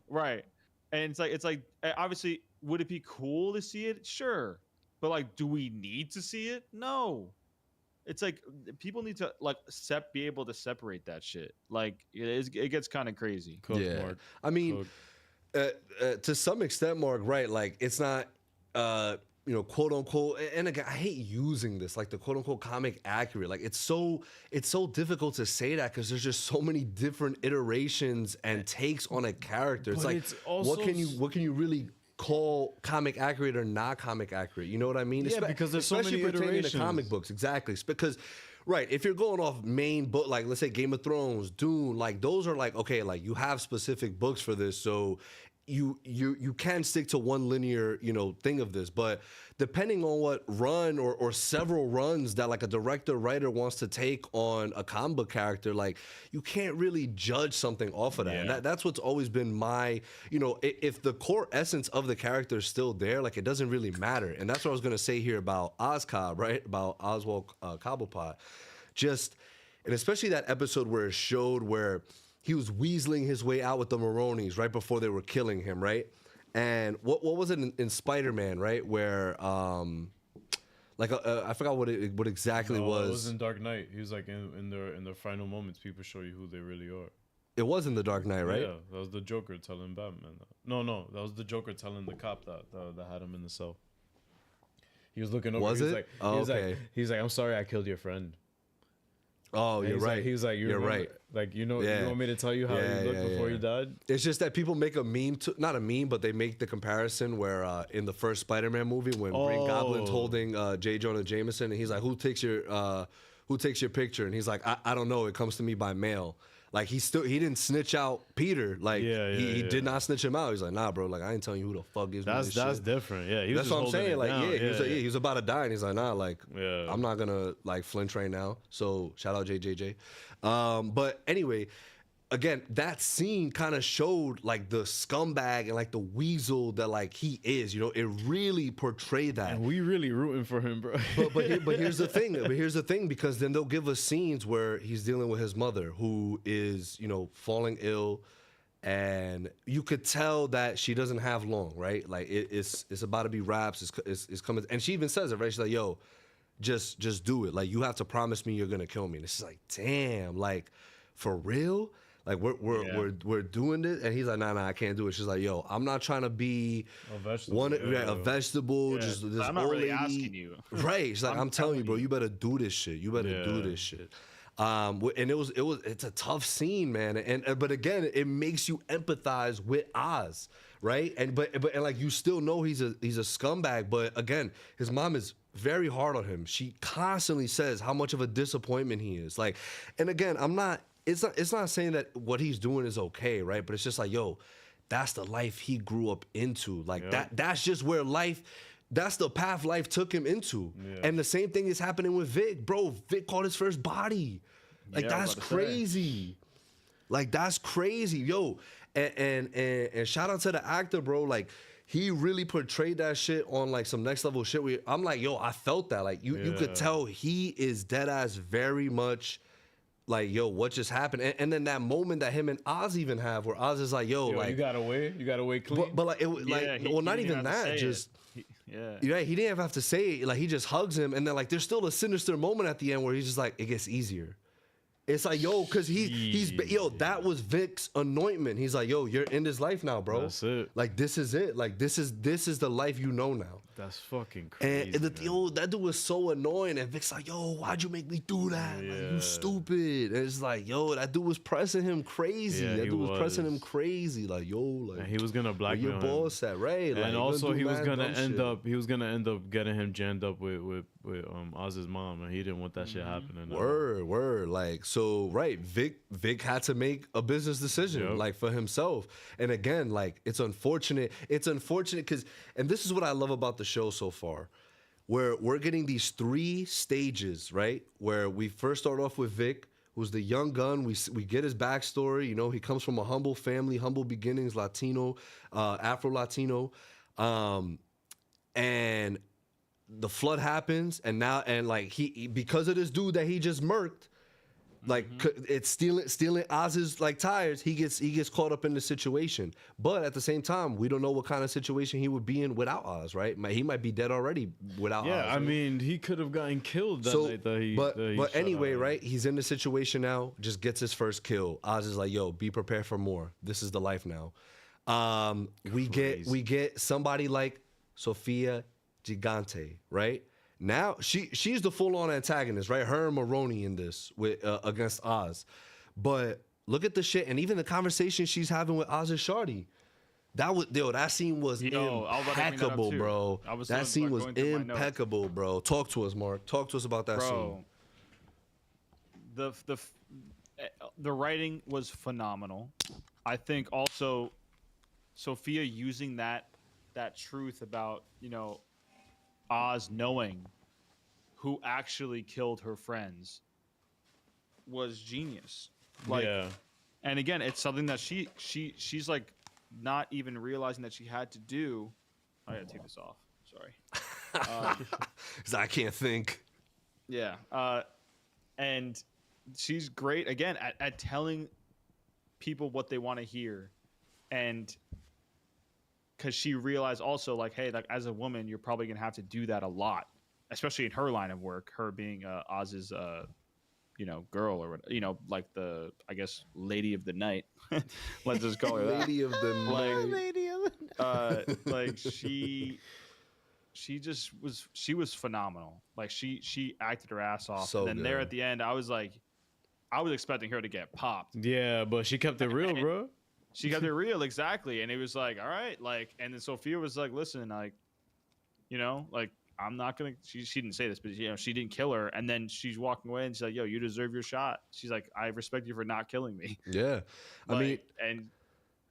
Right. And it's like obviously, would it be cool to see it? Sure. But like, do we need to see it? No. It's like people need to like be able to separate that shit. Like it gets kind of crazy. Yeah. Mark. I mean, to some extent, Mark, right? Like it's not quote unquote, and again, I hate using this, like the quote unquote comic accurate. Like it's so difficult to say that because there's just so many different iterations and takes on a character. It's like, what can you really call comic accurate or not comic accurate? You know what I mean? Yeah, because there's so many pertaining iterations to comic books. Exactly. It's because, right, if you're going off main book, like let's say Game of Thrones, Dune, like those are like, okay, like you have specific books for this, so you can stick to one linear, thing of this. But depending on what run or several runs that like a director writer wants to take on a comic book character, like you can't really judge something off of that. And that's what's always been my, if the core essence of the character is still there, like it doesn't really matter. And that's what I was gonna say here about Oscob, right? About Oswald Cobblepot. And especially that episode where it showed where he was weaseling his way out with the Maronis right before they were killing him, right? And what was it in Spider-Man, right? Where I forgot what exactly was. It was in Dark Knight. He was like in their final moments, people show you who they really are. It was in the Dark Knight, right? Yeah, that was the Joker telling Batman that. No, that was the Joker telling the cop that had him in the cell. He was looking over. Was it? He's like, I'm sorry, I killed your friend. Oh, and you're right. He was like, you're right. Like, you want me to tell you how he looked before he died? It's just that people make a meme, not a meme, but they make the comparison where in the first Spider-Man movie when Green Goblin's holding J. Jonah Jameson, and he's like, who takes your picture? And he's like, I don't know. It comes to me by mail. Like he didn't snitch out Peter. Like he did not snitch him out. He's like, nah, bro. Like I ain't telling you who the fuck gives me this That's shit. different. Yeah, that's what I'm saying. Like he was about to die, and he's like, nah, like I'm not gonna like flinch right now. So shout out JJJ. But anyway, again, that scene kind of showed like the scumbag and like the weasel that like he is. It really portrayed that. And we really rooting for him, bro. but here's the thing. Because then they'll give us scenes where he's dealing with his mother, who is falling ill, and you could tell that she doesn't have long, right? Like it's about to be wraps. It's coming, and she even says it, right? She's like, yo, just do it. Like you have to promise me you're gonna kill me. And it's like, damn, like for real. Like we're doing this, and he's like, nah, I can't do it. She's like, yo, I'm not trying to be a vegetable. A vegetable. Just this I'm not old really lady. asking you. Right? She's like, I'm telling you, bro, you better do this shit. You better do this shit. And it's a tough scene, man. But again, it makes you empathize with Oz, right? And like you still know he's a scumbag. But again, his mom is very hard on him. She constantly says how much of a disappointment he is. Like, and again, It's not saying that what he's doing is okay, right? But it's just like, yo, that's the life he grew up into. Like that's just where that's the path life took him into. Yeah. And the same thing is happening with Vic. Bro, Vic caught his first body. Like that's crazy. Like that's crazy. Yo. And shout out to the actor, bro. Like he really portrayed that shit on like some next level shit. I'm like, yo, I felt that. Like you could tell he is dead ass very much. Like, yo, what just happened? And then that moment that him and Oz even have, where Oz is like, yo, like you got away clean. But like, not even that. Just he didn't even have to say it. Like, he just hugs him, and then like, there's still a sinister moment at the end where he's just like, it gets easier. It's like, yo, because that was Vic's anointment. He's like, yo, you're in this life now, bro. That's it. Like, this is it. Like, this is the life you know now. That's fucking crazy. And that dude was so annoying. And Vic's like, yo, why'd you make me do that? Yeah. Like, you stupid. And it's like, yo, that dude was pressing him crazy. Yeah, that dude was pressing him crazy. Like, yo, like, and he was gonna blackmail your him. boss at, right? And like, also he was gonna end up getting him jammed up with Oz's mom, and he didn't want that shit happening. Word. Like, so right, Vic had to make a business decision, like for himself. And again, like it's unfortunate because, and this is what I love about the show so far, where we're getting these 3 stages, right? Where we first start off with Vic, who's the young gun. We get his backstory. You know, he comes from a humble family, humble beginnings, Latino, Afro-Latino. And the flood happens, and like he because of this dude that he just murked, like it's stealing Oz's like tires. He gets caught up in the situation, but at the same time, we don't know what kind of situation he would be in without Oz. Right? He might be dead already without Oz. Yeah, I mean, he could have gotten killed that night. But anyway, right? He's in the situation now. Just gets his first kill. Oz is like, "Yo, be prepared for more. This is the life now." We get somebody like Sofia Gigante, right? Now she's the full-on antagonist, right? Her and Maroni in this with against Oz. But look at the shit, and even the conversation she's having with Oz's shawty. That scene was impeccable, bro. That scene was impeccable, bro. Talk to us, Mark. Talk to us about that scene. The writing was phenomenal. I think also Sophia using that truth about, you know, Oz knowing who actually killed her friends was genius. Like, yeah. And again, it's something that she's like not even realizing that she had to do. I gotta take this off. Sorry. Because I can't think. Yeah. And she's great again at telling people what they want to hear, and because she realized also, like, hey, like as a woman, you're probably gonna have to do that a lot, especially in her line of work. Her being Oz's, girl, or you know, like the, I guess, lady of the night. Let's just call her that. Lady of the night. Lady of the night. Like she was phenomenal. Like she acted her ass off. So and then good. there at the end, I was expecting her to get popped. Yeah, but she kept it real, bro. She got it real, exactly. And it was like, all right, like, and then Sophia was like, listen, like, you know, like, I'm not gonna. She didn't say this, but you know, she didn't kill her. And then she's walking away, and she's like, "Yo, you deserve your shot." She's like, "I respect you for not killing me." Yeah, I mean, and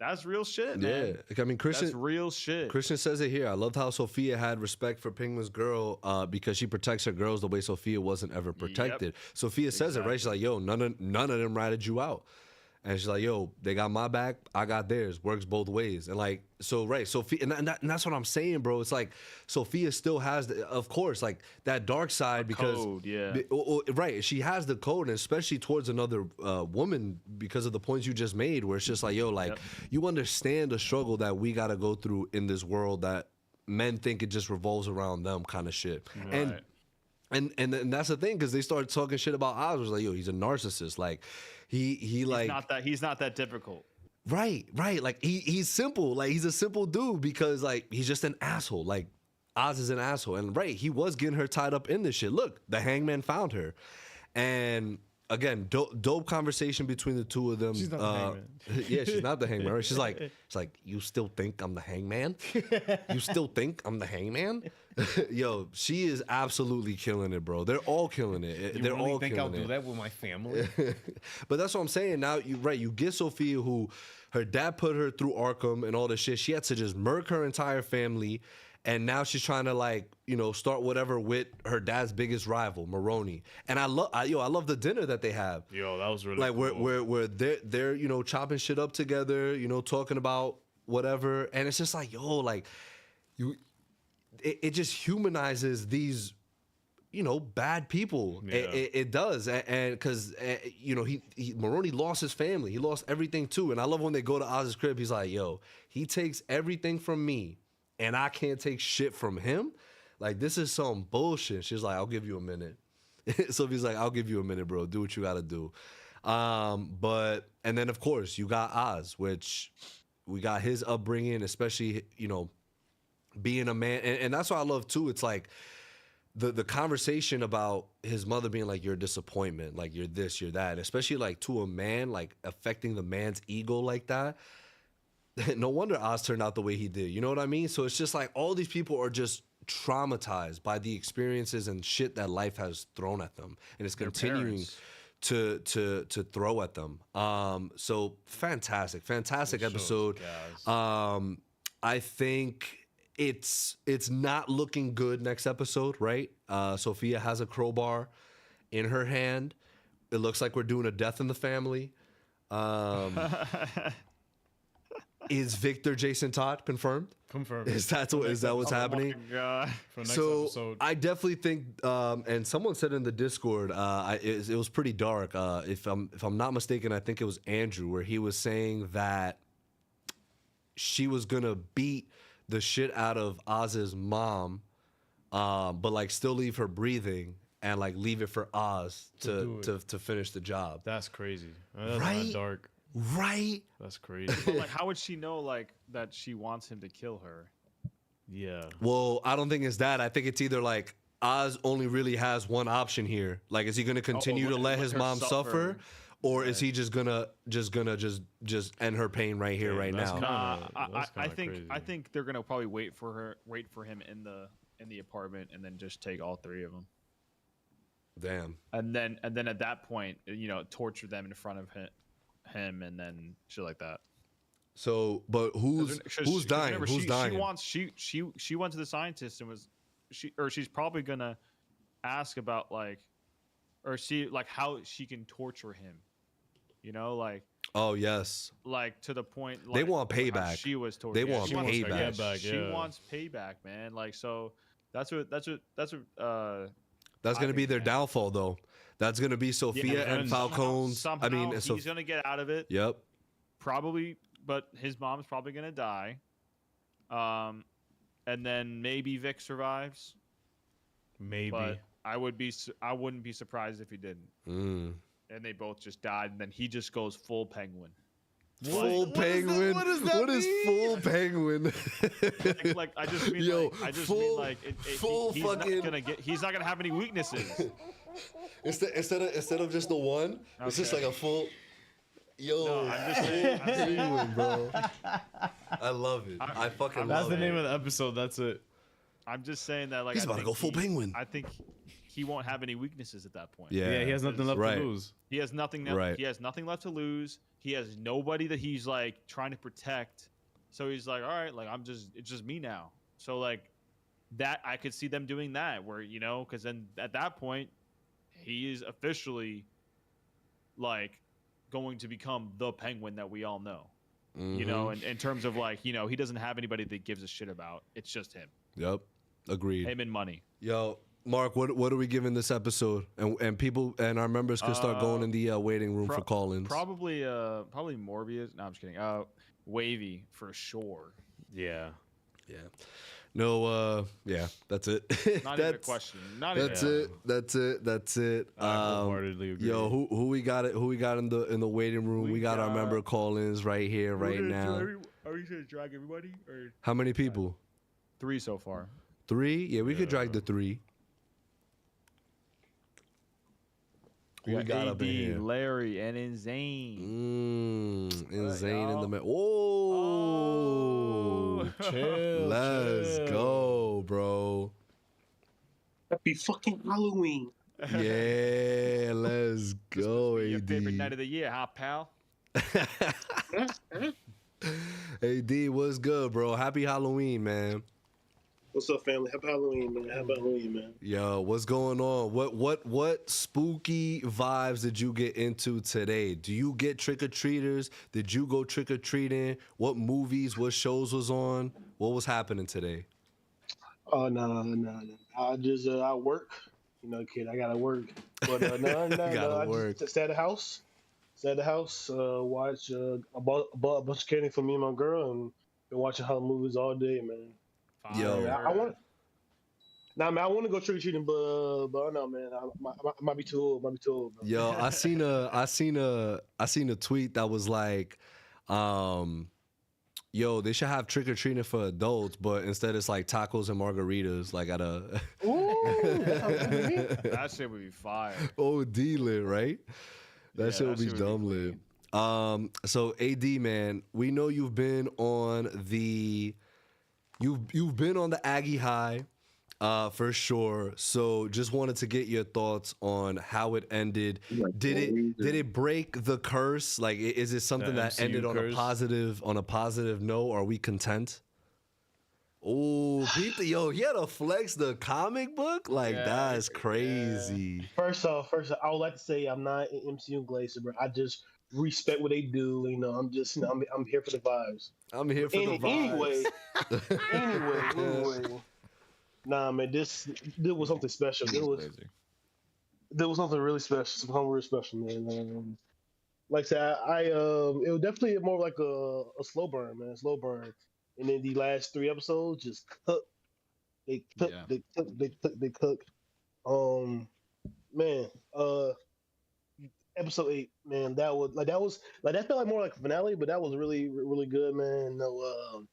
that's real shit, yeah. man. I mean, Christian, that's real shit. Christian says it here. I loved how Sophia had respect for Penguin's girl because she protects her girls the way Sophia wasn't ever protected. Sophia says it right. She's like, "Yo, none of them ratted you out." And she's like, "Yo, they got my back, I got theirs. Works both ways." And like, so right, Sophia, and that's what I'm saying, bro. It's like Sophia still has, of course, like that dark side because, code, yeah, right. She has the code, and especially towards another woman because of the points you just made, where it's just like, yo, like you understand the struggle that we got to go through in this world that men think it just revolves around them, kind of shit, right. And that's the thing, because they started talking shit about Oz. It was like, yo, he's a narcissist. Like he's not that difficult. Right. Like he's simple. Like he's a simple dude because like he's just an asshole. Like Oz is an asshole. And right, he was getting her tied up in this shit. Look, the hangman found her. And again, dope conversation between the two of them. She's not the hangman. Yeah, she's not the hangman. Right? She's like, you still think I'm the hangman? You still think I'm the hangman? Yo, she is absolutely killing it, bro. They're all killing it. They're all think killing I'll it. do that with my family? But that's what I'm saying. Now, you get Sophia, who her dad put her through Arkham and all this shit. She had to just murk her entire family. And now she's trying to, like, you know, start whatever with her dad's biggest rival, Maroni. And I love the dinner that they have. Yo, that was really like cool. where they're you know, chopping shit up together, you know, talking about whatever. And it's just like, yo, like it just humanizes these, you know, bad people. Yeah. It does, and because you know, Maroni lost his family, he lost everything too. And I love when they go to Oz's crib. He's like, yo, he takes everything from me, and I can't take shit from him. Like, this is some bullshit. She's like, I'll give you a minute. Sophie's like, I'll give you a minute, bro. Do what you gotta do. But and then of course you got Oz, which we got his upbringing, especially, you know, being a man, and that's what I love too. It's like the conversation about his mother being like, you're a disappointment, like you're this, you're that, especially like to a man, like affecting the man's ego like that. No wonder Oz turned out the way he did. You know what I mean? So it's just like all these people are just traumatized by the experiences and shit that life has thrown at them, and it's continuing to throw at them. So fantastic episode. I think it's not looking good next episode, right? Sophia has a crowbar in her hand. it looks like we're doing a death in the family. Is Victor Jason Todd confirmed? Confirmed. Is that what's happening? God. For next So episode. I definitely think, and someone said in the Discord, it was pretty dark. If I'm not mistaken, I think it was Andrew, where he was saying that she was gonna beat the shit out of Oz's mom, but like still leave her breathing and like leave it for Oz to finish the job. That's crazy. That's Right? not dark. Right? That's crazy. But like, how would she know like that she wants him to kill her? Yeah. Well, I don't think it's that. I think it's either like Oz only really has one option here. Like, is he gonna continue to let his her mom suffer, or is he just gonna end her pain right here, right now? I think they're gonna probably wait for him in the apartment and then just take all three of them. Damn. And then at that point, torture them in front of him and then shit like that. So, but who's dying? Remember, Who's dying? She went to the scientist and she's probably gonna ask about see how she can torture him. Like. Oh yes. Like to the point. They want payback. She was tortured. They want payback. She wants payback, man. Like so. That's what. That's gonna be their downfall, though. That's gonna be Sophia and Falcone's. Somehow he's gonna get out of it. Yep. Probably, but his mom's probably gonna die. And then maybe Vic survives. Maybe. But I wouldn't be surprised if he didn't. And they both just died, and then he just goes full penguin. Full penguin. What is full penguin? like I just mean he's not gonna have any weaknesses. Instead of just the one, it's just like a full. No, I'm just saying, penguin, bro. I love it. I fucking love it. That's the name of the episode. That's it. I'm just saying that he's about to go full penguin. I think he won't have any weaknesses at that point. Yeah, he has nothing left to lose. He has nothing. He has nothing left to lose. He has nobody that he's like trying to protect. So he's like, all right, like it's just me now. So like that, I could see them doing that where, because then at that point, he is officially like going to become the Penguin that we all know. Mm-hmm. In terms of like, he doesn't have anybody that gives a shit about. It's just him. Yep. Agreed. Him and money. Yo, Mark, what are we giving this episode? And people and our members can start going in the waiting room for call-ins. Probably Morbius. No, I'm just kidding. Wavy for sure. Yeah. Yeah. No, yeah, that's it. Not even a question. That's it. I wholeheartedly agree. Yo, who we got in the waiting room? We got our member call-ins right here, right now. Are we gonna drag everybody? Or how many people? 3 so far. 3? Yeah, we could drag the 3. We got up in here? Larry, and Insane. Insane in the middle. Oh, chill. Let's go, bro. Happy fucking Halloween. Yeah, let's go, AD. Your favorite night of the year, huh, pal? AD, what's good, bro? Happy Halloween, man. What's up, family? Happy Halloween, man. Happy Halloween, man. Yo, what's going on? What spooky vibes did you get into today? Do you get trick-or-treaters? Did you go trick-or-treating? What movies, what shows was on? What was happening today? Oh, no. I just, I work. Kid, I gotta work. But no. I just stay at the house. Watch I bought a bunch of candy for me and my girl, and been watching horror movies all day, man. Yo, I want to go trick or treating, but no, man, I might be too old. Bro. Yo, I seen a tweet that was like, yo, they should have trick or treating for adults, but instead it's like tacos and margaritas, like at a. That shit would be fire. OD lit, right? That shit would be dumb lit. So AD, man, we know you've been on the. You've been on the Aggie high, for sure. So just wanted to get your thoughts on how it ended. Did it break the curse? Like, is it something that ended on a positive note? Are we content? Oh, yo, he had to flex the comic book? Like, that's crazy. First off, I would like to say I'm not an MCU glazer, bro. I just respect what they do. You know, I'm just, I'm here for the vibes. I'm here for the vibes. Anyway. Nah, man, this was something special. There was something really special, something really special, man. Like I said, it was definitely more like a slow burn, man, slow burn. And then the last 3 episodes just cooked. They cooked. Man, episode 8, man, that felt like more like a finale, but that was really, really good, man. No,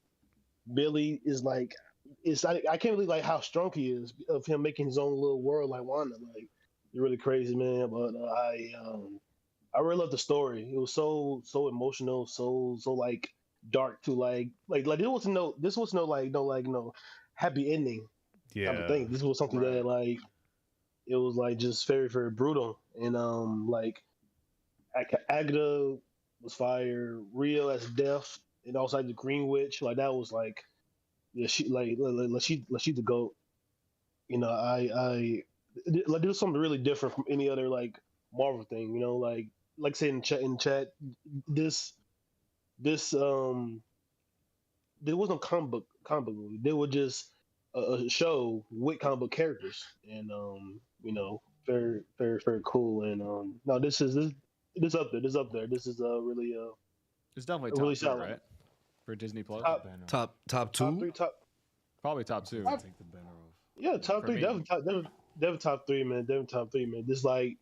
Billy is like, I can't believe like how strong he is of him making his own little world like Wanda. Like, it's really crazy, man. But I really love the story. It was so emotional, so like dark to like this was no happy ending type of thing. This was something that like it was like just very, very brutal. And like Agatha was fire, Rio as Death, and also like the Green Witch, like that was like, yeah, she she's the GOAT. You know, I like there was something really different from any other like Marvel thing. You know, like say in chat, this there was no comic book movie. There was just a show with comic book characters, and you know, very, very, very cool. And no, this up there. This is really it's definitely really top 2, solid. right? For Disney Plus. Top 2. Probably top 2. Yeah, top 3. Definitely top 3, man. Definitely top 3, man. This like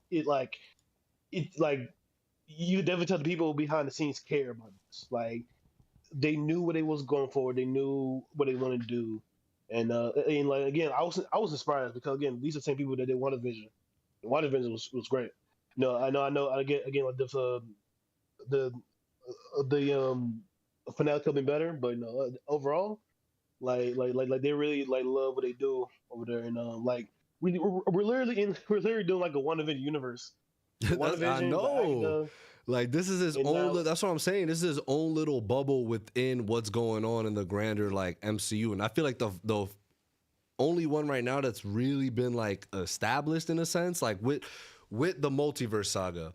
you definitely tell the people behind the scenes care about this. Like they knew what they was going for. They knew what they wanted to do. And like again, I was inspired because again, these are the same people that did WandaVision. WandaVision was great. No, I know. Again, like the finale could be better, but no, overall, like they really like love what they do over there, and like we're literally doing like a WandaVision universe. I know. Like this is his own. That's what I'm saying. This is his own little bubble within what's going on in the grander like MCU, and I feel like the only one right now that's really been like established in a sense, like with the multiverse saga,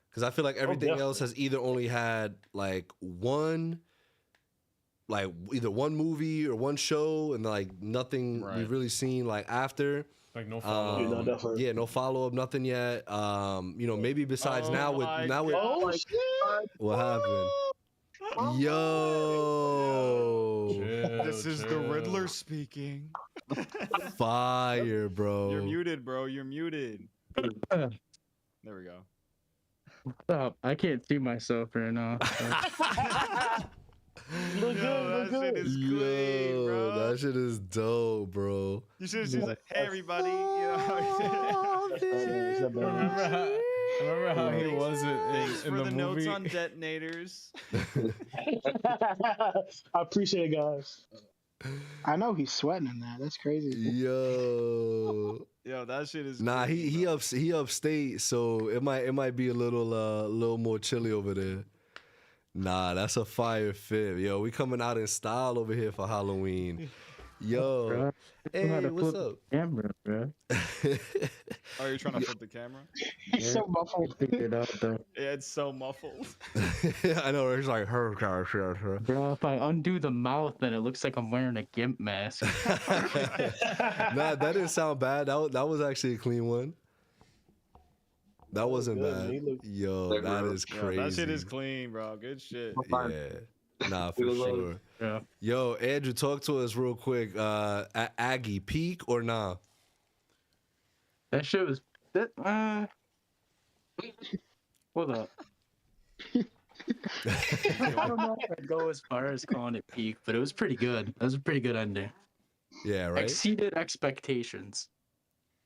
because I feel like everything else has either only had like either one movie or one show, and like nothing we've really seen like after. Like no follow up. Yeah, no follow up, nothing yet. You know, maybe besides now with what happened? Yo, this is the Riddler speaking. Fire, bro. You're muted, bro. You're muted. There we go. Stop! I can't see myself right now. That shit is clean, bro. That shit is dope, bro. You should have just like, hey, everybody. You know, remember how he was in for the notes movie? on detonators. I appreciate it, guys. I know he's sweating in that. That's crazy. Yo, that shit is. Nah, crazy, he upstate, so it might be a little more chilly over there. Nah, that's a fire fit. Yo, we coming out in style over here for Halloween. Yo, hey, what's up? Camera, bro. Oh, you're trying to flip the camera? He's so muffled. Yeah, it's so muffled. I know. It's like her. Bro, if I undo the mouth, then it looks like I'm wearing a gimp mask. Nah, that didn't sound bad. That was actually a clean one. That wasn't bad. Yo, that is crazy. That shit is clean, bro. Good shit. Yeah. Nah, for sure. Yeah. Yo, Andrew, talk to us real quick. Aggie, peak or nah? That shit was. Hold up. I don't know if I'd go as far as calling it peak, but it was pretty good. It was a pretty good ending. Yeah, right. Exceeded expectations.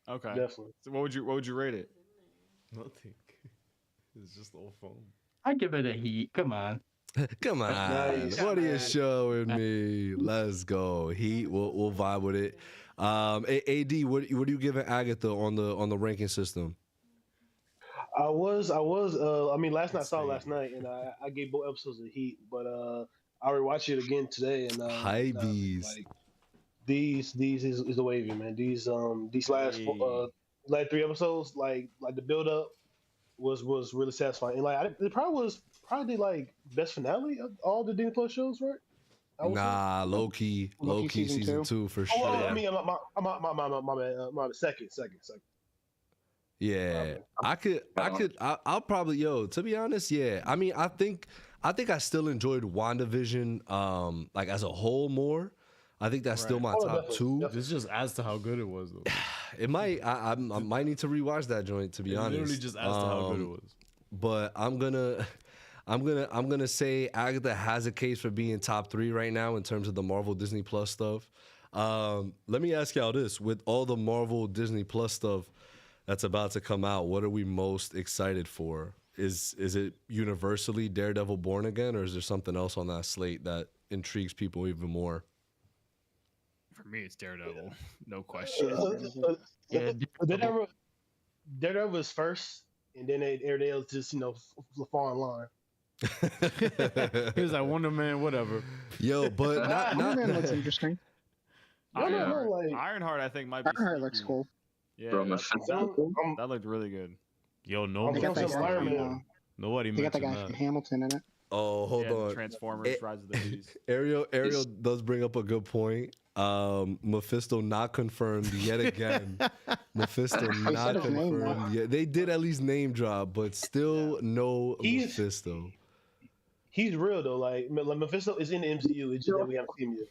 Okay. Definitely. So what would you rate it? Nothing. It's just all foam. I'd give it a heat. Come on. Come on. Nice. What are you showing me? Let's go. Heat. We'll vibe with it. AD, what are you giving Agatha on the ranking system? I mean, last night I saw it last night, and I gave both episodes a heat, but I rewatched it again today, and High bees. these is the wavy, man. These last 3 episodes, like the build up was really satisfying, and it probably was probably like best finale of all the Disney Plus shows, right? I would say. Nah, low key season two for Oh, sure. I mean, my bad, my bad. Second. Yeah, I'll probably, to be honest, yeah. I mean, I think I still enjoyed WandaVision, like as a whole more. I think that's still my top two. This just adds to how good it was, though. It might, I might need to rewatch that joint, to be honest. Literally just adds to how good it was. But I'm gonna say Agatha has a case for being top 3 right now in terms of the Marvel Disney Plus stuff. Let me ask y'all this: with all the Marvel Disney Plus stuff that's about to come out, what are we most excited for? Is it universally Daredevil Born Again, or is there something else on that slate that intrigues people even more? For me, it's Daredevil, no question. Daredevil was first, and then everything else just fall in line. He was like Wonder Man, whatever. Yo, but Wonder Man looks interesting. Ironheart, I think might be. Ironheart looks cool. Yeah, Bro, that looked really good. Yo, They got that guy from, nobody they got that mentioned guy that. from Hamilton in it. Oh, hold on. Transformers, Rise of the Beast. Ariel does bring up a good point. Mephisto not confirmed yet again. Mephisto not confirmed yet. They did at least name drop, but still no Mephisto. He's real though. Like Mephisto is in the MCU. It's just that we haven't seen him yet.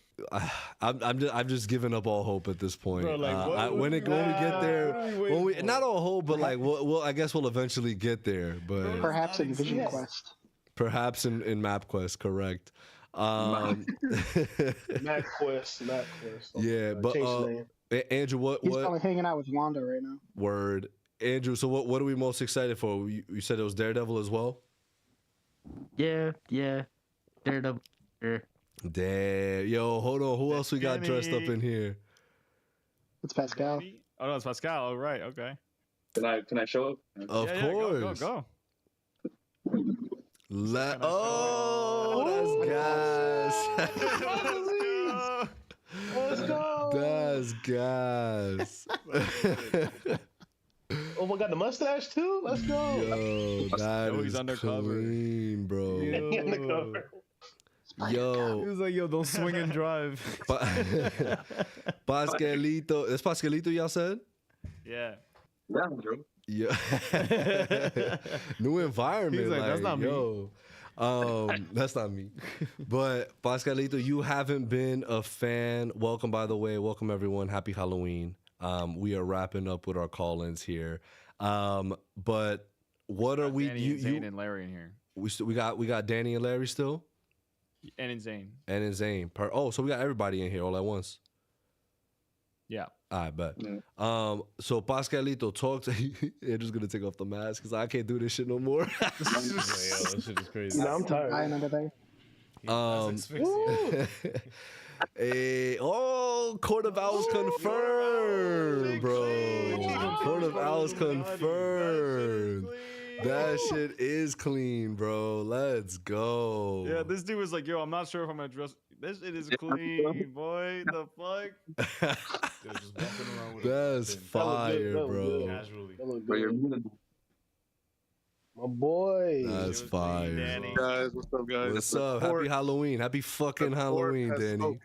I'm just giving up all hope at this point. Bro, like, when we get there, not all hope, but like I guess we'll eventually get there. But Perhaps in Vision Quest. Perhaps in MapQuest, correct. MapQuest. Yeah, but Andrew, He's probably hanging out with Wanda right now. Word, Andrew. So what are we most excited for? You said it was Daredevil as well. Yeah, Daredevil. Damn, yo, hold on. Who else we got dressed up in here? It's Pascal. Oh no, it's Pascal. Oh, right, okay. Can I show up? Of course. Go. That's gas. Let's go. That's gas. Oh my god, the mustache too. Let's go. Yo, that is clean, bro. Yo, he was like, "Yo, don't swing and drive." Pascalito, it's Pascalito. Y'all said? Yeah. Yeah, bro. Yeah. New environment. He's like, that's not me. That's not me. But Pascalito, you haven't been a fan. Welcome, by the way. Welcome everyone. Happy Halloween. We are wrapping up with our call-ins here. But what are we? Danny and Zane and Larry in here. We got Danny and Larry still. And Zane. And Zane. So we got everybody in here all at once. Yeah. I bet. Yeah. So Pascalito, talk to Andrew's gonna take off the mask because I can't do this shit no more. This shit is crazy. No, I'm tired. I another day. Court of Owls confirmed, bro. Court of Owls confirmed. That shit is clean, bro. Let's go. Yeah, this dude was like, "Yo, I'm not sure if I'm gonna dress. This shit is clean, boy. The fuck." That's fire, bro. Casually. My boy. That's fire. Hey guys, what's up, guys? What's up? Happy Halloween. Happy fucking Halloween, Danny.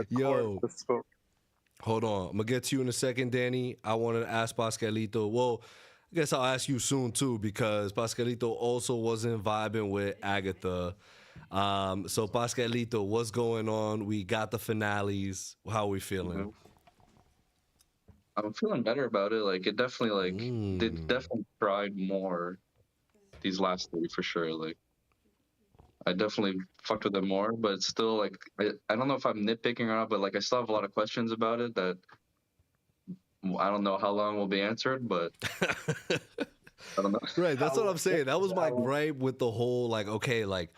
Yo. Hold on. I'm going to get to you in a second, Danny. I wanted to ask Pascalito. Well, I guess I'll ask you soon, too, because Pascalito also wasn't vibing with Agatha. So, Pascalito, what's going on? We got the finales. How are we feeling? I'm feeling better about it. Like, it definitely, they definitely tried more these last 3 for sure. Like, I definitely fucked with it more, but it's still, like, I don't know if I'm nitpicking or not, but, like, I still have a lot of questions about it that I don't know how long will be answered, but I don't know. Right, that's what I'm saying. That was my gripe with the whole, like, okay, like,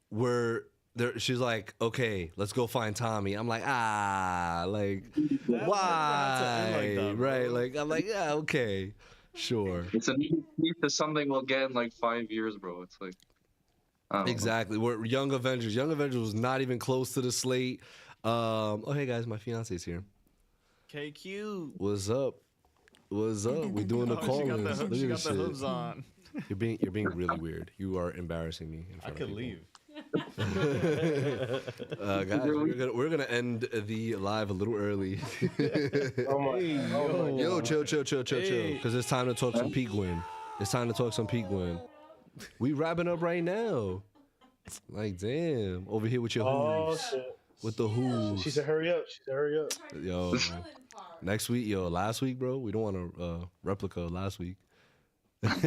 we're there. She's like, okay, let's go find Tommy. I'm like, like, why? that, right, like, I'm like, yeah, okay, sure. It's a need to something we'll get in, like, 5 years, bro. It's like, Exactly. We're Young Avengers. Young Avengers was not even close to the slate. Oh, hey guys, my fiance's here. KQ. What's up? What's up? We doing the call-ins. Look at this shit. hooves on. You're being really weird. You are embarrassing me. In front I of could people. leave. Guys, we're gonna end the live a little early. Yo, chill, because it's time to talk some Pequin. It's time to talk some Pequin. We wrapping up right now. Like, damn, over here with your hooves. Shit. With the hooves. She said, "Hurry up." She said, "Hurry up." Yo, next week, last week, bro. We don't want a replica of last week. Use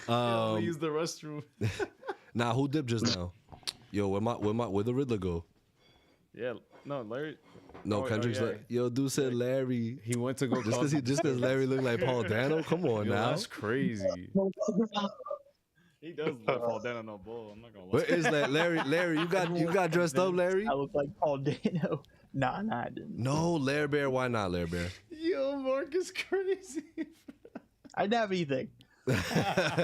the restroom. Nah, who dipped just now? Yo, where the Riddler go? Yeah, no, Larry. No, Kendrick's like, yo, dude said Larry. He went to go just because Larry looked like Paul Dano. Come on now. That's crazy. He does look Paul Dano, no bull. I'm not gonna lie. Where is that Larry? Larry, you got dressed up, Larry? I look like Paul Dano. Nah, I didn't. No, Larry Bear. Why not, Larry Bear? Yo, Mark is crazy. I didn't have anything.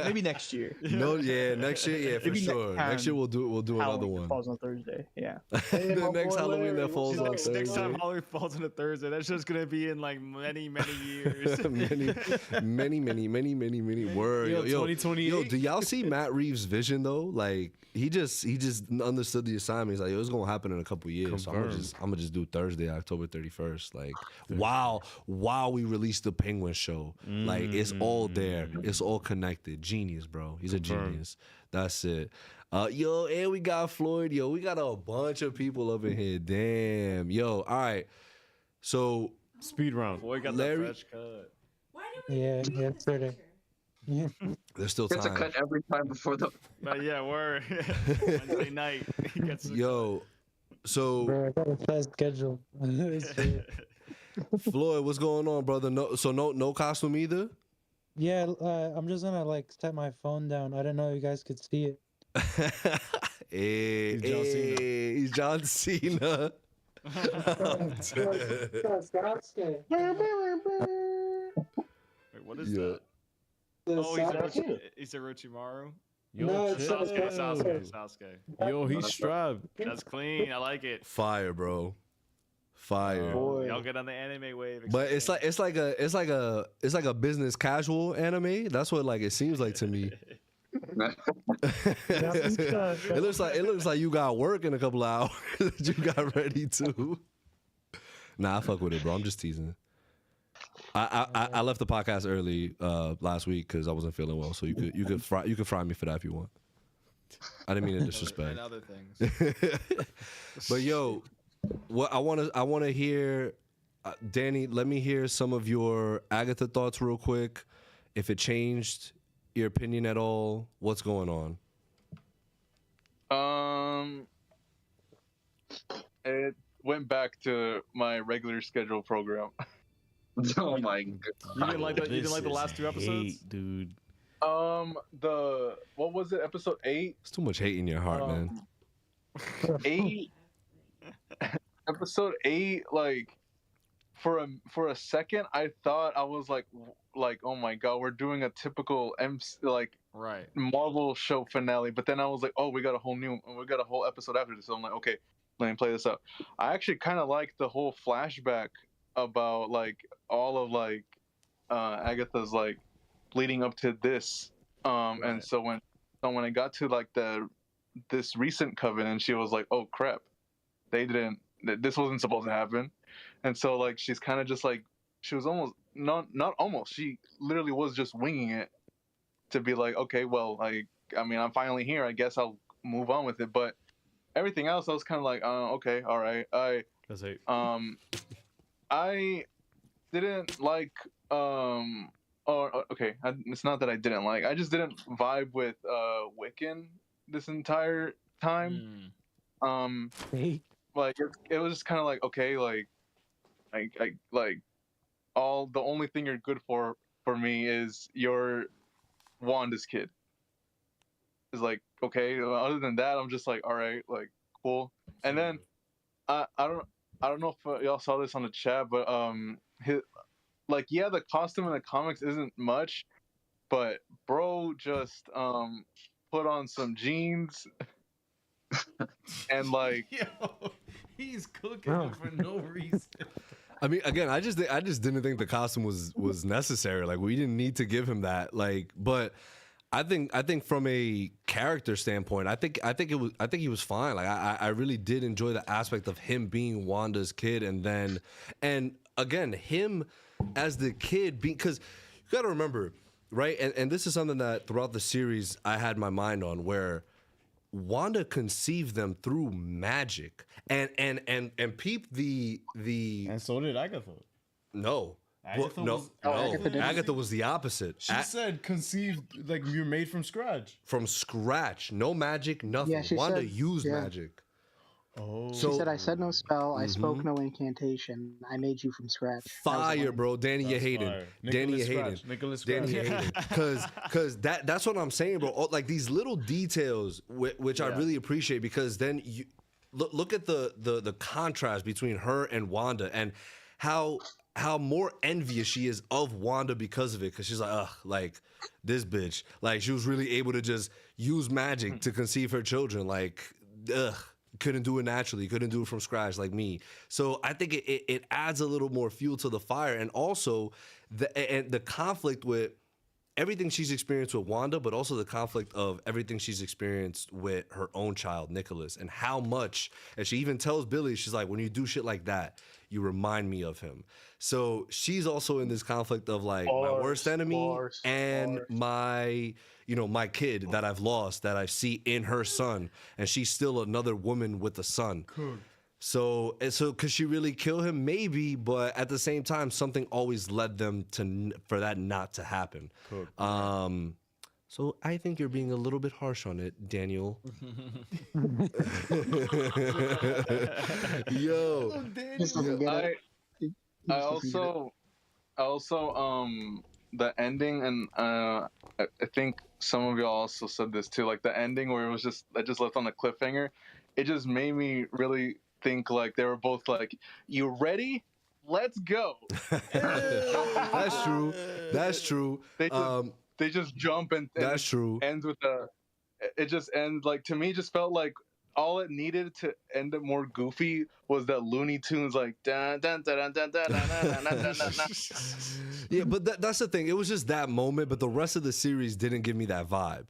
Maybe next year. No, yeah, next year, yeah, for Maybe sure. Next year we'll do another Halloween one. Falls on Thursday. Yeah. The next Halloween that falls on Next time Thursday. Halloween falls on a Thursday, that's just gonna be in like many years. many word. Yo, Yo, 2028. do y'all see Matt Reeves' vision though? Like he just understood the assignment. He's like, it's gonna happen in a couple years. So I'm gonna just do Thursday, October 31st. Like while we release the Penguin show. Like it's all there. It's all connected. Genius, bro. He's a genius. That's it. Yo, and we got Floyd. Yo, we got a bunch of people up in here. Damn. Yo, all right. So speed round. Boy got Larry, the fresh cut. Yeah, pretty. Yeah. There's still Gets a time. cut every time before the. But yeah, word. Wednesday night. He gets a Yo, so Bro, I got a fast schedule. Floyd, what's going on, brother? No costume either. Yeah, I'm just gonna like set my phone down. I didn't know you guys could see it. He's John Cena. Wait, what is that? Oh, he's a Orochimaru. Yo, No, it's Sasuke. Yo, he's strapped. That's clean. I like it. Fire, bro. Fire. Y'all get on the anime wave. But it's like a business casual anime. That's what like it seems like to me. It looks like you got work in a couple of hours that you got ready to. Nah, I fuck with it, bro. I'm just teasing. I left the podcast early last week because I wasn't feeling well. So you could fry me for that if you want. I didn't mean to disrespect. And other things. But yo, what I want to hear, Danny. Let me hear some of your Agatha thoughts real quick. If it changed your opinion at all, what's going on? It went back to my regular schedule program. Oh my god! You didn't like the last two episodes, dude. What was it? Episode 8. It's too much hate in your heart, man. 8. Episode 8. Like, for a second, I thought I was like, oh my god, we're doing a typical right Marvel show finale. But then I was like, oh, we got a whole episode after this. So I'm like, okay, let me play this out. I actually kind of like the whole flashback about like all of like Agatha's like leading up to this. And so when I got to like this recent covenant, she was like, oh crap, this wasn't supposed to happen. And so like she's kind of just like, she was almost not almost, she literally was just winging it to be like, okay, well, like, I mean, I'm finally here, I guess I'll move on with it. But everything else I was kind of like, okay, all right. I didn't like it's not that I didn't like, I just didn't vibe with Wiccan this entire time. Like it was just kind of like, okay, like the only thing you're good for me is your Wanda's kid. It's like, okay, other than that I'm just like, all right, like cool. And then I don't know if y'all saw this on the chat, but the costume in the comics isn't much, but bro just put on some jeans and like Yo, he's cooking it for no reason. I mean, again, I just didn't think the costume was necessary. Like, we didn't need to give him that. Like, but I think from a character standpoint, I think he was fine. Like, I really did enjoy the aspect of him being Wanda's kid, and again, him as the kid, because you got to remember, right? And this is something that throughout the series I had my mind on, where Wanda conceived them through magic, and peep the and so did Agatha. No. Agatha no, was, no. Agatha, Agatha was the opposite. She said conceived, like you're made from scratch. From scratch. No magic, nothing. Yeah, she Wanda said- used yeah. magic. Oh. She said, I said no spell, I Mhm. spoke no incantation, I made you from scratch. That was the Fire, line. bro. Danny, you That's hated. fire. Danny, you Nicholas hated. Scratch. Nicholas Danny, you Scratch. hated. Because that's what I'm saying, bro. Like, these little details, which I really appreciate, because then you look at the contrast between her and Wanda, and how more envious she is of Wanda because of it. Because she's like, ugh, like, this bitch. Like, she was really able to just use magic to conceive her children. Like, ugh. Couldn't do it naturally, couldn't do it from scratch like me. So I think it adds a little more fuel to the fire, and also the conflict with everything she's experienced with Wanda, but also the conflict of everything she's experienced with her own child, Nicholas, and how much, and she even tells Billy, she's like, when you do shit like that, you remind me of him. So she's also in this conflict of like my worst enemy and my, my kid that I've lost, that I see in her son, and she's still another woman with a son. Cool. So could she really kill him? Maybe, but at the same time, something always led them for that not to happen. Cool. So I think you're being a little bit harsh on it, Daniel. Yo. I also the ending, and I think some of y'all also said this too, like the ending where it was just left on a cliffhanger. It just made me really think like they were both like, you ready? Let's go. That's true. That's true. They just jump and that's true. Ends with it just ends like, to me, just felt like all it needed to end it more goofy was that Looney Tunes like dun dun dun dun dun dun dun dun dun dun. Yeah, but that's the thing. It was just that moment, but the rest of the series didn't give me that vibe.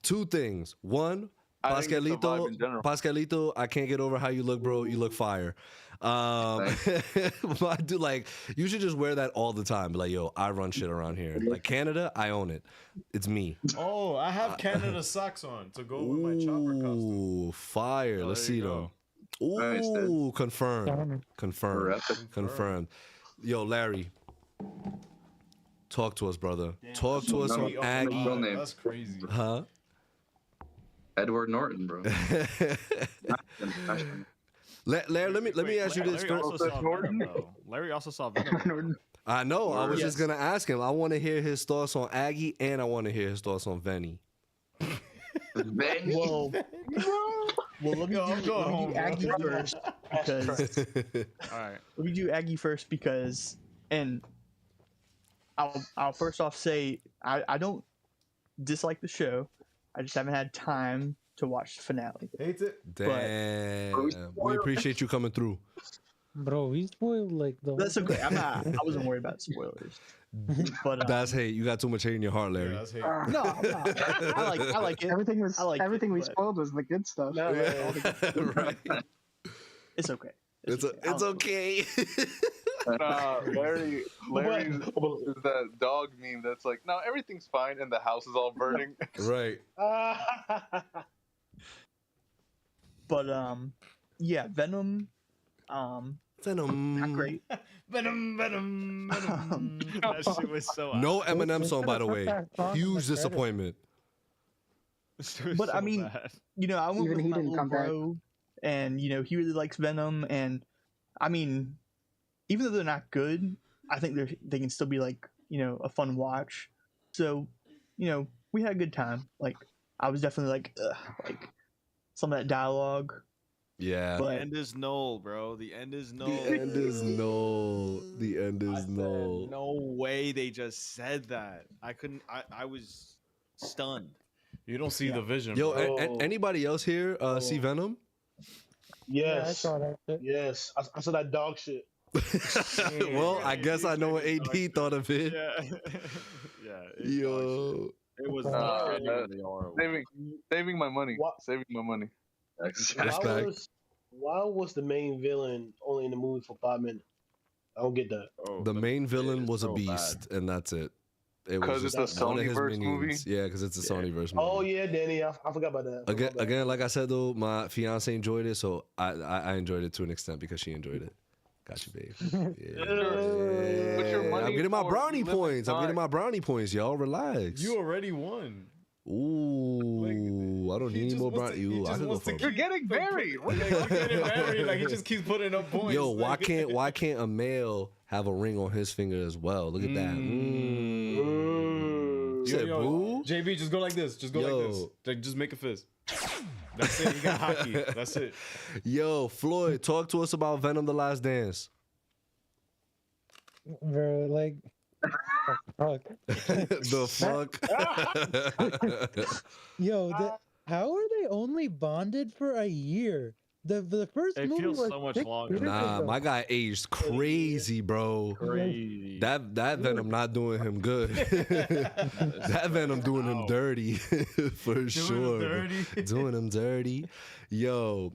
Two things. One, I think it's the vibe in general. Pascalito, I can't get over how you look, bro. You look fire. But I do, like, you should just wear that all the time. Be like, yo, I run shit around here. Like, Canada, I own it. It's me. Oh, I have Canada socks on to go with my chopper costume. Ooh, fire. Oh, Let's there you see them. Ooh, confirmed. Confirmed. Yo, Larry, talk to us, brother. Talk to us on Aggie. Real name. That's crazy. Huh? Edward Norton, bro. Larry, let me ask you this. Larry also saw Venom, though. Larry also saw Venom. I know. I was just gonna ask him. I want to hear his thoughts on Aggie, and I want to hear his thoughts on Venny. Well, let me do Aggie first because. All right. Let me do Aggie first because, and I'll first off say I don't dislike the show. I just haven't had time to watch the finale. Hates it. Damn. We appreciate you coming through. Bro, we spoiled like the. That's okay. I wasn't worried about spoilers. But That's hate. You got too much hate in your heart, Larry. Yeah, that's hate. no, I like it. Everything was everything we but- spoiled was the good stuff. Right. It's okay. It's okay. Larry is that dog meme that's like, no, everything's fine and the house is all burning. Right. But yeah, Venom. Venom. Not great. Venom. That shit was so. No Eminem song, by the way. Huge disappointment. But I mean, I went Even with he my didn't little come back. bro, and he really likes Venom, and I mean, even though they're not good, I think they can still be like a fun watch. So, we had a good time. Like, I was definitely like some of that dialogue. Yeah. The end is null, bro. The end is null. The end is null. The end is null. No way they just said that. I couldn't. I was stunned. You don't see the vision. Yo, bro. anybody else here see Venom? Yes. Yeah, I saw that shit. Yes. I saw that dog shit. Well, I guess I know what AD thought of it. Yeah. Yeah. Yo. It was genuinely horrible. Saving my money. Saving my money. Why was the main villain only in the movie for 5 minutes? I don't get that. The main villain was a beast, and that's it. It was 'Cause it's a just one of his Sonyverse minions. movie? Yeah, because it's a Sonyverse movie. Oh yeah, Danny, I forgot about that. Again, like I said though, my fiance enjoyed it, so I enjoyed it to an extent because she enjoyed it. Got you, babe. Yeah. I'm getting my brownie points. I'm getting my brownie points, y'all. Relax. You already won. Ooh, I don't need more brownie. I can go for You're getting married. You're getting married. Like he just keeps putting up points. Yo, why can't a male have a ring on his finger as well? Look at that. Said boo. JB, just go like this. Just go like this. Like, just make a fist. That's it. You got hockey. That's it. Yo, Floyd, talk to us about Venom: The Last Dance. Bro, like, fuck. The fuck? Yo, how are they only bonded for a year? The first It movie feels was so much 6 longer. years Nah, ago. my guy aged crazy, bro. Crazy. That Venom not doing him good. That Venom doing him dirty for sure. Doing him dirty. Yo,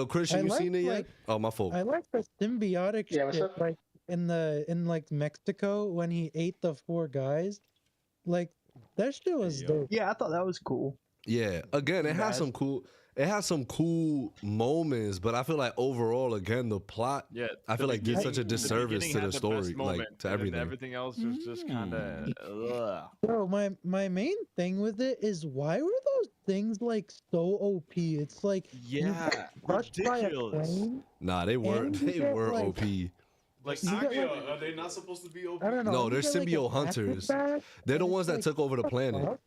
Christian, you seen it yet? Oh, my fault. I like the symbiotic what's shit, up? like in like Mexico when he ate the 4 guys. Like that shit was dope. Yeah, I thought that was cool. Yeah, again, it has some cool moments, but I feel like overall, again, the plot, I feel like did such a disservice to the story, like to everything. Everything else was just kind of. Bro, my main thing with it is why were those things like so OP? It's like you get crushed by a plane. Nah, they were and you they get, were like- OP. Like, You get, like- are they not supposed to be OP? I don't know. No, you they're get, like, symbiote an hunters. acid bath, They're the and ones it's that like, took over the what planet. fuck?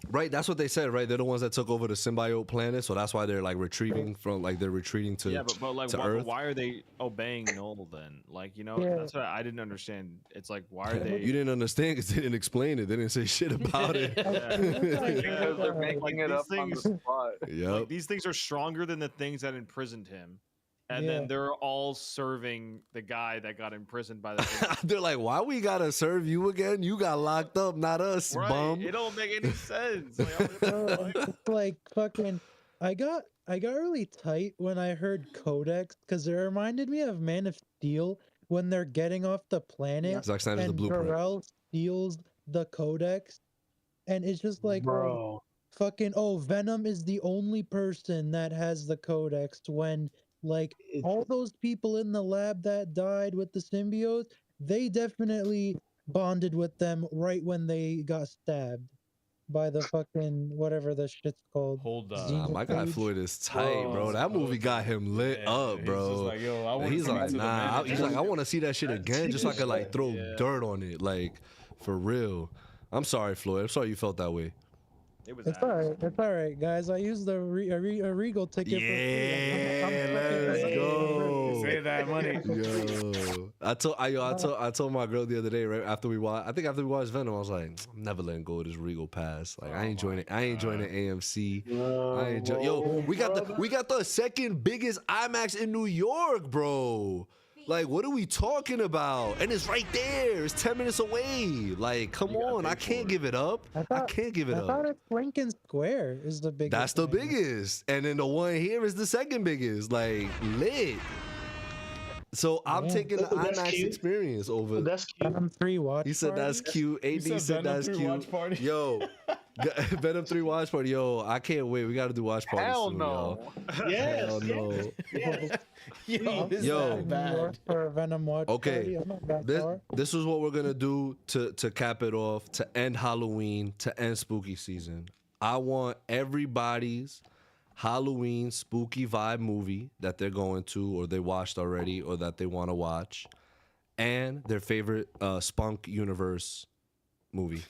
Right, that's what they said, right? They're the ones that took over the symbiote planet, so that's why they're like retreating from, like they're retreating to but like, to Earth. why are they obeying Null then? Like, you know, Yeah. that's what I didn't understand. It's like, why are they? You didn't understand because they didn't explain it. They didn't say shit about it. Because they're making Like, it these up on the things- spot. Yep. Like, these things are stronger than the things that imprisoned him. And Yeah. then they're all serving the guy that got imprisoned by the They're like, why we gotta serve you again? You got locked up, not us, right. bum. It don't make any sense. Like, I'm like, It's like fucking. I got really tight when I heard Codex because it reminded me of Man of Steel when they're getting off the planet Zack Snyder's The and Blueprint. Jor-El steals the Codex, and it's just like, Bro. fucking. Oh, Venom is the only person that has the Codex when. Like all those people in the lab that died with the symbiotes, they definitely bonded with them right when they got stabbed by the fucking whatever the shit's called. Hold on. Nah, my guy Xenophage. Floyd is tight, bro. That movie got him lit up, bro. He's just like, yo, I want He's to like, see nah. He's like, I want to see that shit again, just so I could like throw dirt on it, like for real. I'm sorry, Floyd. I'm sorry you felt that way. it was It's alright. It's alright, guys. I used a Regal ticket. Yeah, for let's free. go. Save that money. Yo, I told my girl the other day, right after we watched, I think after we watched Venom, I was like, I'm never letting go of this Regal pass. Like I ain't joining AMC. We got the second biggest IMAX in New York, bro. Like, what are we talking about? And it's right there. It's 10 minutes away. Like, come on. I can't give it up. I can't give it I thought up. it's Lincoln Square is the biggest. That's the one. biggest. And then the one here is the second biggest. Like, lit. So I'm taking the That's IMAX cute. experience over. That's cute. Venom 3 watch. He said party? that's cute. AD said said Venom that's 3 cute. watch party? Yo, Venom 3 watch party. Yo, I can't wait. We got to do watch party Hell soon, no. Yes. Hell no. Yes. Yo, is Yo. that New York bad? for a Venom watch Okay, party. I'm not that far. this is what we're gonna do to cap it off, to end Halloween, to end spooky season. I want everybody's Halloween spooky vibe movie that they're going to, or they watched already, or that they want to watch, and their favorite Spunk Universe movie.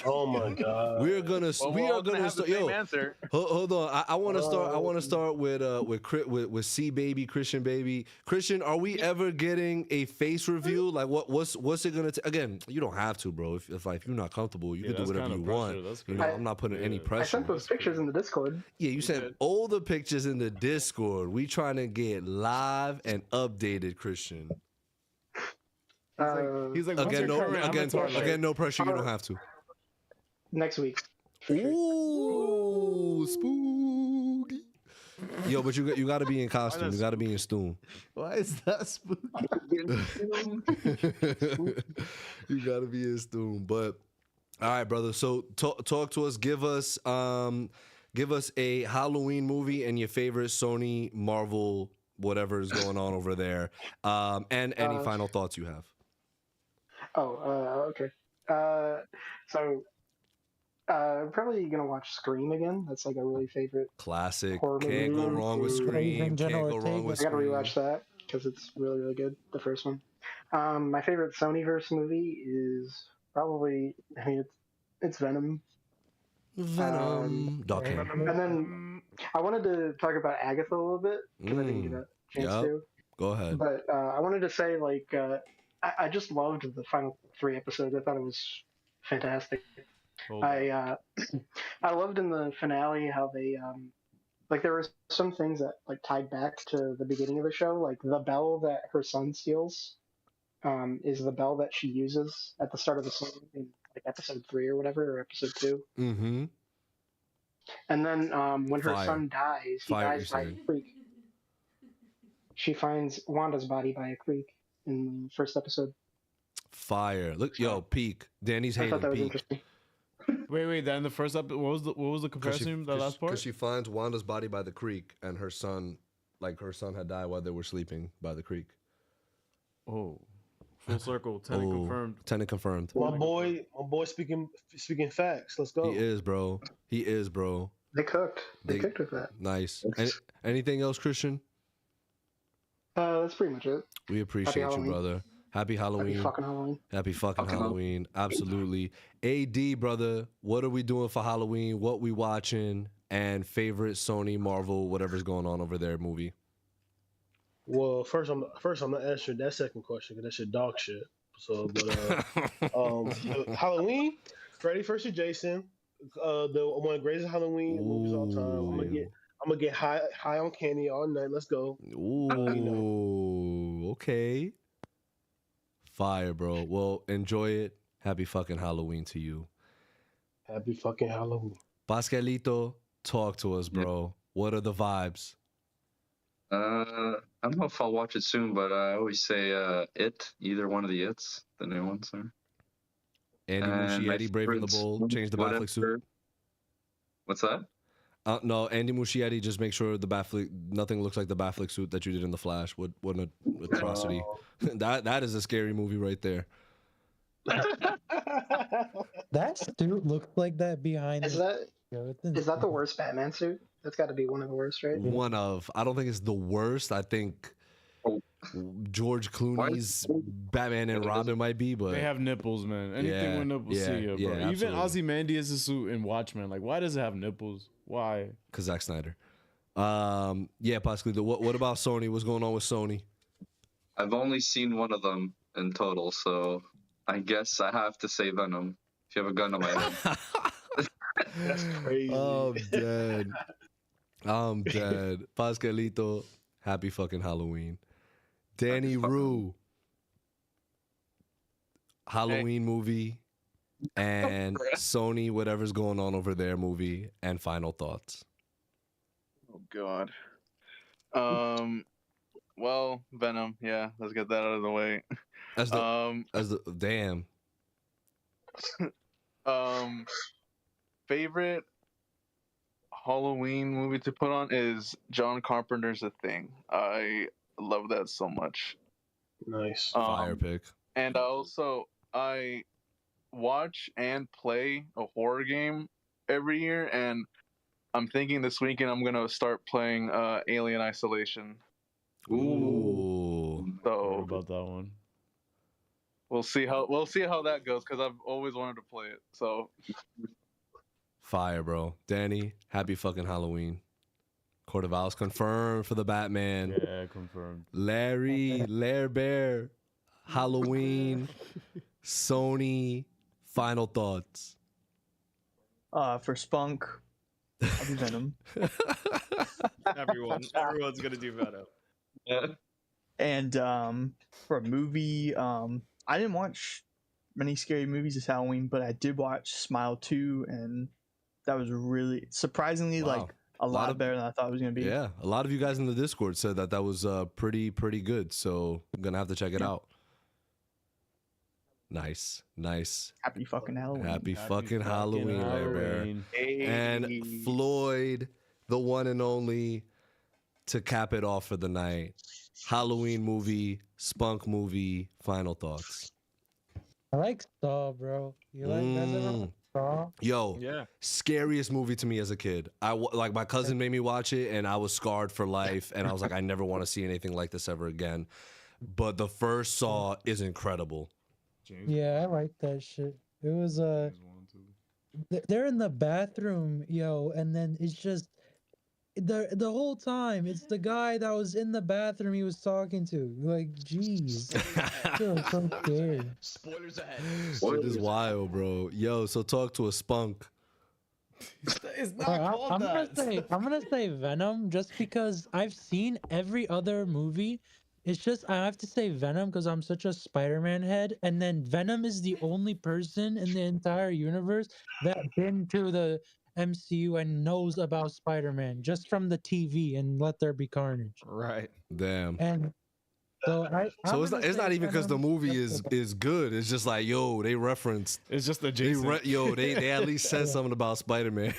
Oh my god. We are gonna have start. the same Yo, answer. hold on. I want to start. I want to start with C baby Christian baby. Christian, are we ever getting a face review? Like what's it gonna take? Again, you don't have to, bro. If you're not comfortable, you can do that's whatever kinda you pressure. want. That's You know, crazy. I'm not putting any I pressure. sent those pictures in the Discord. Yeah, you sent all the pictures in the Discord. We trying to get live and updated, Christian. He's like, Again, no pressure. You I'll- don't have to. Next week. Ooh, spooky. Yo, but you got to be in costume. You got to be in Stoom. Why is that spooky? You got to be in Stoom. But all right, brother. So talk to us. Give us a Halloween movie and your favorite Sony, Marvel, whatever is going on over there, and any final thoughts you have. Okay. So I'm probably gonna watch Scream again. That's like a really favorite Classic. horror movie. Can't go wrong with Scream. Can't go wrong with I gotta Scream. rewatch that because it's really, really good. The first one. My favorite Sonyverse movie is probably, it's Venom. Venom. Okay. And then I wanted to talk about Agatha a little bit because I didn't get a chance to. Go ahead. But I wanted to say, like, I just loved the final 3 episodes. I thought it was fantastic. I loved in the finale how they like there were some things that like tied back to the beginning of the show, like the bell that her son steals is the bell that she uses at the start of the song in like episode 3 or whatever, or episode 2. Mm-hmm. And then when her son dies, he dies by a creek. She finds Wanda's body by a creek in the first episode. Fire. Look, yo, peak. Danny's I hating thought that was peak. interesting. Wait. That in the first episode, what was the comparison? That last part? Because she finds Wanda's body by the creek, and her son had died while they were sleeping by the creek. Oh, full circle. Tenant confirmed. Tenant confirmed. My boy speaking facts. Let's go. He is, bro. They cooked. They cooked with that. Nice. Anything else, Christian? That's pretty much it. We appreciate you, brother. Happy Halloween. Happy fucking Halloween. Happy fucking Halloween. Absolutely. AD, brother, what are we doing for Halloween? What we watching? And favorite Sony, Marvel, whatever's going on over there movie. Well, first I'm not answering that second question because that shit dog shit. So, but Halloween, Freddy vs. Jason, one of the greatest Halloween movies of all time. I'm gonna get high on candy all night. Let's go. Ooh, okay. Fire, bro. Well, enjoy it. Happy fucking Halloween to you. Happy fucking Halloween. Pascalito, talk to us, bro. What are the vibes? I don't know if I'll watch it soon, but I always say It, either one of the It's, the new ones are. Andy Muschietti braving the bull, change the Batfleck suit. What's that? No, Andy Muschietti, just make sure the Batfleck, nothing looks like the Batfleck suit that you did in The Flash. What an atrocity. That is a scary movie right there. That suit looks like that behind. Is that the worst Batman suit? That's got to be one of the worst, right? One of. I don't think it's the worst. I think George Clooney's Batman and Robin might be, but they have nipples, man. Anything with nipples, see it, bro. Yeah, even Ozymandias' suit in Watchmen, like, why does it have nipples? Why? Because Zack Snyder. Yeah, possibly. What about Sony? What's going on with Sony? I've only seen one of them in total, so I guess I have to say Venom. If you have a gun to my head. That's crazy. I'm dead. I'm dead. Pascalito, happy fucking Halloween. Danny Rue, Halloween movie, and Sony, whatever's going on over there movie, and final thoughts. Oh God. Well, Venom. Yeah, let's get that out of the way. As the damn. Favorite Halloween movie to put on is John Carpenter's The Thing. I love that so much. Nice. Fire pick. And I watch and play a horror game every year, and I'm thinking this weekend I'm gonna start playing Alien Isolation. Ooh. So about that one. we'll see how that goes because I've always wanted to play it. So Fire, bro. Danny, happy fucking Halloween. Court of Owls confirmed for the Batman. Yeah, confirmed. Larry, Lair Bear, Halloween, Sony. Final thoughts. For Spunk, I'll do Venom. Everyone's gonna do Venom. Yeah. And for a movie, I didn't watch many scary movies this Halloween, but I did watch Smile 2, and that was really surprisingly Wow. a lot better than I thought it was gonna be. Yeah, a lot of you guys in the Discord said that was pretty good. So I'm gonna have to check it out. Nice. Happy fucking Halloween. Happy fucking Halloween, Lair Bear. Hey. And Floyd, the one and only, to cap it off for the night. Halloween movie, Spunk movie. Final thoughts. I like Saw, bro. You like guys ever watch Saw? Yo, Yeah. scariest movie to me as a kid. Like my cousin made me watch it, and I was scarred for life. And I was like, I never want to see anything like this ever again. But the first Saw is incredible. Yeah, I like that shit. It was they're in the bathroom, yo, and then it's just the whole time it's the guy that was in the bathroom he was talking to. Like, jeez. I'm so scared. Spoilers ahead. Shit is wild, bro. Yo, so talk to a Spunk. It's not called that. I'm gonna say Venom just because I've seen every other movie. It's just I have to say Venom because I'm such a Spider-Man head, and then Venom is the only person in the entire universe that been to the MCU and knows about Spider-Man just from the TV and Let There Be Carnage. Right. Damn. And so it's not even because the movie is good. It's just like, yo, they referenced. It's just adjacent. They at least said something about Spider-Man.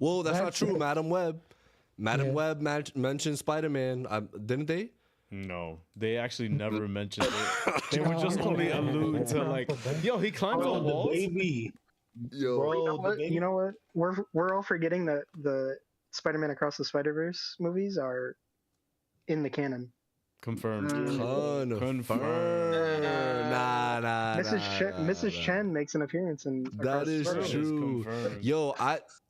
Well, that's not true. Madam Web mentioned Spider-Man, didn't they? No, they actually never mentioned it. They would just only allude to like, yo, he climbed on walls. Baby. Yo, Bro, You know what? We're all forgetting that the Spider-Man Across the Spider-Verse movies are in the canon. Confirmed. Confirmed. Nah. Mrs. Chen makes an appearance in. That is true. Yo,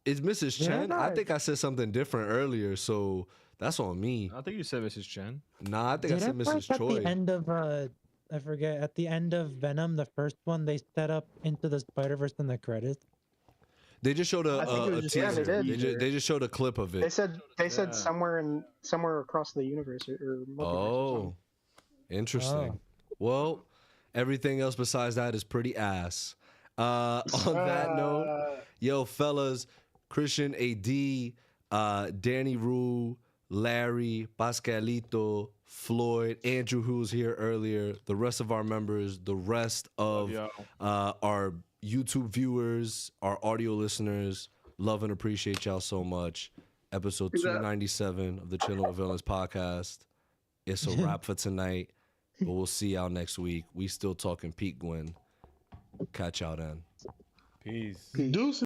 it's Mrs. Chen. I think I said something different earlier, so that's on me. I think you said Mrs. Chen. Nah, I think I said Mrs. Choi. At the end of I forget. At the end of Venom, the first one, they set up Into the Spider-Verse in the credits. They just showed a teaser. They just showed a clip of it. They said somewhere across the universe or oh, interesting. Well, everything else besides that is pretty ass. On that note, yo, fellas, Christian AD, Danny Rue, Larry, Pascalito, Floyd, Andrew, who was here earlier, the rest of our members, the rest of our YouTube viewers, our audio listeners, love and appreciate y'all so much. Episode 297 of the Chillin' with Villains podcast. It's a wrap for tonight, but we'll see y'all next week. We still talking Pete Gwynn. Catch y'all then. Peace. Deuces.